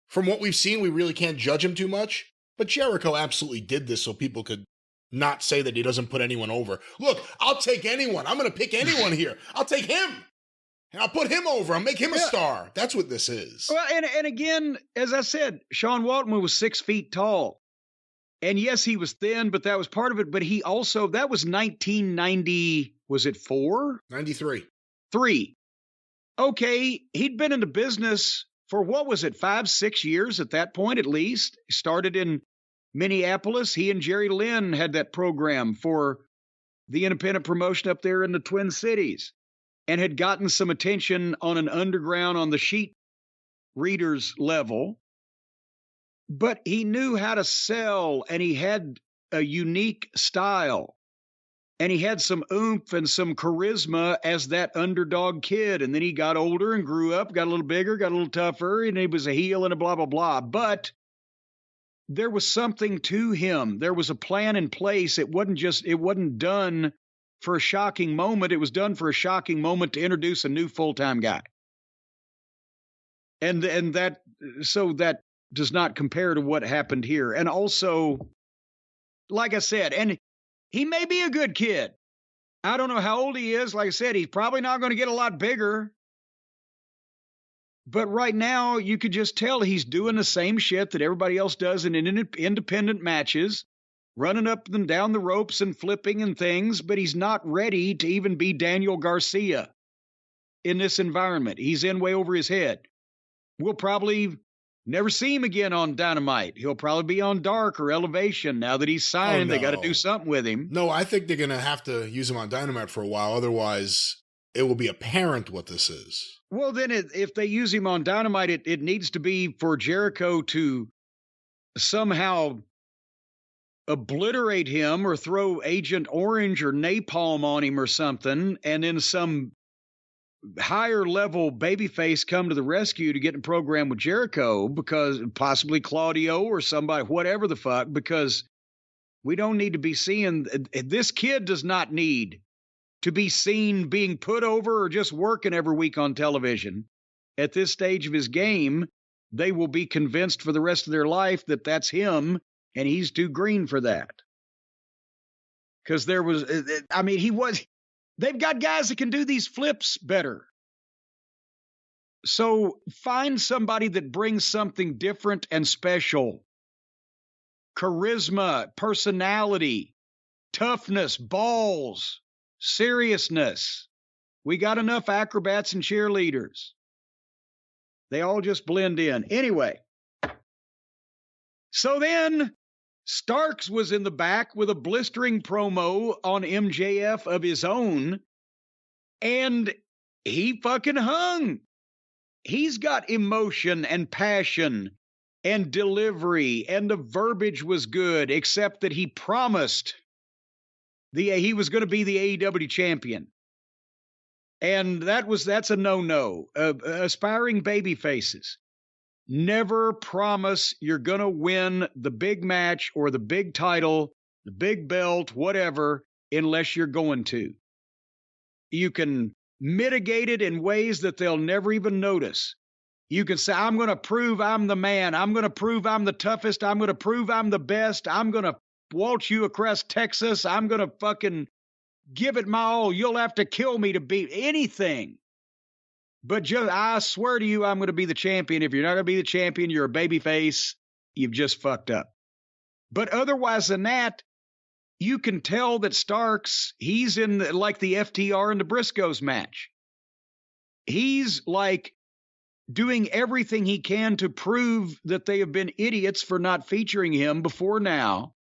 B: From what we've seen, we really can't judge him too much, but Jericho absolutely did this so people could not say that he doesn't put anyone over. Look, I'll take anyone. I'm going to pick anyone here. I'll take him. And I'll put him over. I'll make him a star. That's what this is.
A: Well, and again, as I said, Sean Waltman was 6 feet tall. And yes, he was thin, but that was part of it. But he also, that was 1990, was it 4?
B: 93.
A: 3. Okay, he'd been in the business for, what was it, 5-6 years at that point at least. He started in Minneapolis. He and Jerry Lynn had that program for the independent promotion up there in the Twin Cities and had gotten some attention on an underground, on the sheet readers level. But he knew how to sell, and he had a unique style, and he had some oomph and some charisma as that underdog kid. And then he got older and grew up, got a little bigger, got a little tougher, and he was a heel and a blah, blah, blah. But there was something to him. There was a plan in place. It wasn't done for a shocking moment. It was done for a shocking moment to introduce a new full-time guy. And that does not compare to what happened here. And also, like I said, and he may be a good kid. I don't know how old he is. Like I said, he's probably not going to get a lot bigger. But right now, you could just tell he's doing the same shit that everybody else does in independent matches, running up and down the ropes and flipping and things, but he's not ready to even be Daniel Garcia in this environment. He's in way over his head. We'll probably never see him again on Dynamite. He'll probably be on Dark or Elevation. Now that he's signed,
B: Oh, no.
A: They got to do something with him.
B: No, I think they're going to have to use him on Dynamite for a while. Otherwise, it will be apparent what this is.
A: Well, then if they use him on Dynamite, it needs to be for Jericho to somehow obliterate him or throw Agent Orange or Napalm on him or something, and then some higher level babyface come to the rescue to get in a program with Jericho, because possibly Claudio or somebody, whatever the fuck, because we don't need to be seeing, this kid does not need to be seen being put over or just working every week on television. At this stage of his game, they will be convinced for the rest of their life that that's him, and he's too green for that. Because they've got guys that can do these flips better. So find somebody that brings something different and special. Charisma, personality, toughness, balls, seriousness. We got enough acrobats and cheerleaders. They all just blend in. Anyway, so then Starks was in the back with a blistering promo on MJF of his own, and he fucking hung. He's got emotion and passion and delivery, and the verbiage was good, except that he promised he was going to be the AEW champion. And that's a no-no. Aspiring baby faces never promise you're going to win the big match or the big title, the big belt, whatever, unless you're going to. You can mitigate it in ways that they'll never even notice. You can say, I'm going to prove I'm the man. I'm going to prove I'm the toughest. I'm going to prove I'm the best. I'm going to waltz you across Texas. I'm going to fucking give it my all. You'll have to kill me to beat anything. But I swear to you, I'm going to be the champion. If you're not going to be the champion, you're a baby face. You've just fucked up. But otherwise than that, you can tell that Starks, he's in like the FTR and the Briscoes match. He's like doing everything he can to prove that they have been idiots for not featuring him before now,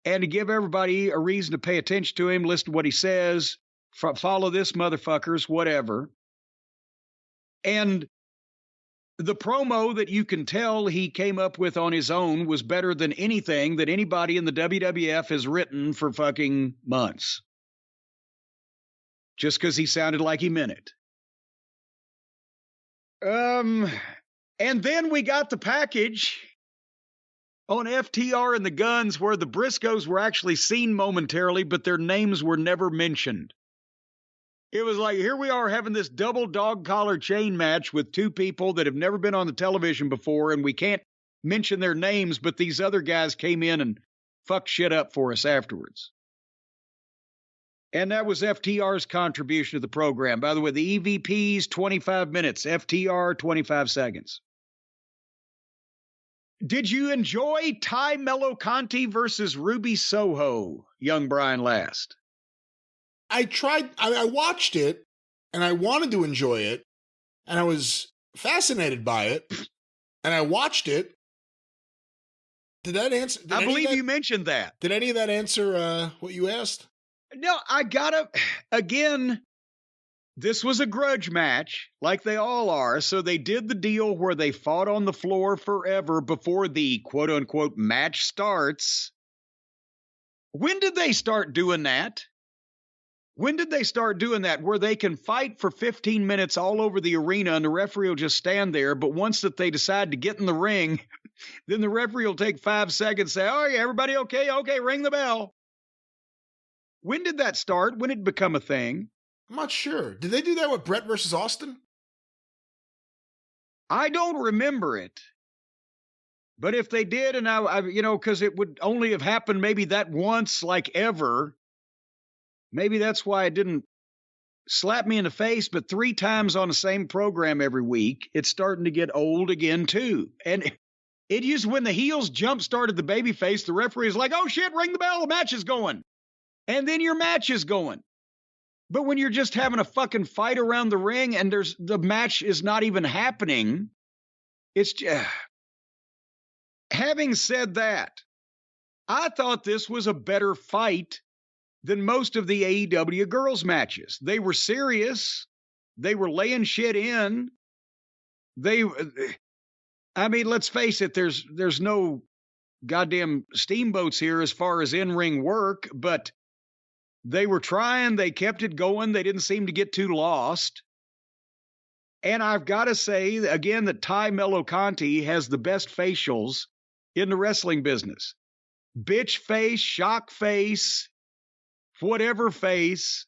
A: and to give everybody a reason to pay attention to him, listen to what he says, follow this motherfuckers, whatever. And the promo that you can tell he came up with on his own was better than anything that anybody in the WWF has written for fucking months. Just because he sounded like he meant it. And then we got the package on FTR and the Guns where the Briscoes were actually seen momentarily, but their names were never mentioned. It was like, here we are having this double dog collar chain match with two people that have never been on the television before, and we can't mention their names, but these other guys came in and fucked shit up for us afterwards. And that was FTR's contribution to the program. By the way, the EVP's 25 minutes, FTR 25 seconds. Did you enjoy Ty Melloconti versus Ruby Soho, young Brian Last?
B: I watched it, and I wanted to enjoy it, and I was fascinated by it, and I watched it. Did that answer?
A: I believe you mentioned that.
B: Did any of that answer what you asked?
A: No, I gotta, again, this was a grudge match, like they all are, so they did the deal where they fought on the floor forever before the quote-unquote match starts. When did they start doing that? When did they start doing that, where they can fight for 15 minutes all over the arena and the referee will just stand there, but once that they decide to get in the ring, then the referee will take 5 seconds, say, oh, yeah, everybody okay? Okay, ring the bell. When did that start? When did it become a thing?
B: I'm not sure. Did they do that with Brett versus Austin?
A: I don't remember it. But if they did, and I because it would only have happened maybe that once, like ever, maybe that's why it didn't slap me in the face, but 3 times on the same program every week, it's starting to get old again, too. And it used, when the heels jump-started the babyface, the referee is like, oh, shit, ring the bell, the match is going. And then your match is going. But when you're just having a fucking fight around the ring and the match is not even happening, it's just... Having said that, I thought this was a better fight than most of the AEW girls matches. They were serious. They were laying shit in. Let's face it, there's no goddamn steamboats here as far as in-ring work, but they were trying. They kept it going. They didn't seem to get too lost. And I've got to say, again, that Ty Melloconti has the best facials in the wrestling business. Bitch face, shock face, whatever face.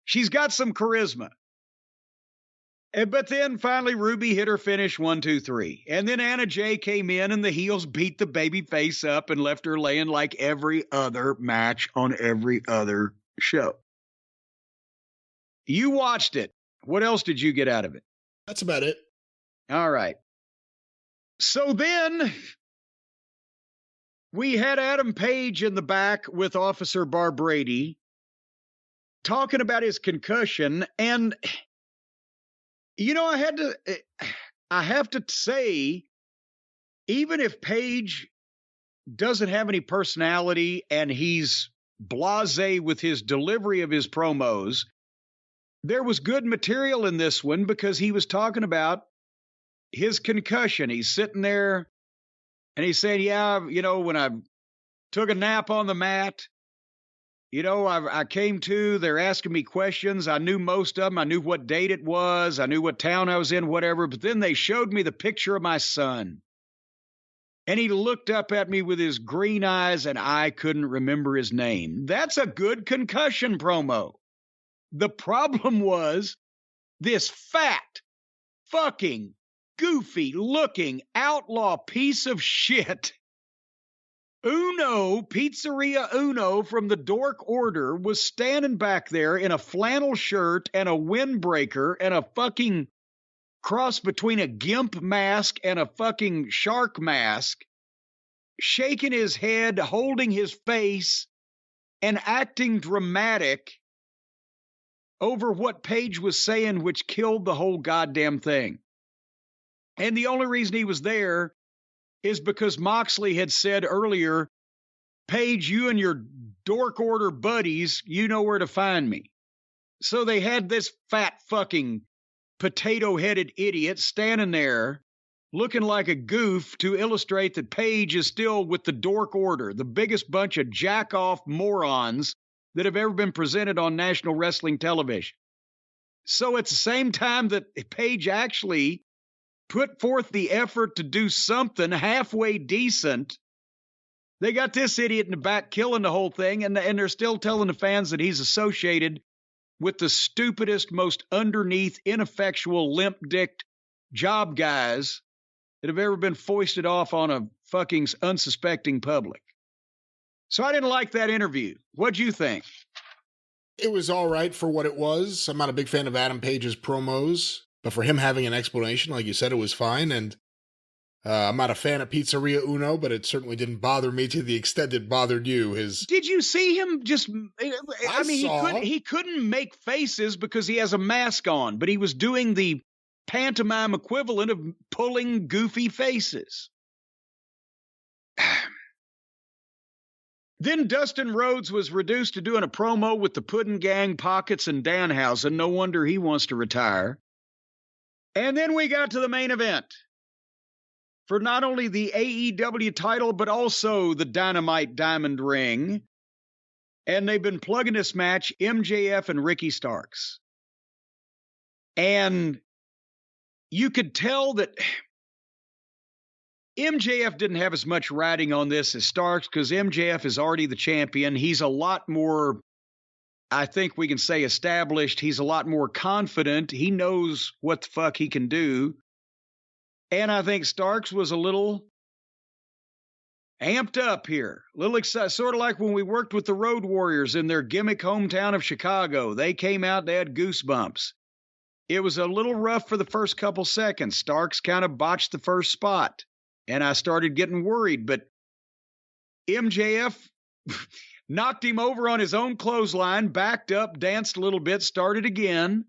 A: She's got some charisma. But then finally Ruby hit her finish 1, 2, 3. And then Anna Jay came in and the heels beat the baby face up and left her laying like every other match on every other show. You watched it. What else did you get out of it?
B: That's about it.
A: All right. So then we had Adam Page in the back with Officer Barbrady talking about his concussion. And, I have to say, even if Page doesn't have any personality and he's blasé with his delivery of his promos, there was good material in this one because he was talking about his concussion. He's sitting there and he's saying, yeah, when I took a nap on the mat, I came to, they're asking me questions. I knew most of them. I knew what date it was. I knew what town I was in, whatever. But then they showed me the picture of my son. And he looked up at me with his green eyes and I couldn't remember his name. That's a good concussion promo. The problem was this fat, fucking, goofy-looking outlaw piece of shit, Pizzeria Uno from the Dork Order, was standing back there in a flannel shirt and a windbreaker and a fucking cross between a gimp mask and a fucking shark mask. shaking his head, holding his face, and acting dramatic over what Paige was saying, which killed the whole goddamn thing. And the only reason he was there is because Moxley had said earlier, Paige, you and your dork order buddies, you know where to find me. So they had this fat fucking potato-headed idiot standing there looking like a goof to illustrate that Paige is still with the dork order, the biggest bunch of jack-off morons that have ever been presented on national wrestling television. So at the same time that Paige actually put forth the effort to do something halfway decent, they got this idiot in the back killing the whole thing, and they're still telling the fans that he's associated with the stupidest, most underneath, ineffectual, limp-dicked job guys that have ever been foisted off on a fucking unsuspecting public. So I didn't like that interview. What'd you think?
B: It was all right for what it was. I'm not a big fan of Adam Page's promos, but for him having an explanation, like you said, it was fine. And I'm not a fan of Pizzeria Uno, but it certainly didn't bother me to the extent it bothered you.
A: Did you see him just... I mean, he couldn't make faces because he has a mask on, but he was doing the pantomime equivalent of pulling goofy faces. Then Dustin Rhodes was reduced to doing a promo with the Puddin' Gang, Pockets, and Danhausen. No wonder he wants to retire. And then we got to the main event for not only the AEW title, but also the Dynamite Diamond Ring. And they've been plugging this match, MJF and Ricky Starks. And you could tell that MJF didn't have as much riding on this as Starks because MJF is already the champion. He's a lot more, I think we can say, established. He's a lot more confident. He knows what the fuck he can do. And I think Starks was a little amped up here, a little excited, sort of like when we worked with the Road Warriors in their gimmick hometown of Chicago. They came out, they had goosebumps. It was a little rough for the first couple seconds. Starks kind of botched the first spot, and I started getting worried, but MJF knocked him over on his own clothesline, backed up, danced a little bit, started again,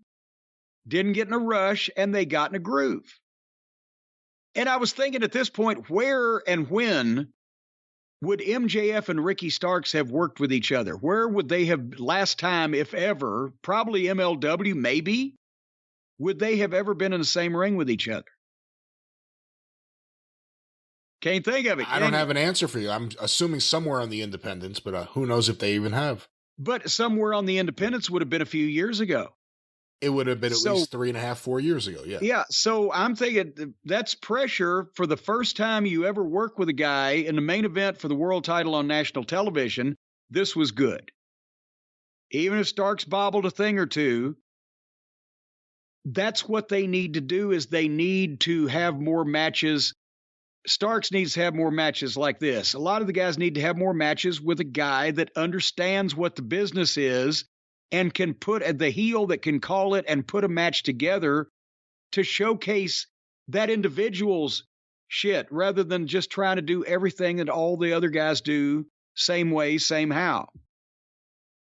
A: didn't get in a rush, and they got in a groove. And I was thinking at this point, where and when would MJF and Ricky Starks have worked with each other? Where would they have last time, if ever? Probably MLW, maybe. Would they have ever been in the same ring with each other? Can't think of it.
B: I don't have an answer for you. I'm assuming somewhere on the independents, but who knows if they even have.
A: But somewhere on the independents would have been a few years ago.
B: It would have been at least 3.5, 4 years ago, yeah.
A: Yeah, so I'm thinking that's pressure for the first time you ever work with a guy in the main event for the world title on national television. This was good. Even if Starks bobbled a thing or two, that's what they need to do, is they need to have more matches. Starks needs to have more matches like this. A lot of the guys need to have more matches with a guy that understands what the business is and can put the heel that can call it and put a match together to showcase that individual's shit rather than just trying to do everything that all the other guys do, same way, same how.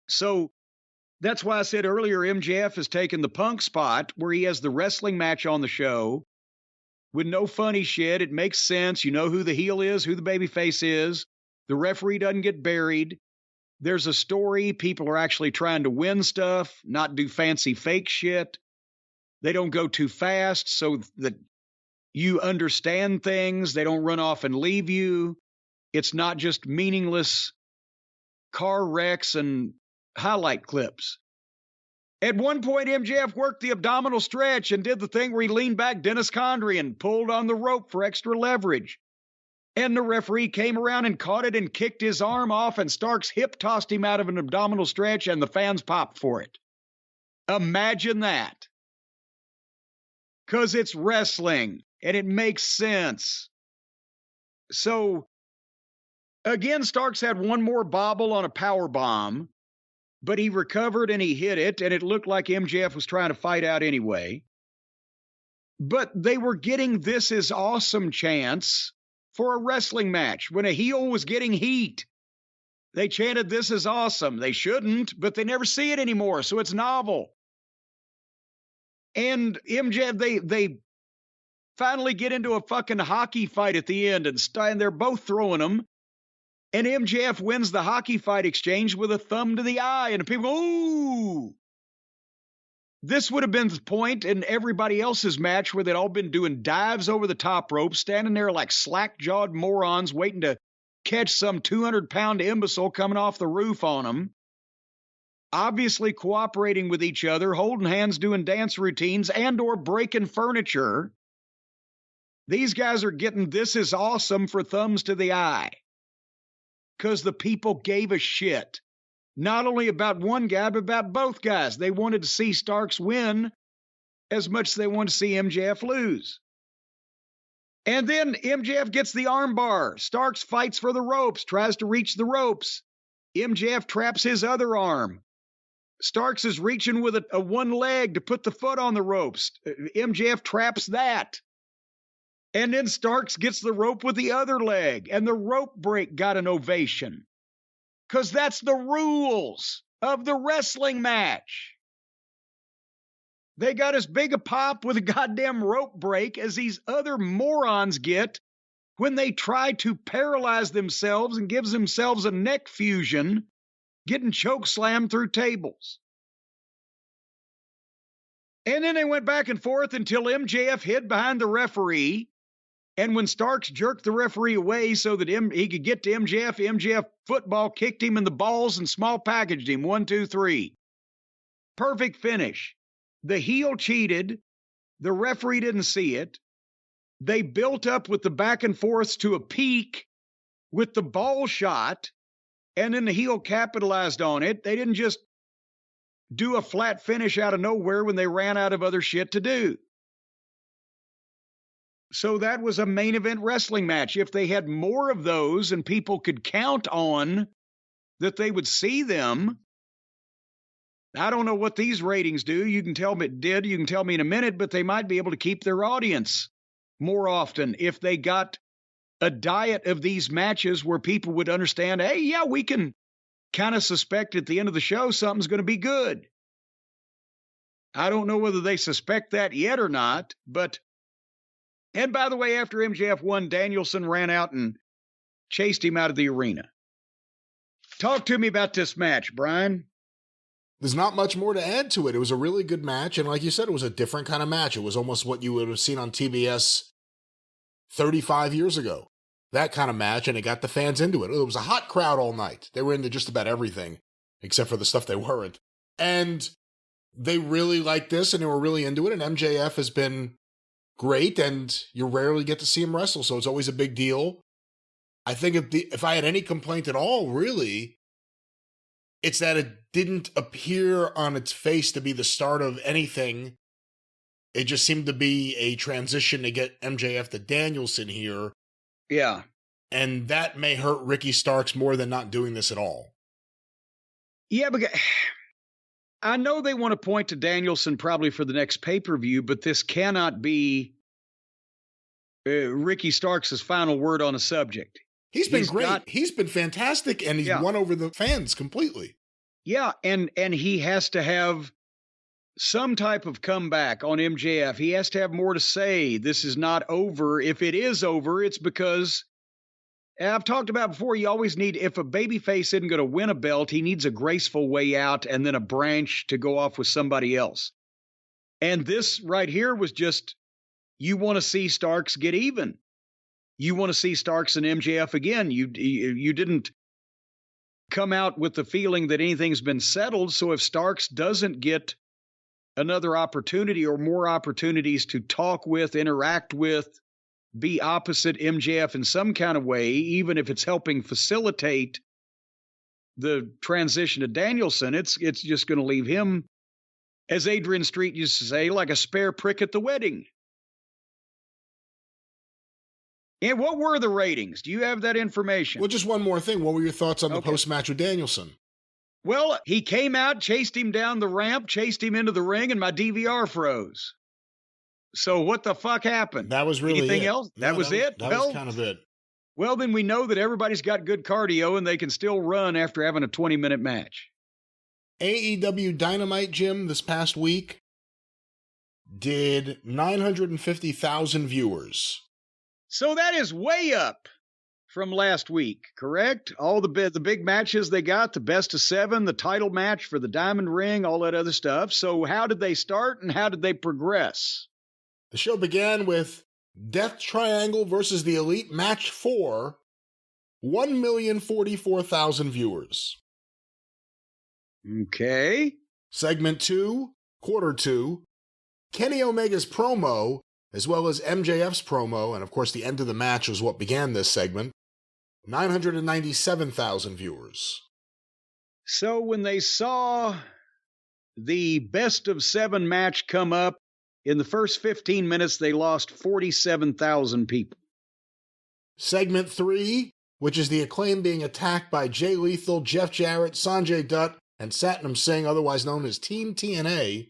A: So that's why I said earlier, MJF has taken the Punk spot where he has the wrestling match on the show with no funny shit. It makes sense. You know who the heel is, who the babyface is. The referee doesn't get buried. There's a story. People are actually trying to win stuff, not do fancy fake shit. They don't go too fast so that you understand things. They don't run off and leave you. It's not just meaningless car wrecks and highlight clips. At one point, MJF worked the abdominal stretch and did the thing where he leaned back Dennis Condrey and pulled on the rope for extra leverage. And the referee came around and caught it and kicked his arm off, and Starks hip-tossed him out of an abdominal stretch, and the fans popped for it. Imagine that. Because it's wrestling, and it makes sense. So, again, Starks had one more bobble on a power bomb, but he recovered and he hit it, and it looked like MJF was trying to fight out anyway. But they were getting this is awesome chance for a wrestling match when a heel was getting heat. They chanted, "This is awesome." They shouldn't, but they never see it anymore, so it's novel. And MJF, they finally get into a fucking hockey fight at the end, and they're both throwing them. And MJF wins the hockey fight exchange with a thumb to the eye, and people go, "Ooh!" This would have been the point in everybody else's match where they'd all been doing dives over the top rope, standing there like slack-jawed morons waiting to catch some 200-pound imbecile coming off the roof on them. Obviously cooperating with each other, holding hands, doing dance routines, and or breaking furniture. These guys are getting "this is awesome" for thumbs to the eye. Because the people gave a shit. Not only about one guy, but about both guys. They wanted to see Starks win as much as they wanted to see MJF lose. And then MJF gets the armbar. Starks fights for the ropes, tries to reach the ropes. MJF traps his other arm. Starks is reaching with a one leg to put the foot on the ropes. MJF traps that. And then Starks gets the rope with the other leg, and the rope break got an ovation. Because that's the rules of the wrestling match. They got as big a pop with a goddamn rope break as these other morons get when they try to paralyze themselves and gives themselves a neck fusion, getting choke slammed through tables. And then they went back and forth until MJF hid behind the referee. And when Starks jerked the referee away so that he could get to MJF football kicked him in the balls and small packaged him. 1, 2, 3. Perfect finish. The heel cheated. The referee didn't see it. They built up with the back and forths to a peak with the ball shot, and then the heel capitalized on it. They didn't just do a flat finish out of nowhere when they ran out of other shit to do. So that was a main event wrestling match. If they had more of those and people could count on that they would see them, I don't know what these ratings do. You can tell me it did. You can tell me in a minute, but they might be able to keep their audience more often if they got a diet of these matches where people would understand, hey, yeah, we can kind of suspect at the end of the show something's going to be good. I don't know whether they suspect that yet or not, but... And by the way, after MJF won, Danielson ran out and chased him out of the arena. Talk to me about this match, Brian.
B: There's not much more to add to it. It was a really good match, and like you said, it was a different kind of match. It was almost what you would have seen on TBS 35 years ago. That kind of match, and it got the fans into it. It was a hot crowd all night. They were into just about everything, except for the stuff they weren't. And they really liked this, and they were really into it, and MJF has been great, and you rarely get to see him wrestle, so it's always a big deal. I think if I had any complaint at all, really, it's that it didn't appear on its face to be the start of anything. It just seemed to be a transition to get MJF to Danielson here.
A: Yeah.
B: And that may hurt Ricky Starks more than not doing this at all.
A: Yeah, because I know they want to point to Danielson probably for the next pay-per-view, but this cannot be Ricky Starks' final word on a subject.
B: He's been great. He's been fantastic, and he's won over the fans completely.
A: Yeah, and he has to have some type of comeback on MJF. He has to have more to say. This is not over. If it is over, it's because, I've talked about before, you always need, if a babyface isn't going to win a belt, he needs a graceful way out and then a branch to go off with somebody else. And this right here was just, you want to see Starks get even. You want to see Starks and MJF again. You didn't come out with the feeling that anything's been settled. So if Starks doesn't get another opportunity or more opportunities to talk with, interact with, be opposite MJF in some kind of way, even if it's helping facilitate the transition to Danielson, it's just going to leave him, as Adrian Street used to say, like a spare prick at the wedding. And what were the ratings? Do you have that information?
B: Well, just one more thing. What were your thoughts on the post-match with Danielson?
A: Well, he came out, chased him down the ramp, chased him into the ring, and my DVR froze. So what the fuck happened?
B: That was really
A: anything
B: it.
A: else? That was it?
B: That was kind of it.
A: Well, then we know that everybody's got good cardio and they can still run after having a 20-minute match.
B: AEW Dynamite, Jim, this past week did 950,000 viewers.
A: So that is way up from last week, correct? All the big matches they got, the best of 7, the title match for the Diamond Ring, all that other stuff. So how did they start and how did they progress?
B: The show began with Death Triangle versus the Elite Match 4, 1,044,000 viewers.
A: Okay.
B: Segment 2, quarter 2, Kenny Omega's promo, as well as MJF's promo, and of course the end of the match was what began this segment, 997,000 viewers.
A: So when they saw the best of 7 match come up, in the first 15 minutes, they lost 47,000 people.
B: Segment 3, which is the Acclaim being attacked by Jay Lethal, Jeff Jarrett, Sanjay Dutt, and Satnam Singh, otherwise known as Team TNA,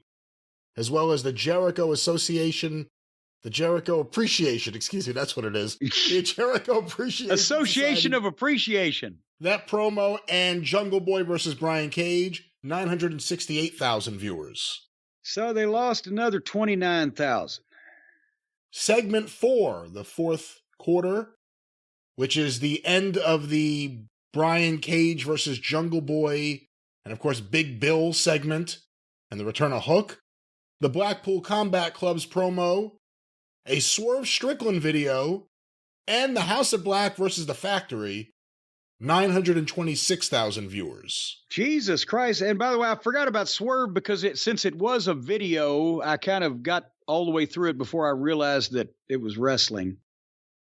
B: as well as the Jericho Association, the Jericho Appreciation, excuse me, that's what it is. The Jericho Appreciation
A: Association of Appreciation.
B: That promo and Jungle Boy versus Brian Cage, 968,000 viewers.
A: So they lost another 29,000.
B: Segment 4, the fourth quarter, which is the end of the Brian Cage versus Jungle Boy, and of course Big Bill segment, and the return of Hook, the Blackpool Combat Club's promo, a Swerve Strickland video, and the House of Black versus the Factory, 926,000 viewers.
A: Jesus Christ. And by the way, I forgot about Swerve because since it was a video, I kind of got all the way through it before I realized that it was wrestling.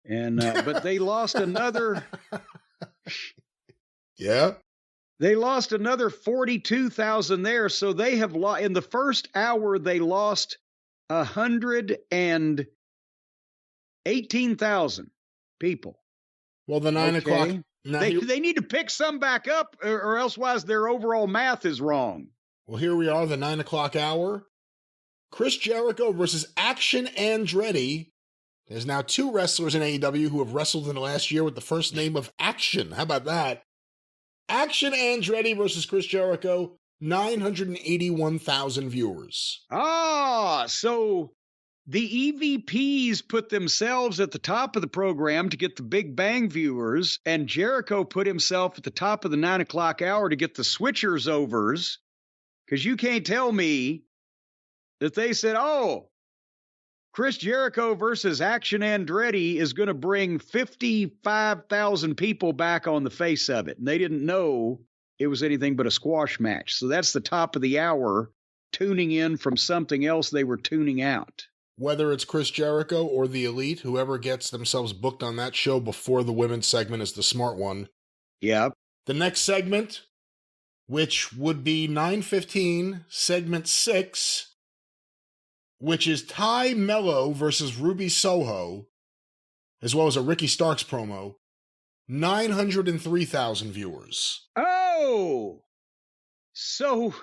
A: And but they lost another.
B: Yeah.
A: They lost another 42,000 there. So they have lost in the first hour, they lost 118,000 people.
B: Well, the 9 o'clock.
A: They need to pick some back up or elsewise their overall math is wrong.
B: Well, here we are, the 9 o'clock hour. Chris Jericho versus Action Andretti. There's now 2 wrestlers in AEW who have wrestled in the last year with the first name of Action. How about that? Action Andretti versus Chris Jericho, 981,000 viewers.
A: So the EVPs put themselves at the top of the program to get the Big Bang viewers, and Jericho put himself at the top of the 9 o'clock hour to get the switchers overs, because you can't tell me that they said, Chris Jericho versus Action Andretti is going to bring 55,000 people back on the face of it. And they didn't know it was anything but a squash match. So that's the top of the hour, tuning in from something else they were tuning out.
B: Whether it's Chris Jericho or the Elite, whoever gets themselves booked on that show before the women's segment is the smart one.
A: Yep.
B: The next segment, which would be 9:15, segment 6, which is Ty Mello versus Ruby Soho, as well as a Ricky Starks promo, 903,000 viewers.
A: Oh! So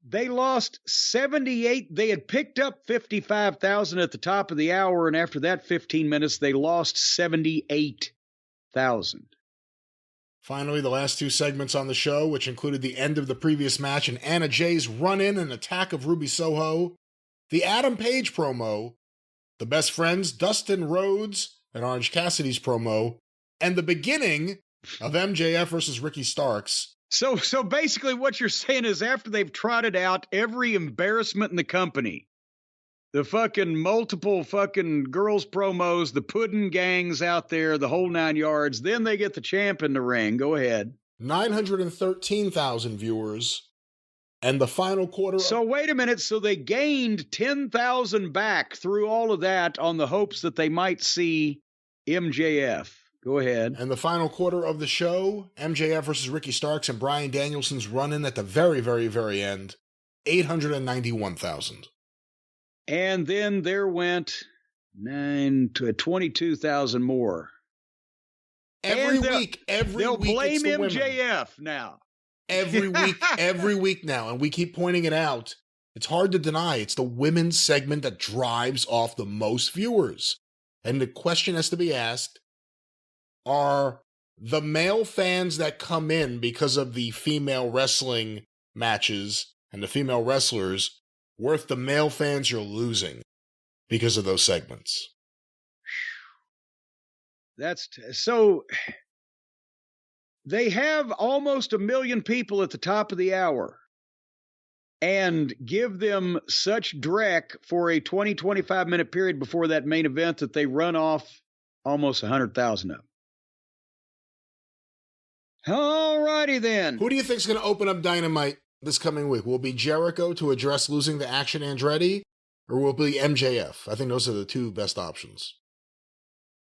A: they lost 78. They had picked up 55,000 at the top of the hour, and after that 15 minutes, they lost 78,000.
B: Finally, the last 2 segments on the show, which included the end of the previous match and Anna Jay's run-in and attack of Ruby Soho, the Adam Page promo, the Best Friends, Dustin Rhodes, and Orange Cassidy's promo, and the beginning of MJF versus Ricky Starks.
A: So basically what you're saying is after they've trotted out every embarrassment in the company, the fucking multiple fucking girls promos, the pudding gangs out there, the whole 9 yards, then they get the champ in the ring. Go ahead.
B: 913,000 viewers. And the final quarter.
A: So wait a minute. So they gained 10,000 back through all of that on the hopes that they might see MJF. Go ahead.
B: And the final quarter of the show, MJF versus Ricky Starks and Bryan Danielson's run-in at the very, very, very end, 891,000.
A: And then there went 22,000 more.
B: Every week,
A: they'll blame MJF now.
B: Every week now, and we keep pointing it out. It's hard to deny. It's the women's segment that drives off the most viewers. And the question has to be asked, are the male fans that come in because of the female wrestling matches and the female wrestlers worth the male fans you're losing because of those segments?
A: So they have almost 1 million people at the top of the hour and give them such dreck for a 20-25 minute period before that main event that they run off almost 100,000 of them. All righty then.
B: Who do you think is going to open up Dynamite this coming week? Will it be Jericho to address losing the Action Andretti, or will it be MJF? I think those are the two best options.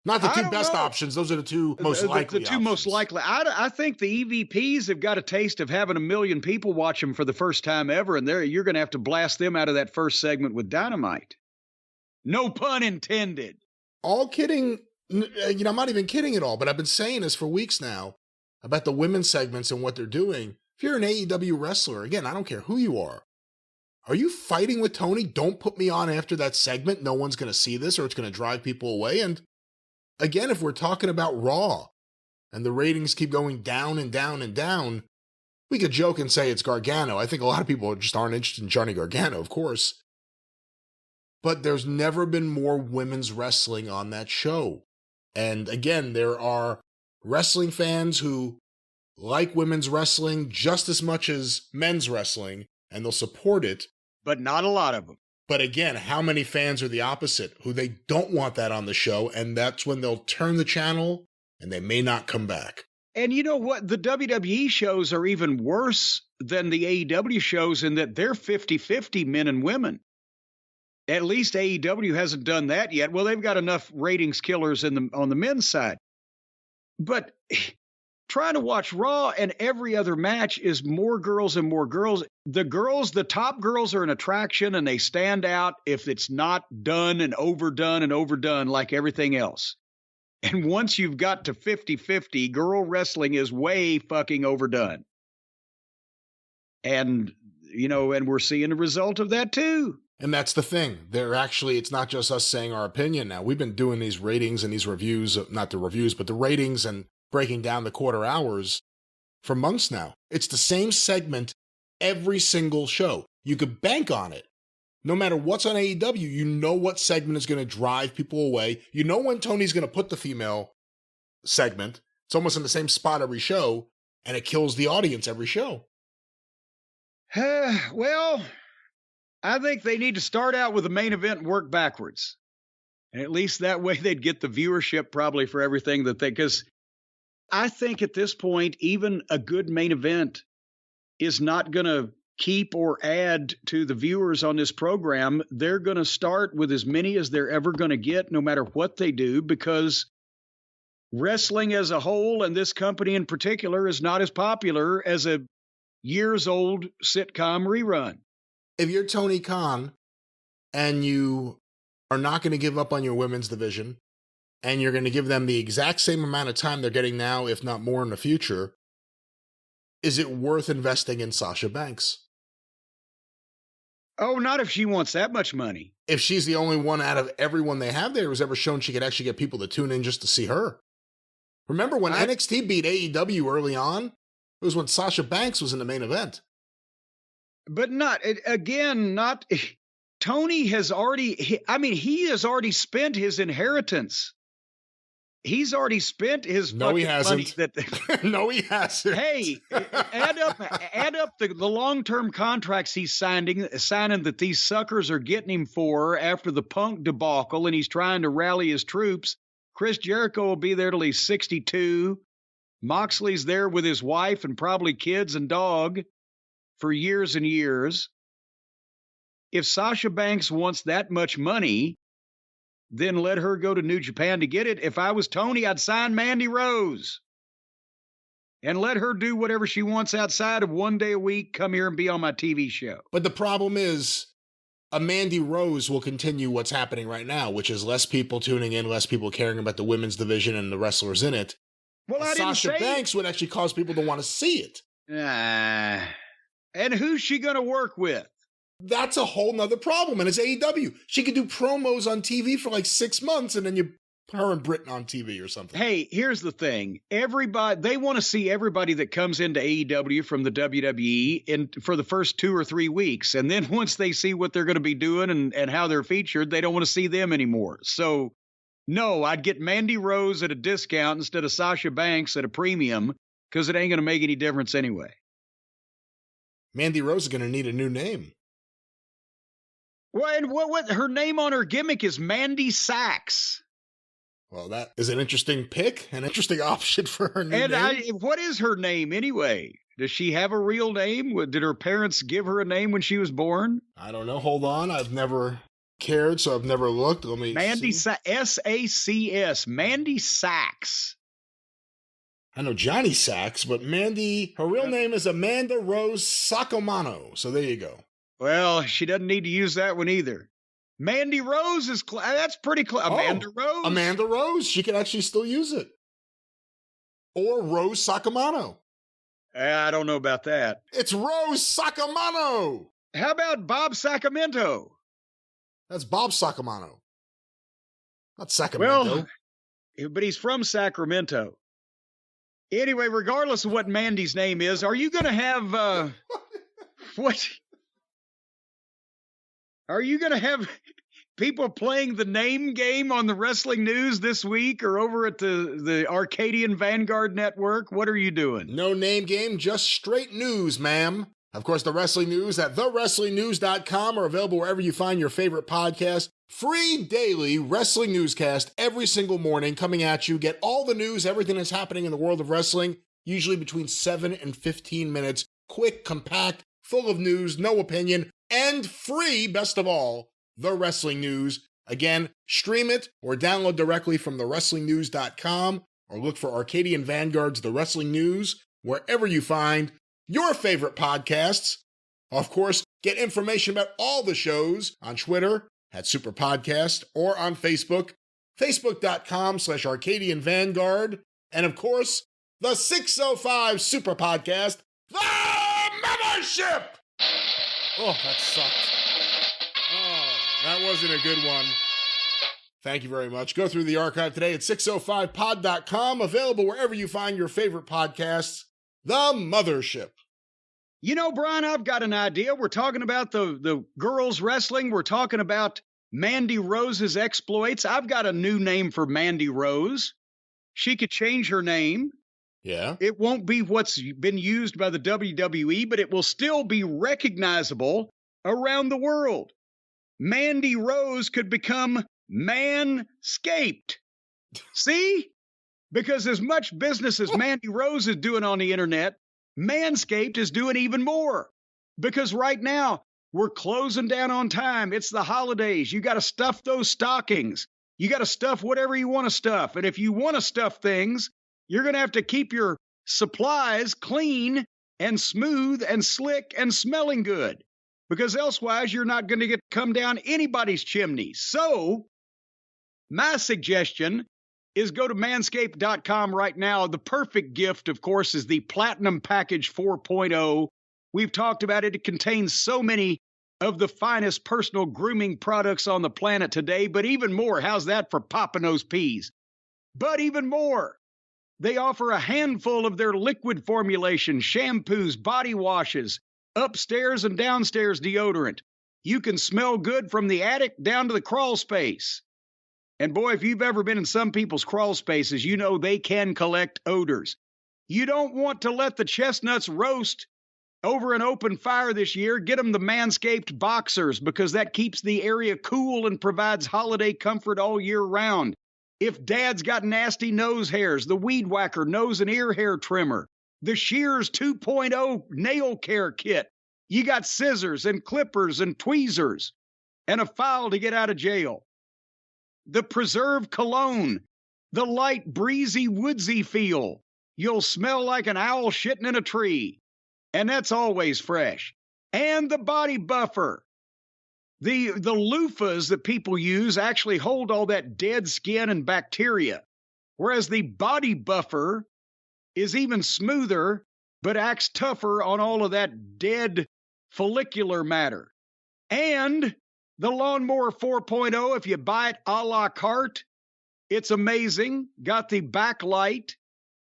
B: Not the two best options. Those are the two most likely
A: The two most likely. I think the EVPs have got a taste of having 1 million people watch them for the first time ever, and you're going to have to blast them out of that first segment with Dynamite. No pun intended.
B: All kidding. I'm not even kidding at all, but I've been saying this for weeks now about the women's segments and what they're doing. If you're an AEW wrestler, again, I don't care who you are you fighting with Tony? Don't put me on after that segment. No one's going to see this or it's going to drive people away. And again, if we're talking about Raw and the ratings keep going down and down and down, we could joke and say it's Gargano. I think a lot of people just aren't interested in Johnny Gargano, of course. But there's never been more women's wrestling on that show. And again, there are wrestling fans who like women's wrestling just as much as men's wrestling, and they'll support it.
A: But not a lot of them.
B: But again, how many fans are the opposite, who they don't want that on the show, and that's when they'll turn the channel and they may not come back.
A: And you know what? The WWE shows are even worse than the AEW shows in that they're 50-50 men and women. At least AEW hasn't done that yet. Well, they've got enough ratings killers on the men's side. But trying to watch Raw and every other match is more girls and more girls. The top girls are an attraction and they stand out if it's not done and overdone like everything else. And once you've got to 50-50, girl wrestling is way fucking overdone. And, and we're seeing the result of that too.
B: And that's the thing. It's not just us saying our opinion now. We've been doing these ratings and these reviews, not the reviews, but the ratings and breaking down the quarter hours for months now. It's the same segment every single show. You could bank on it. No matter what's on AEW, you know what segment is going to drive people away. You know when Tony's going to put the female segment. It's almost in the same spot every show, and it kills the audience every show.
A: Well, I think they need to start out with the main event and work backwards. And at least that way they'd get the viewership probably for everything because I think at this point, even a good main event is not going to keep or add to the viewers on this program. They're going to start with as many as they're ever going to get, no matter what they do, because wrestling as a whole, and this company in particular, is not as popular as a years-old sitcom rerun.
B: If you're Tony Khan and you are not going to give up on your women's division, and you're going to give them the exact same amount of time they're getting now, if not more in the future, is it worth investing in Sasha Banks?
A: Oh, not if she wants that much money.
B: If she's the only one out of everyone they have there who's ever shown she could actually get people to tune in just to see her. Remember when NXT beat AEW early on? It was when Sasha Banks was in the main event.
A: But Tony has already, he has already spent his inheritance. He's already spent his
B: money. No, he hasn't.
A: Hey, add up the long-term contracts he's signing that these suckers are getting him for after the Punk debacle, and he's trying to rally his troops. Chris Jericho will be there till he's 62. Moxley's there with his wife and probably kids and dog for years and years. If Sasha Banks wants that much money, then let her go to New Japan to get it. If I was Tony, I'd sign Mandy Rose and let her do whatever she wants outside of one day a week, come here and be on my TV show.
B: But the problem is, a Mandy Rose will continue what's happening right now, which is less people tuning in, less people caring about the women's division and the wrestlers in it.
A: Well,
B: Sasha Banks would actually cause people to want to see it.
A: And who's she going to work with?
B: That's a whole nother problem, and it's AEW. She could do promos on TV for like 6 months, and then you Her and Britain on TV or something.
A: Hey, here's the thing. They want to see everybody that comes into AEW from the WWE for the first 2 or 3 weeks. And then once they see what they're going to be doing and how they're featured, they don't want to see them anymore. So, no, I'd get Mandy Rose at a discount instead of Sasha Banks at a premium because it ain't going to make any difference anyway.
B: Mandy Rose is going to need a new name.
A: Well, and what her name on her gimmick is Mandy Sachs.
B: Well, that is an interesting pick, an interesting option for her new name.
A: What is her name anyway? Does she have a real name? Did her parents give her a name when she was born?
B: I don't know. Hold on. I've never cared, so I've never looked. Let me
A: Mandy
B: see.
A: S-A-C-S. Mandy Sachs.
B: I know Johnny Sachs, but Mandy, her real name is Amanda Rose Sacomano. So there you go.
A: Well, she doesn't need to use that one either. Mandy Rose is, that's pretty close. Amanda Rose.
B: Amanda Rose. She can actually still use it. Or Rose Sacomano.
A: I don't know about that.
B: It's Rose Sacomano.
A: How about Bob Sacramento?
B: That's Bob Sacomano. Not Sacramento.
A: Well, but he's from Sacramento. Anyway, regardless of what Mandy's name is, are you going to have, what? Are you going to have people playing the name game on the wrestling news this week or over at the Arcadian Vanguard Network? What are you doing?
B: No name game, just straight news, ma'am. Of course, the wrestling news at thewrestlingnews.com are available wherever you find your favorite podcast. Free daily wrestling newscast every single morning coming at you. Get all the news, everything that's happening in the world of wrestling, usually between 7 and 15 minutes. Quick, compact, full of news, no opinion, and free, best of all, the wrestling news. Again, stream it or download directly from thewrestlingnews.com or look for Arcadian Vanguard's The Wrestling News wherever you find your favorite podcasts. Of course, get information about all the shows on Twitter at Superpodcast or on Facebook, facebook.com/Arcadian Vanguard. And of course, the 605 Superpodcast, The Mothership! Oh, that sucked. Oh, that wasn't a good one. Thank you very much. Go through the archive today at 605pod.com, available wherever you find your favorite podcasts. The Mothership.
A: You know, Brian, I've got an idea. We're talking about the girls wrestling. We're talking about Mandy Rose's exploits. I've got a new name for Mandy Rose. She could change her name.
B: Yeah.
A: It won't be what's been used by the WWE, but it will still be recognizable around the world. Mandy Rose could become Manscaped. See? Because as much business as Mandy Rose is doing on the internet, Manscaped is doing even more. Because right now, we're closing down on time. It's the holidays. You got to stuff those stockings. You got to stuff whatever you want to stuff. And if you want to stuff things, you're going to have to keep your supplies clean and smooth and slick and smelling good. Because elsewise, you're not going to come down anybody's chimney. So, my suggestion is go to manscaped.com right now. The perfect gift, of course, is the Platinum Package 4.0. We've talked about it. It contains so many of the finest personal grooming products on the planet today, but even more. How's that for popping those peas? But even more, they offer a handful of their liquid formulation, shampoos, body washes, upstairs and downstairs deodorant. You can smell good from the attic down to the crawl space. And boy, if you've ever been in some people's crawl spaces, you know they can collect odors. You don't want to let the chestnuts roast over an open fire this year. Get them the Manscaped Boxers because that keeps the area cool and provides holiday comfort all year round. If dad's got nasty nose hairs, the Weed Whacker nose and ear hair trimmer, the Shears 2.0 nail care kit. You got scissors and clippers and tweezers and a file to get out of jail. The Preserve Cologne, the light, breezy, woodsy feel. You'll smell like an owl shitting in a tree. And that's always fresh. And the Body Buffer. The loofahs that people use actually hold all that dead skin and bacteria, whereas the Body Buffer is even smoother, but acts tougher on all of that dead follicular matter. And the Lawnmower 4.0, if you buy it a la carte, It's amazing. Got the backlight,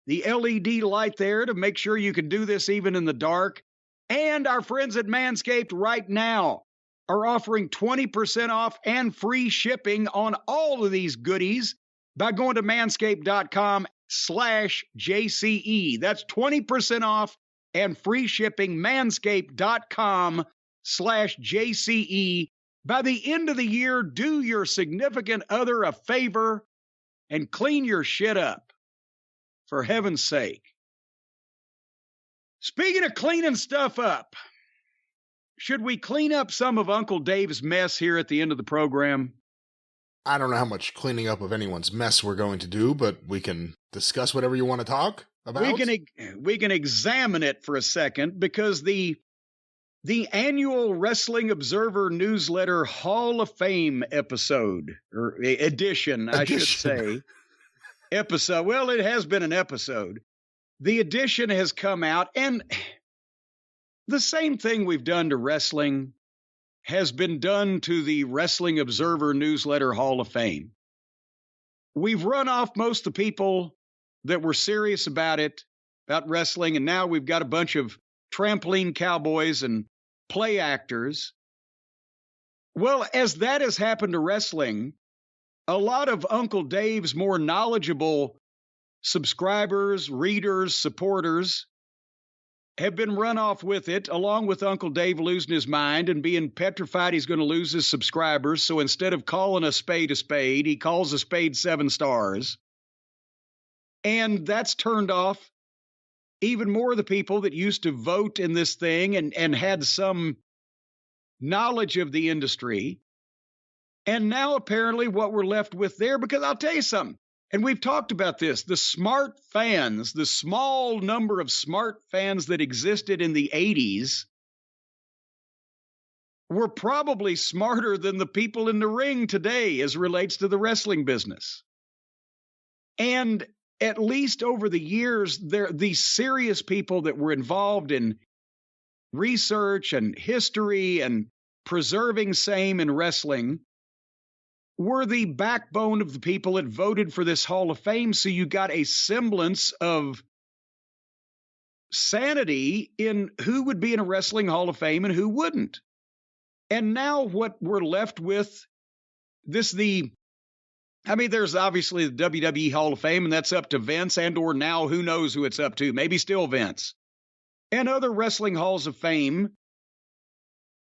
A: the LED light there to make sure you can do this even in the dark. And our friends at Manscaped right now are offering 20% off and free shipping on all of these goodies by going to manscaped.com/JCE. That's 20% off and free shipping, manscaped.com/JCE. By the end of the year, do your significant other a favor and clean your shit up, for heaven's sake. Speaking of cleaning stuff up, should we clean up some of Uncle Dave's mess here at the end of the program?
B: I don't know how much cleaning up of anyone's mess we're going to do, but we can discuss whatever you want to talk about.
A: We can examine it for a second, because the annual Wrestling Observer newsletter Hall of Fame episode, or edition, I should say. Episode. Well, it has been an episode. The edition has come out, and the same thing we've done to wrestling has been done to the Wrestling Observer newsletter Hall of Fame. We've run off most of the people that were serious about wrestling, and now we've got a bunch of trampoline cowboys and play actors. Well, as that has happened to wrestling, a lot of Uncle Dave's more knowledgeable subscribers, readers, supporters have been run off with it, along with Uncle Dave losing his mind and being petrified he's going to lose his subscribers. So instead of calling a spade, he calls a spade 7 stars. And that's turned off even more of the people that used to vote in this thing and had some knowledge of the industry. And now apparently what we're left with there, because I'll tell you something, and we've talked about this, the smart fans, the small number of smart fans that existed in the 80s were probably smarter than the people in the ring today as relates to the wrestling business. And at least over the years, these serious people that were involved in research and history and preserving same in wrestling were the backbone of the people that voted for this Hall of Fame. So you got a semblance of sanity in who would be in a wrestling Hall of Fame and who wouldn't. And now what we're left with, there's obviously the WWE Hall of Fame, and that's up to Vince, and or now who knows who it's up to, maybe still Vince. And other wrestling halls of fame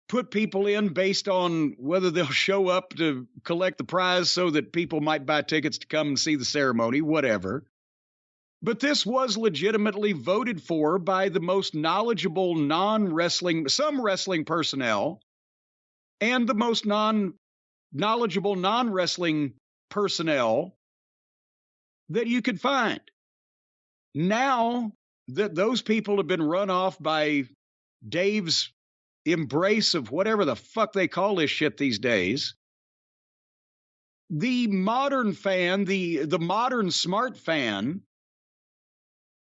A: put people in based on whether they'll show up to collect the prize so that people might buy tickets to come and see the ceremony, whatever. But this was legitimately voted for by the most knowledgeable some wrestling personnel, and the most knowledgeable non-wrestling personnel that you could find. Now that those people have been run off by Dave's embrace of whatever the fuck they call this shit these days, the modern fan, the modern smart fan,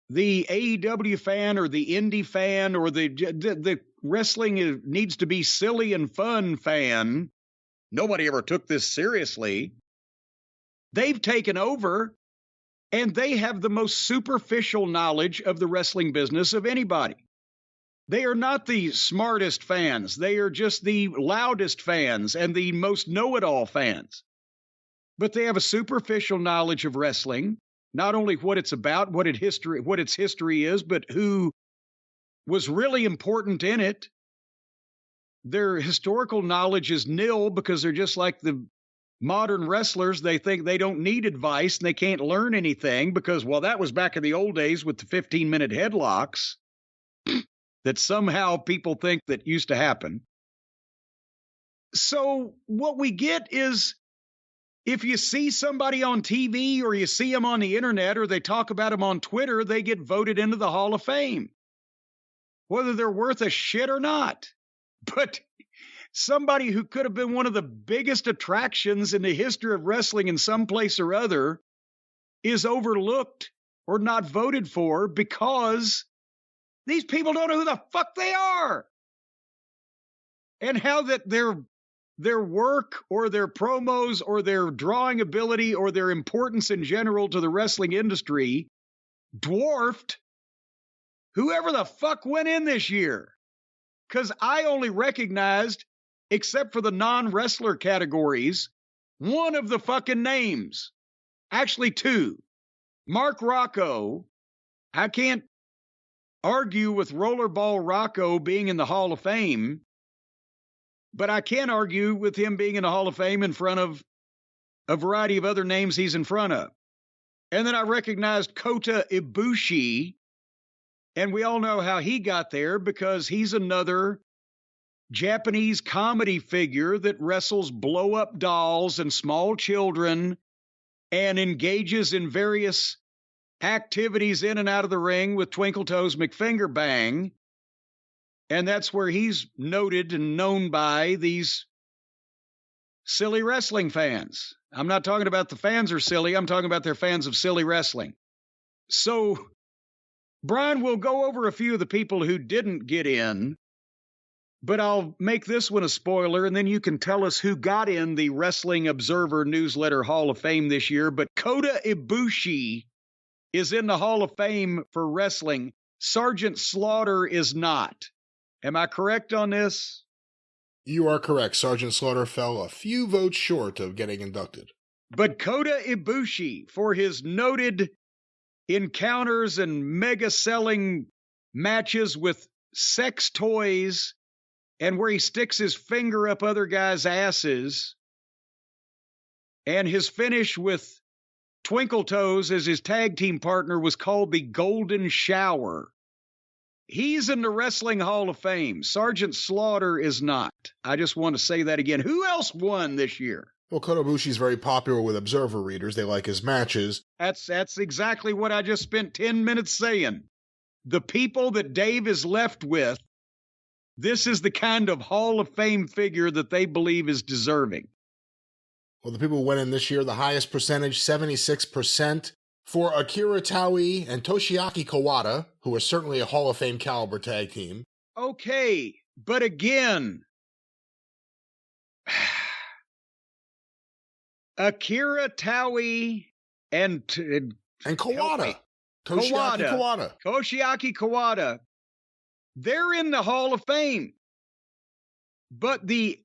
A: the AEW fan or the indie fan or the wrestling needs to be silly and fun fan, nobody ever took this seriously. They've taken over, and they have the most superficial knowledge of the wrestling business of anybody. They are not the smartest fans. They are just the loudest fans and the most know-it-all fans. But they have a superficial knowledge of wrestling, not only what it's about, what its history is, but who was really important in it. Their historical knowledge is nil because they're just like the modern wrestlers. They think they don't need advice and they can't learn anything because, well, that was back in the old days with the 15-minute headlocks that somehow people think that used to happen. So what we get is, if you see somebody on TV or you see them on the internet or they talk about them on Twitter, they get voted into the Hall of Fame, whether they're worth a shit or not. But somebody who could have been one of the biggest attractions in the history of wrestling in some place or other is overlooked or not voted for because these people don't know who the fuck they are. And how that they're their work or their promos or their drawing ability or their importance in general to the wrestling industry dwarfed whoever the fuck went in this year. Because I only recognized, except for the non-wrestler categories, one of the fucking names. Actually, two. Mark Rocco. I can't argue with Rollerball Rocco being in the Hall of Fame, but I can argue with him being in the Hall of Fame in front of a variety of other names he's in front of. And then I recognized Kota Ibushi, and we all know how he got there because he's another Japanese comedy figure that wrestles blow-up dolls and small children and engages in various activities in and out of the ring with Twinkle Toes McFingerbang. And that's where he's noted and known by these silly wrestling fans. I'm not talking about the fans are silly. I'm talking about their fans of silly wrestling. So, Brian, we'll go over a few of the people who didn't get in, but I'll make this one a spoiler, and then you can tell us who got in the Wrestling Observer Newsletter Hall of Fame this year. But Kota Ibushi is in the Hall of Fame for wrestling. Sergeant Slaughter is not. Am I correct on this?
B: You are correct. Sergeant Slaughter fell a few votes short of getting inducted.
A: But Kota Ibushi, for his noted encounters and mega-selling matches with sex toys and where he sticks his finger up other guys' asses, and his finish with Twinkle Toes as his tag team partner was called the Golden Shower. He's in the Wrestling Hall of Fame. Sergeant Slaughter is not. I just want to say that again. Who else won this year?
B: Well, Kota Ibushi's very popular with Observer readers. They like his matches.
A: That's exactly what I just spent 10 minutes saying. The people that Dave is left with, this is the kind of Hall of Fame figure that they believe is deserving.
B: Well, the people who went in this year, the highest percentage, 76%, for Akira Taui and Toshiaki Kawada, who are certainly a Hall of Fame caliber tag team.
A: Okay, but again, Akira Taui and
B: Kawada. Toshiaki Kawada.
A: They're in the Hall of Fame. But the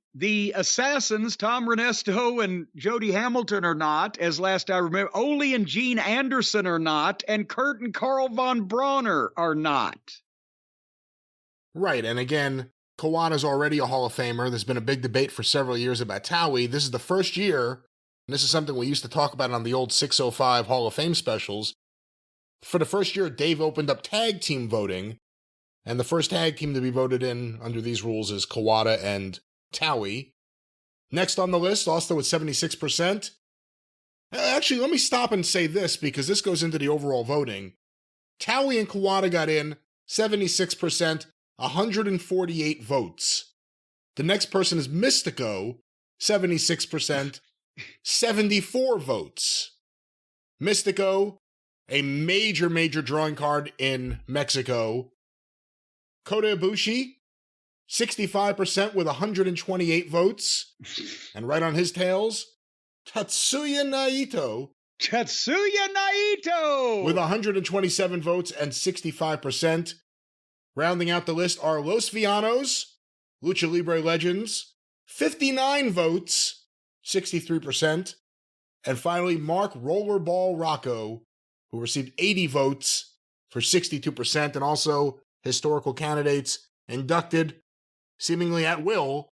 A: assassins, Tom Renesto and Jody Hamilton, are not, as last I remember. Ole and Gene Anderson are not, and Kurt and Carl von Bronner are not.
B: Right, and again, Kawada's already a Hall of Famer. There's been a big debate for several years about Taui. This is the first year, and this is something we used to talk about on the old 605 Hall of Fame specials. For the first year, Dave opened up tag team voting, and the first tag team to be voted in under these rules is Kawada and Taui. Next on the list, also with 76%. Actually, let me stop and say this, because this goes into the overall voting. Taui and Kawada got in 76%, 148 votes. The next person is Mystico, 76%, 74 votes. Mystico, a major, major drawing card in Mexico. Kota Ibushi, 65% with 128 votes. And right on his tails, Tatsuya Naito.
A: Tatsuya Naito!
B: With 127 votes and 65%. Rounding out the list are Los Villanos, Lucha Libre Legends, 59 votes, 63%. And finally, Mark Rollerball Rocco, who received 80 votes for 62%. And also historical candidates inducted, seemingly at will,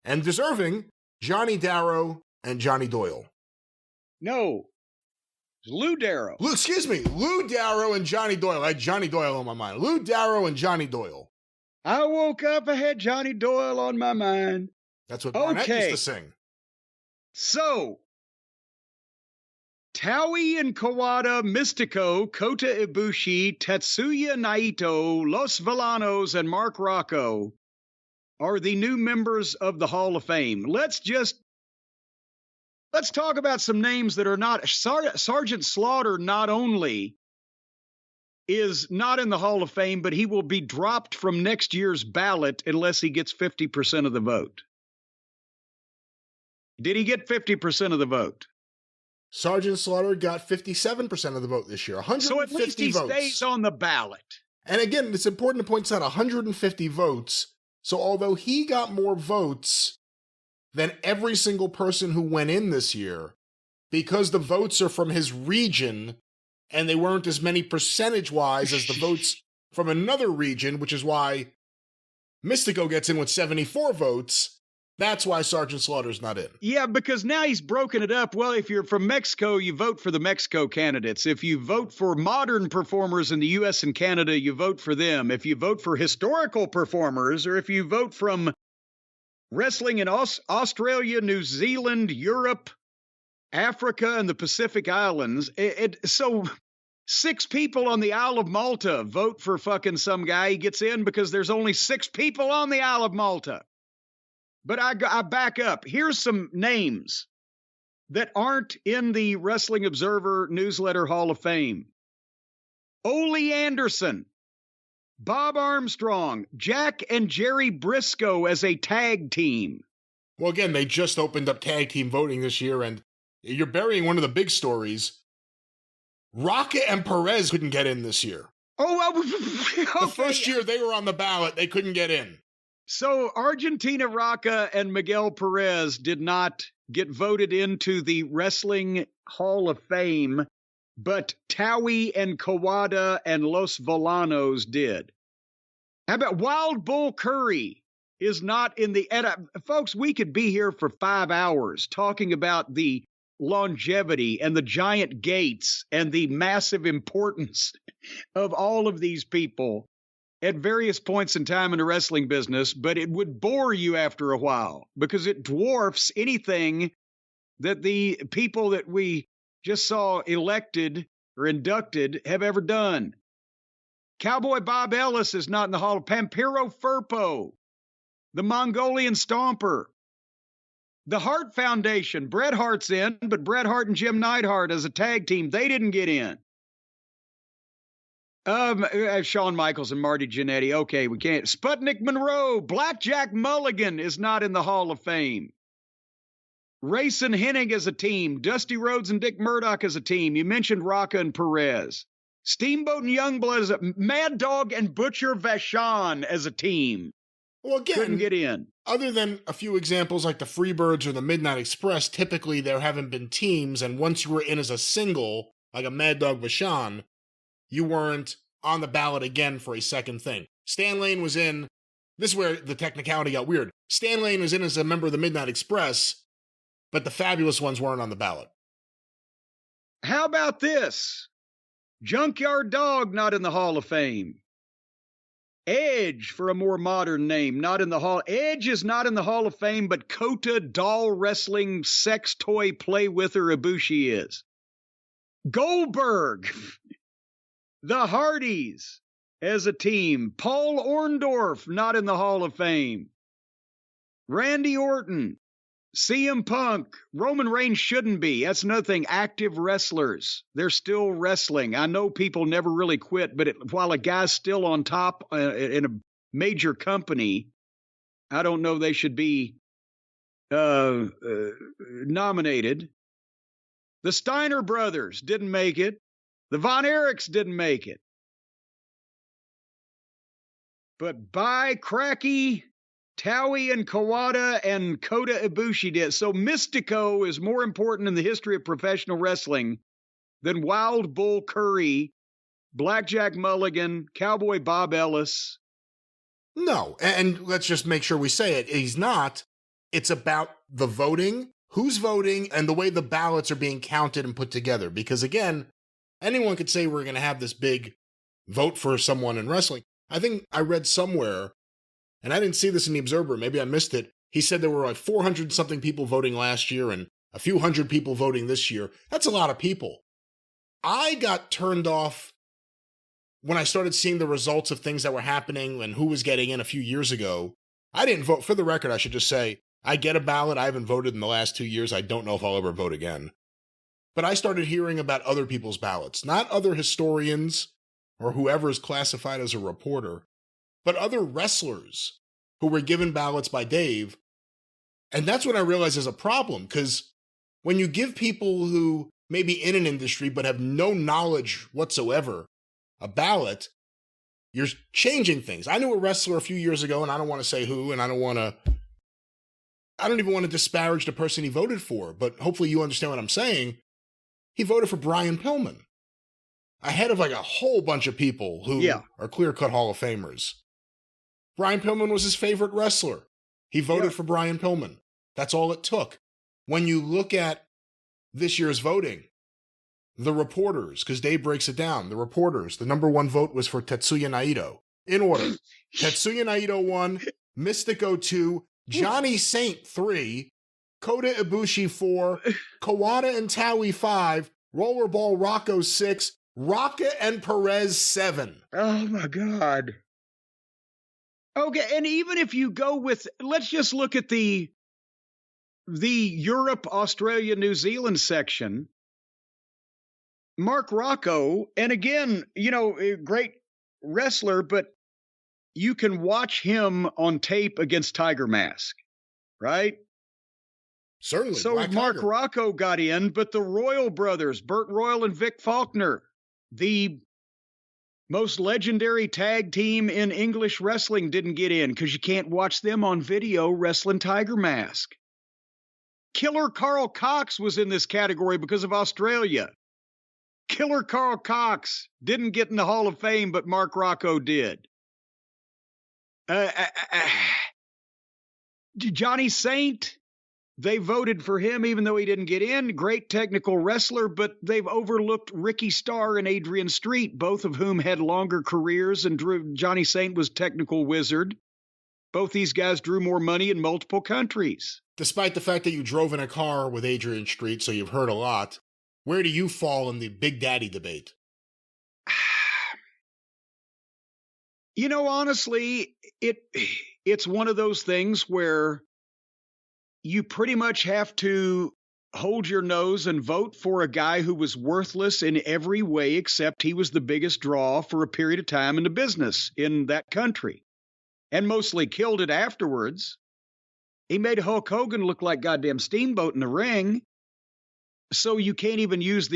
B: and deserving, Johnny Darrow and Johnny Doyle.
A: No. Lou Darrow.
B: Lou Darrow and Johnny Doyle. I had Johnny Doyle on my mind. Lou Darrow and Johnny Doyle.
A: I woke up, I had Johnny Doyle on my mind.
B: That's what Cornette used to sing.
A: So, Taui and Kawada, Mystico, Kota Ibushi, Tatsuya Naito, Los Villanos, and Mark Rocco are the new members of the Hall of Fame. Let's talk about some names that are not. Sergeant Slaughter not only is not in the Hall of Fame, but he will be dropped from next year's ballot unless he gets 50% of the vote. Did he get 50% of the vote?
B: Sergeant Slaughter got 57% of the vote this year. 150
A: so at least he
B: votes.
A: Stays on the ballot.
B: And again, it's important to point out 150 votes. So although he got more votes than every single person who went in this year, because the votes are from his region and they weren't as many percentage-wise as the votes from another region, which is why Mystico gets in with 74 votes. That's why Sergeant Slaughter's not in.
A: Yeah, because now he's broken it up. Well, if you're from Mexico, you vote for the Mexico candidates. If you vote for modern performers in the U.S. and Canada, you vote for them. If you vote for historical performers, or if you vote from wrestling in Australia, New Zealand, Europe, Africa, and the Pacific Islands, so 6 people on the Isle of Malta vote for fucking some guy. He gets in because there's only 6 people on the Isle of Malta. But I back up. Here's some names that aren't in the Wrestling Observer Newsletter Hall of Fame. Ole Anderson, Bob Armstrong, Jack and Jerry Briscoe as a tag team.
B: Well, again, they just opened up tag team voting this year, and you're burying one of the big stories. Rocket and Perez couldn't get in this year.
A: Okay.
B: The first year they were on the ballot, they couldn't get in.
A: So Argentina Rocca and Miguel Perez did not get voted into the Wrestling Hall of Fame, but Towie and Kawada and Los Volanos did. How about Wild Bull Curry is not in the... Folks, we could be here for 5 hours talking about the longevity and the giant gates and the massive importance of all of these people at various points in time in the wrestling business, but it would bore you after a while because it dwarfs anything that the people that we just saw elected or inducted have ever done. Cowboy Bob Ellis is not in the Hall of Fame. Pampiro Firpo, the Mongolian Stomper. The Hart Foundation, Bret Hart's in, but Bret Hart and Jim Neidhart as a tag team, they didn't get in. Shawn Michaels and Marty Jannetty. Okay, we can't. Sputnik Monroe, Blackjack Mulligan is not in the Hall of Fame. Rayson Hennig as a team. Dusty Rhodes and Dick Murdoch as a team. You mentioned Rocca and Perez. Steamboat and Youngblood as a Mad Dog and Butcher Vachon as a team.
B: Well, again,
A: couldn't get in.
B: Other than a few examples like the Freebirds or the Midnight Express, typically there haven't been teams, and once you were in as a single, like a Mad Dog Vachon, you weren't on the ballot again for a second thing. Stan Lane was in. This is where the technicality got weird. Stan Lane was in as a member of the Midnight Express, but the Fabulous Ones weren't on the ballot.
A: How about this? Junkyard Dog not in the Hall of Fame. Edge, for a more modern name, not in the Hall. Edge is not in the Hall of Fame, but Kota doll wrestling sex toy play with her Ibushi is. Goldberg. The Hardys as a team. Paul Orndorff, not in the Hall of Fame. Randy Orton. CM Punk. Roman Reigns shouldn't be. That's another thing. Active wrestlers. They're still wrestling. I know people never really quit, but while a guy's still on top in a major company, I don't know they should be nominated. The Steiner brothers didn't make it. The Von Erichs didn't make it. But by cracky, Towie and Kawada and Kota Ibushi did. So Mystico is more important in the history of professional wrestling than Wild Bull Curry, Blackjack Mulligan, Cowboy Bob Ellis.
B: No, and let's just make sure we say it. He's not. It's about the voting, who's voting, and the way the ballots are being counted and put together. Because again, anyone could say we're going to have this big vote for someone in wrestling. I think I read somewhere, and I didn't see this in the Observer, maybe I missed it. He said there were like 400-something people voting last year and a few hundred people voting this year. That's a lot of people. I got turned off when I started seeing the results of things that were happening and who was getting in a few years ago. I didn't vote. For the record, I should just say, I get a ballot. I haven't voted in the last 2 years. I don't know if I'll ever vote again. But I started hearing about other people's ballots, not other historians or whoever is classified as a reporter, but other wrestlers who were given ballots by Dave And that's when I realized there's a problem, because when you give people who may be in an industry but have no knowledge whatsoever a ballot, you're changing things. I knew a wrestler a few years ago, and I don't want to say who, and I don't even want to disparage the person he voted for, but hopefully you understand what I'm saying. He voted for Brian Pillman, ahead of like a whole bunch of people who are clear-cut Hall of Famers. Brian Pillman was his favorite wrestler. He voted for Brian Pillman. That's all it took. When you look at this year's voting, the reporters, because Dave breaks it down, the reporters, the number one vote was for Tetsuya Naito. In order. Tetsuya Naito 1, Mystic 2, Johnny Saint 3, Kota Ibushi 4, Kawada and Towie 5, Rollerball Rocco 6, Rocca and Perez 7.
A: Oh my God. Okay, and even if you go with, let's just look at the Europe, Australia, New Zealand section. Mark Rocco, and again, a great wrestler, but you can watch him on tape against Tiger Mask, right?
B: Certainly.
A: So Mark Rocco got in, but the Royal brothers, Burt Royal and Vic Faulkner, the most legendary tag team in English wrestling, didn't get in because you can't watch them on video wrestling Tiger Mask. Killer Carl Cox was in this category because of Australia. Killer Carl Cox didn't get in the Hall of Fame, but Mark Rocco did. Johnny Saint, they voted for him even though he didn't get in. Great technical wrestler, but they've overlooked Ricky Starr and Adrian Street, both of whom had longer careers, and Johnny Saint was technical wizard. Both these guys drew more money in multiple countries.
B: Despite the fact that you drove in a car with Adrian Street, so you've heard a lot, where do you fall in the Big Daddy debate?
A: Honestly, it's one of those things where you pretty much have to hold your nose and vote for a guy who was worthless in every way except he was the biggest draw for a period of time in the business in that country, and mostly killed it afterwards. He made Hulk Hogan look like goddamn Steamboat in the ring. So you can't even use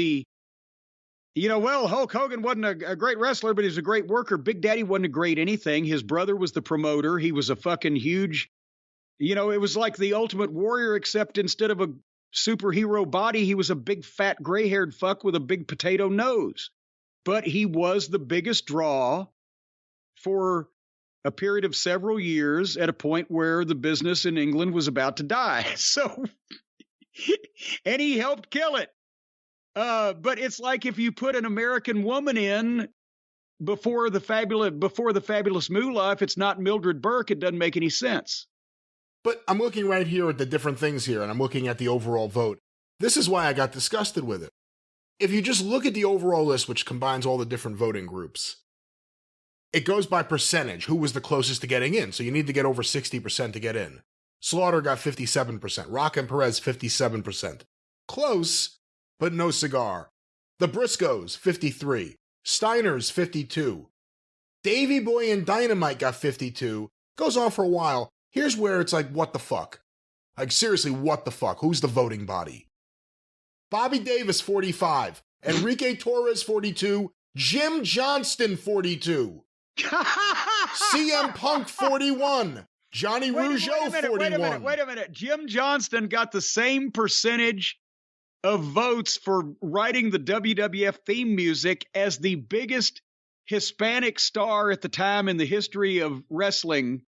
A: Hulk Hogan wasn't a great wrestler, but he was a great worker. Big Daddy wasn't a great anything. His brother was the promoter. He was a fucking huge, it was like the Ultimate Warrior, except instead of a superhero body, he was a big fat gray-haired fuck with a big potato nose. But he was the biggest draw for a period of several years at a point where the business in England was about to die. So, and he helped kill it. But it's like if you put an American woman in before the fabulous Moolah, if it's not Mildred Burke, it doesn't make any sense.
B: But I'm looking right here at the different things here, and I'm looking at the overall vote. This is why I got disgusted with it. If you just look at the overall list, which combines all the different voting groups, it goes by percentage, who was the closest to getting in. So you need to get over 60% to get in. Slaughter got 57%. Rock and Perez, 57%. Close, but no cigar. The Briscoes, 53. Steiner's, 52. Davey Boy and Dynamite got 52. Goes on for a while. Here's where it's like, what the fuck? Like, seriously, what the fuck? Who's the voting body? Bobby Davis, 45. Enrique Torres, 42. Jim Johnston, 42. CM Punk, 41. Johnny Rougeau, 41.
A: Wait a minute. Jim Johnston got the same percentage of votes for writing the WWF theme music as the biggest Hispanic star at the time in the history of wrestling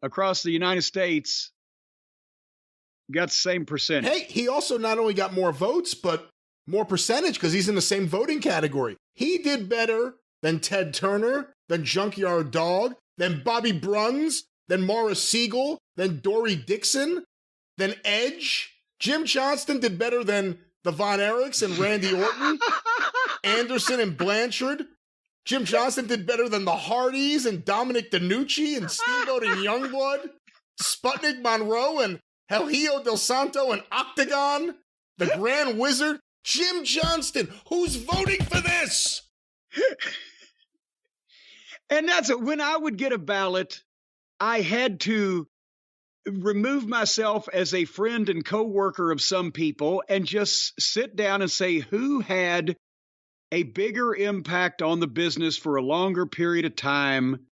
A: across the United States. Got the same percentage.
B: Hey, he also not only got more votes, but more percentage because he's in the same voting category. He did better than Ted Turner, than Junkyard Dog, than Bobby Bruns, than Morris Siegel, than Dory Dixon, than Edge. Jim Johnston did better than the Von Erichs and Randy Orton, Anderson and Blanchard. Jim Johnston did better than the Hardys and Dominic DeNucci and Steamboat and Youngblood, Sputnik Monroe and El Hijo del Santo and Octagon, the Grand Wizard. Jim Johnston, who's voting for this?
A: And that's it. When I would get a ballot, I had to remove myself as a friend and coworker of some people and just sit down and say who had a bigger impact on the business for a longer period of time.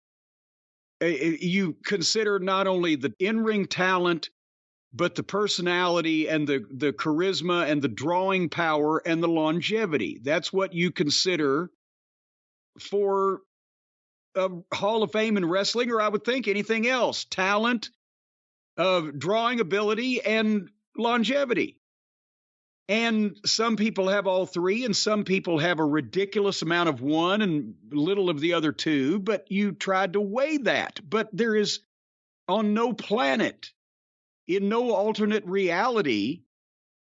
A: You consider not only the in-ring talent, but the personality and the charisma and the drawing power and the longevity. That's what you consider for a Hall of Fame in wrestling, or I would think anything else. Talent, drawing ability, and longevity. And some people have all three, and some people have a ridiculous amount of one and little of the other two, but you tried to weigh that. But there is on no planet, in no alternate reality,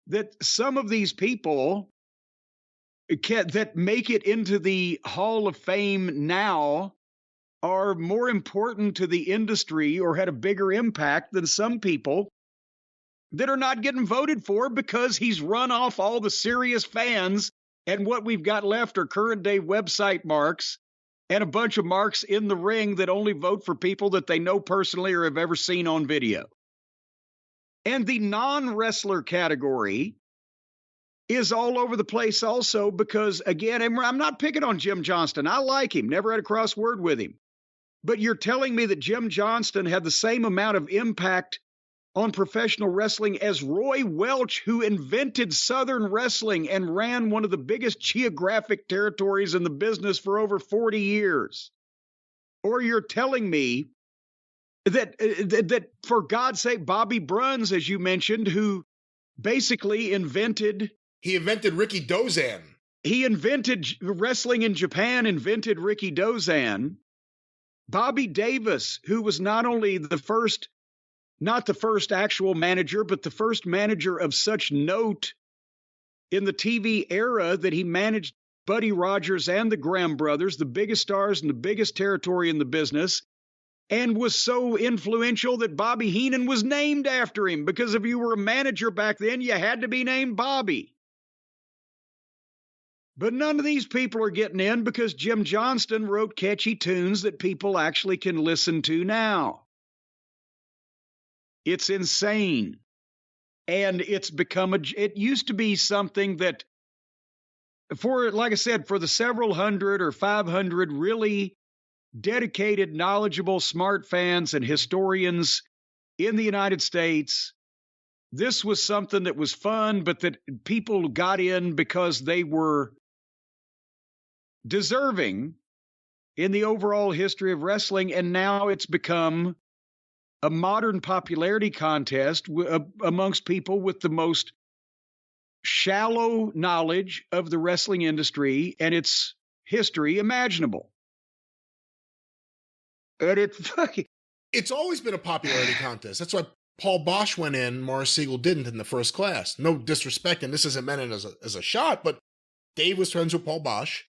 A: that some of these people that make it into the Hall of Fame now are more important to the industry or had a bigger impact than some people that are not getting voted for because he's run off all the serious fans, and what we've got left are current day website marks and a bunch of marks in the ring that only vote for people that they know personally or have ever seen on video. And the non-wrestler category is all over the place also because, again, and I'm not picking on Jim Johnston. I like him, never had a cross word with him. But you're telling me that Jim Johnston had the same amount of impact on professional wrestling as Roy Welch, who invented Southern wrestling and ran one of the biggest geographic territories in the business for over 40 years. Or you're telling me that for God's sake, Bobby Bruns, as you mentioned, who basically invented...
B: He invented Ricky Dozan.
A: He invented wrestling in Japan, invented Ricky Dozan. Bobby Davis, who was not only not the first actual manager, but the first manager of such note in the TV era that he managed Buddy Rogers and the Graham brothers, the biggest stars and the biggest territory in the business, and was so influential that Bobby Heenan was named after him, because if you were a manager back then, you had to be named Bobby. But none of these people are getting in because Jim Johnston wrote catchy tunes that people actually can listen to now. It's insane. And it's become it used to be something that like I said, for the several hundred or 500 really dedicated, knowledgeable, smart fans and historians in the United States, this was something that was fun, but that people got in because they were deserving in the overall history of wrestling. And now it's become a modern popularity contest amongst people with the most shallow knowledge of the wrestling industry and its history imaginable. And
B: it's always been a popularity contest. That's why Paul Bosch went in, Morris Siegel didn't in the first class. No disrespect, and this isn't meant as a shot, but Dave was friends with Paul Bosch.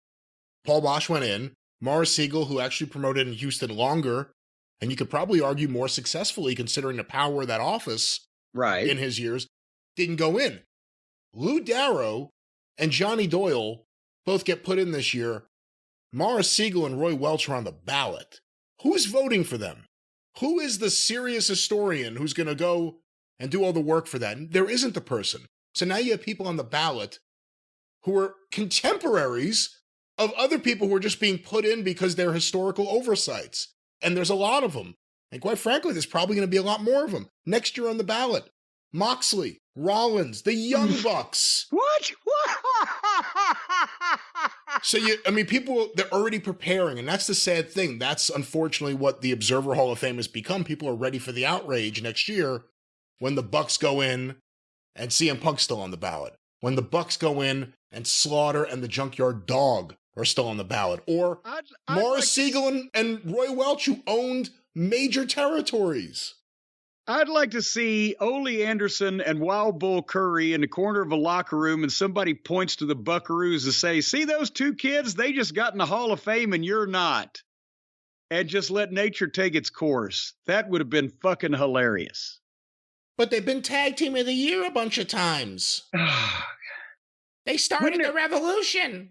B: Paul Bosch went in. Morris Siegel, who actually promoted in Houston longer, and you could probably argue more successfully considering the power of that office
A: right
B: in his years, didn't go in. Lou Darrow and Johnny Doyle both get put in this year. Morris Siegel and Roy Welch are on the ballot. Who's voting for them? Who is the serious historian who's going to go and do all the work for that? And there isn't the person. So now you have people on the ballot who are contemporaries of other people who are just being put in because they're historical oversights. And there's a lot of them. And quite frankly, there's probably going to be a lot more of them. Next year on the ballot, Moxley, Rollins, the Young Bucks.
A: What?
B: So, people, they're already preparing. And that's the sad thing. That's unfortunately what the Observer Hall of Fame has become. People are ready for the outrage next year when the Bucks go in and CM Punk's still on the ballot. When the Bucks go in and Slaughter and the Junkyard Dog are still on the ballot. Or Morris Siegel and Roy Welch, who owned major territories.
A: I'd like to see Ole Anderson and Wild Bull Curry in the corner of a locker room, and somebody points to the Buckaroos and say, see those two kids? They just got in the Hall of Fame and you're not. And just let nature take its course. That would have been fucking hilarious.
B: But they've been Tag Team of the Year a bunch of times. They started the revolution.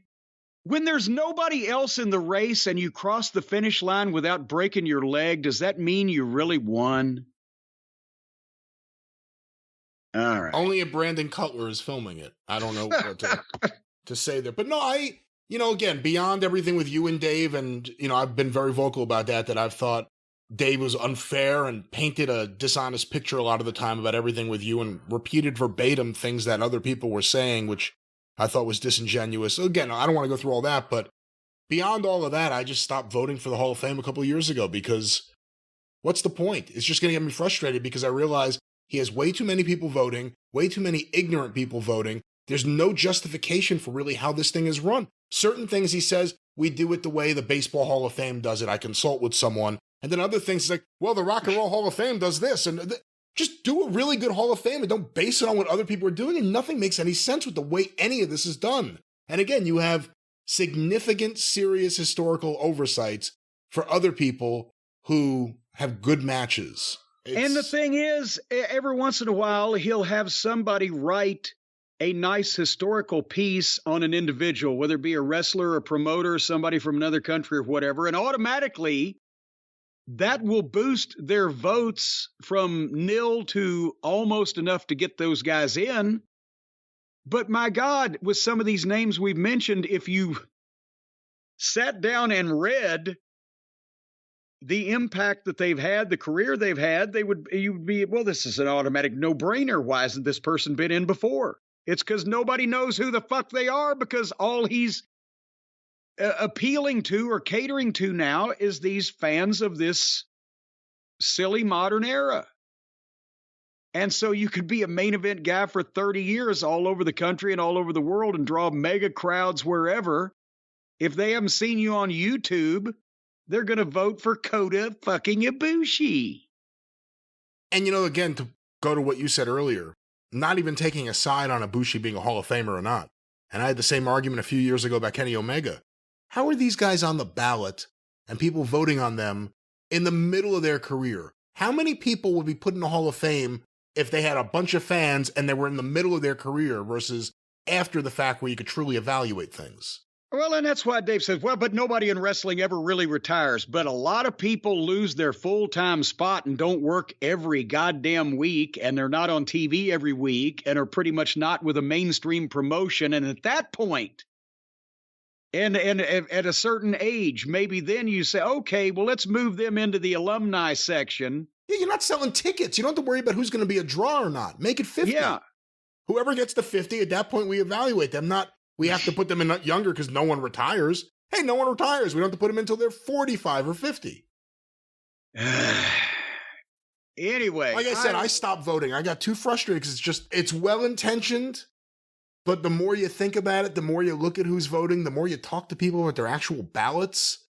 A: When there's nobody else in the race and you cross the finish line without breaking your leg, does that mean you really won? right.
B: Only if Brandon Cutler is filming it. I don't know what to say there. But no, again, beyond everything with you and Dave, and, I've been very vocal about that I've thought Dave was unfair and painted a dishonest picture a lot of the time about everything with you and repeated verbatim things that other people were saying, which I thought was disingenuous. So again, I don't want to go through all that, but beyond all of that, I just stopped voting for the Hall of Fame a couple of years ago because what's the point? It's just going to get me frustrated because I realize he has way too many people voting, way too many ignorant people voting. There's no justification for really how this thing is run. Certain things he says, we do it the way the Baseball Hall of Fame does it. I consult with someone. And then other things, he's like, well, the Rock and Roll Hall of Fame does this. And just do a really good Hall of Fame and don't base it on what other people are doing. And nothing makes any sense with the way any of this is done. And again, you have significant, serious historical oversights for other people who have good matches.
A: And the thing is, every once in a while, he'll have somebody write a nice historical piece on an individual, whether it be a wrestler, a promoter, somebody from another country or whatever, and automatically that will boost their votes from nil to almost enough to get those guys in. But my God, with some of these names we've mentioned, if you sat down and read the impact that they've had, the career they've had, you'd be, well, this is an automatic no-brainer. Why hasn't this person been in before? It's because nobody knows who the fuck they are, because all he's appealing to or catering to now is these fans of this silly modern era. And so you could be a main event guy for 30 years all over the country and all over the world and draw mega crowds wherever. If they haven't seen you on YouTube, they're going to vote for Kota fucking Ibushi.
B: And, again, to go to what you said earlier, not even taking a side on Ibushi being a Hall of Famer or not. And I had the same argument a few years ago about Kenny Omega. How are these guys on the ballot and people voting on them in the middle of their career? How many people would be put in the Hall of Fame if they had a bunch of fans and they were in the middle of their career versus after the fact where you could truly evaluate things?
A: Well, and that's why Dave says, well, but nobody in wrestling ever really retires. But a lot of people lose their full-time spot and don't work every goddamn week, and they're not on TV every week, and are pretty much not with a mainstream promotion. And at that point, and at a certain age, maybe then you say, okay, well, let's move them into the alumni section.
B: Yeah, you're not selling tickets. You don't have to worry about who's going to be a draw or not. Make it 50.
A: Yeah.
B: Whoever gets to 50, at that point, we evaluate them. We have to put them in younger because no one retires. Hey, no one retires. We don't have to put them in until they're 45 or 50.
A: Anyway.
B: Like I said, I stopped voting. I got too frustrated because it's well-intentioned, but the more you think about it, the more you look at who's voting, the more you talk to people about their actual ballots,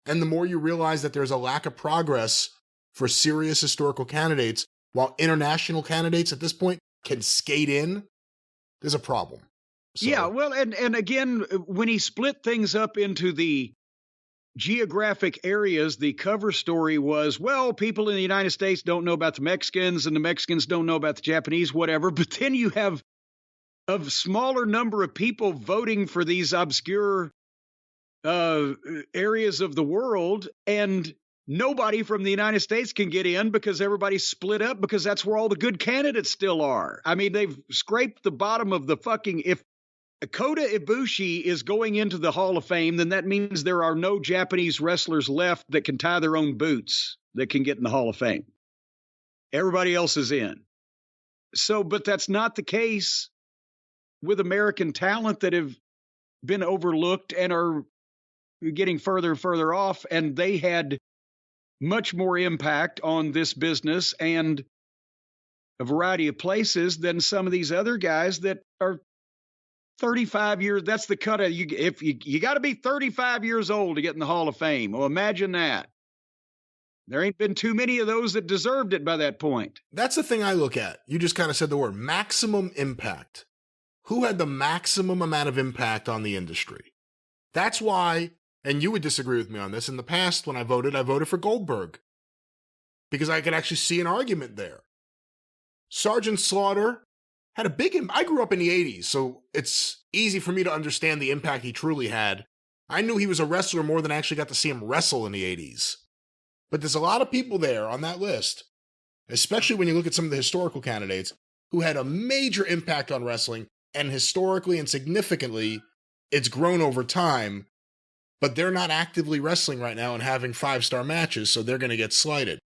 B: and the more you realize that there's a lack of progress for serious historical candidates, while international candidates at this point can skate in. There's a problem. So.
A: Yeah, well, and again, when he split things up into the geographic areas, the cover story was, well, people in the United States don't know about the Mexicans, and the Mexicans don't know about the Japanese, whatever. But then you have a smaller number of people voting for these obscure areas of the world, and nobody from the United States can get in because everybody's split up, because that's where all the good candidates still are. I mean, they've scraped the bottom of the fucking... If Kota Ibushi is going into the Hall of Fame, then that means there are no Japanese wrestlers left that can tie their own boots that can get in the Hall of Fame. Everybody else is in. So, but that's not the case with American talent that have been overlooked and are getting further and further off, and they had much more impact on this business and a variety of places than some of these other guys that are 35 years. That's the cut of you got to be 35 years old to get in the Hall of Fame. Well, imagine that. There ain't been too many of those that deserved it by that point.
B: That's the thing I look at. You just kind of said the word maximum impact. Who had the maximum amount of impact on the industry? That's why, and you would disagree with me on this, in the past when I voted for Goldberg. Because I could actually see an argument there. Sergeant Slaughter had a big impact. I grew up in the 80s, so it's easy for me to understand the impact he truly had. I knew he was a wrestler more than I actually got to see him wrestle in the 80s. But there's a lot of people there on that list, especially when you look at some of the historical candidates, who had a major impact on wrestling, and historically and significantly, it's grown over time, but they're not actively wrestling right now and having 5-star matches, so they're going to get slighted.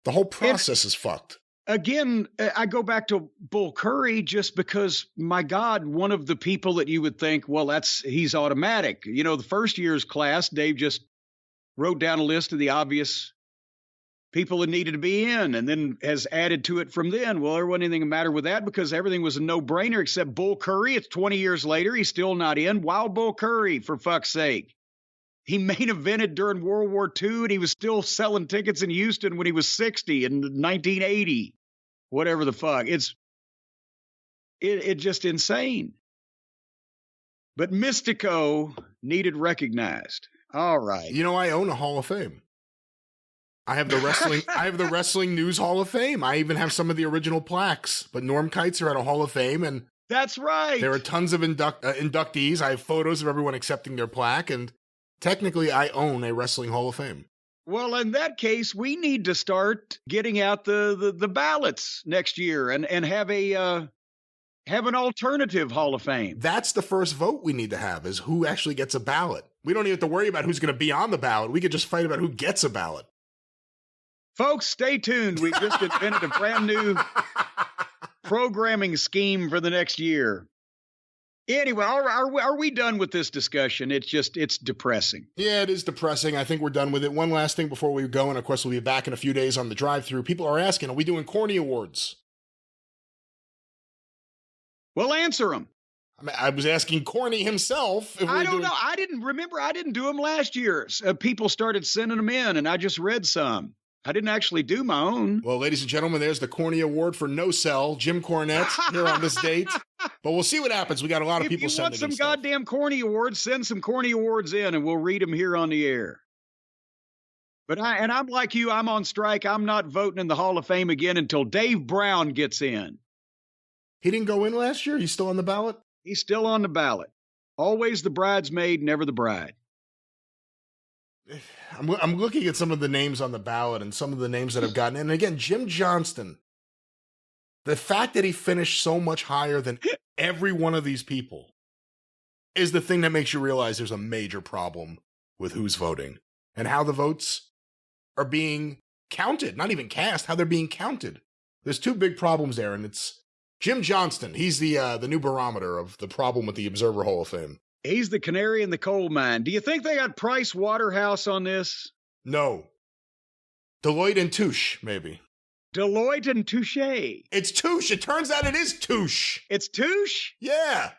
B: The whole process is fucked.
A: Again, I go back to Bull Curry just because, my God, one of the people that you would think, well, he's automatic. You know, the first year's class, Dave just wrote down a list of the obvious people that needed to be in, and then has added to it from then. Well, there wasn't anything the matter with that because everything was a no-brainer except Bull Curry. It's 20 years later. He's still not in. Wild Bull Curry, for fuck's sake. He main evented during World War II, and he was still selling tickets in Houston when he was 60 in 1980. Whatever the fuck. It's just insane. But Mystico needed recognized. All right.
B: You know, I own a Hall of Fame. I have the Wrestling News Hall of Fame. I even have some of the original plaques. But Norm Keitzer had a Hall of Fame, and
A: that's right.
B: There are tons of inductees. I have photos of everyone accepting their plaque, and technically I own a Wrestling Hall of Fame.
A: Well, in that case, we need to start getting out the ballots next year and have an alternative Hall of Fame.
B: That's the first vote we need to have, is who actually gets a ballot. We don't even have to worry about who's going to be on the ballot. We could just fight about who gets a ballot.
A: Folks, stay tuned. We just invented a brand new programming scheme for the next year. Anyway, are we done with this discussion? It's depressing.
B: Yeah, it is depressing. I think we're done with it. One last thing before we go, and of course we'll be back in a few days on the drive-thru. People are asking, are we doing Corny Awards?
A: Well, answer them.
B: I was asking Corny himself.
A: I don't know. I didn't do them last year. People started sending them in, and I just read some. I didn't actually do my own.
B: Well, ladies and gentlemen, there's the Corny Award for No Cell, Jim Cornette, here on this date. But we'll see what happens. We got a lot of people sending in stuff.
A: If you want some goddamn Corny Awards, send some Corny Awards in, and we'll read them here on the air. But I'm like you. I'm on strike. I'm not voting in the Hall of Fame again until Dave Brown gets in.
B: He didn't go in last year? He's still on the ballot?
A: He's still on the ballot. Always the bridesmaid, never the bride.
B: I'm looking at some of the names on the ballot and some of the names that have gotten in. And again, Jim Johnston, the fact that he finished so much higher than every one of these people is the thing that makes you realize there's a major problem with who's voting and how the votes are being counted, not even cast, how they're being counted. There's two big problems there, and it's Jim Johnston. He's the new barometer of the problem with the Observer Hall of Fame.
A: He's the canary in the coal mine. Do you think they got Price Waterhouse on this?
B: No. Deloitte and Touche, maybe.
A: Deloitte and Touche.
B: It's Touche. It turns out it is Touche.
A: It's Touche?
B: Yeah.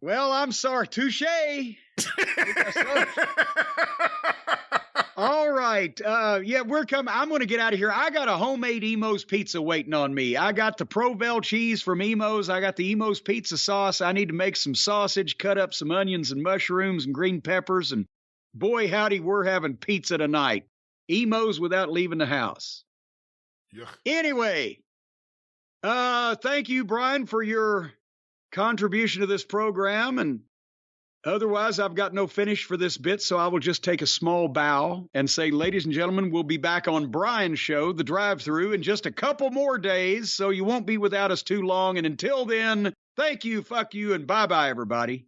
A: Well, I'm sorry. Touche. All right. Yeah, we're coming. I'm going to get out of here. I got a homemade Emo's pizza waiting on me. I got the Provel cheese from Emo's. I got the Emo's pizza sauce. I need to make some sausage, cut up some onions and mushrooms and green peppers. And boy, howdy, we're having pizza tonight. Emo's without leaving the house. Yeah. Anyway, thank you, Brian, for your contribution to this program. And otherwise, I've got no finish for this bit, so I will just take a small bow and say, ladies and gentlemen, we'll be back on Brian's show, The Drive-Thru, in just a couple more days, so you won't be without us too long. And until then, thank you, fuck you, and bye-bye, everybody.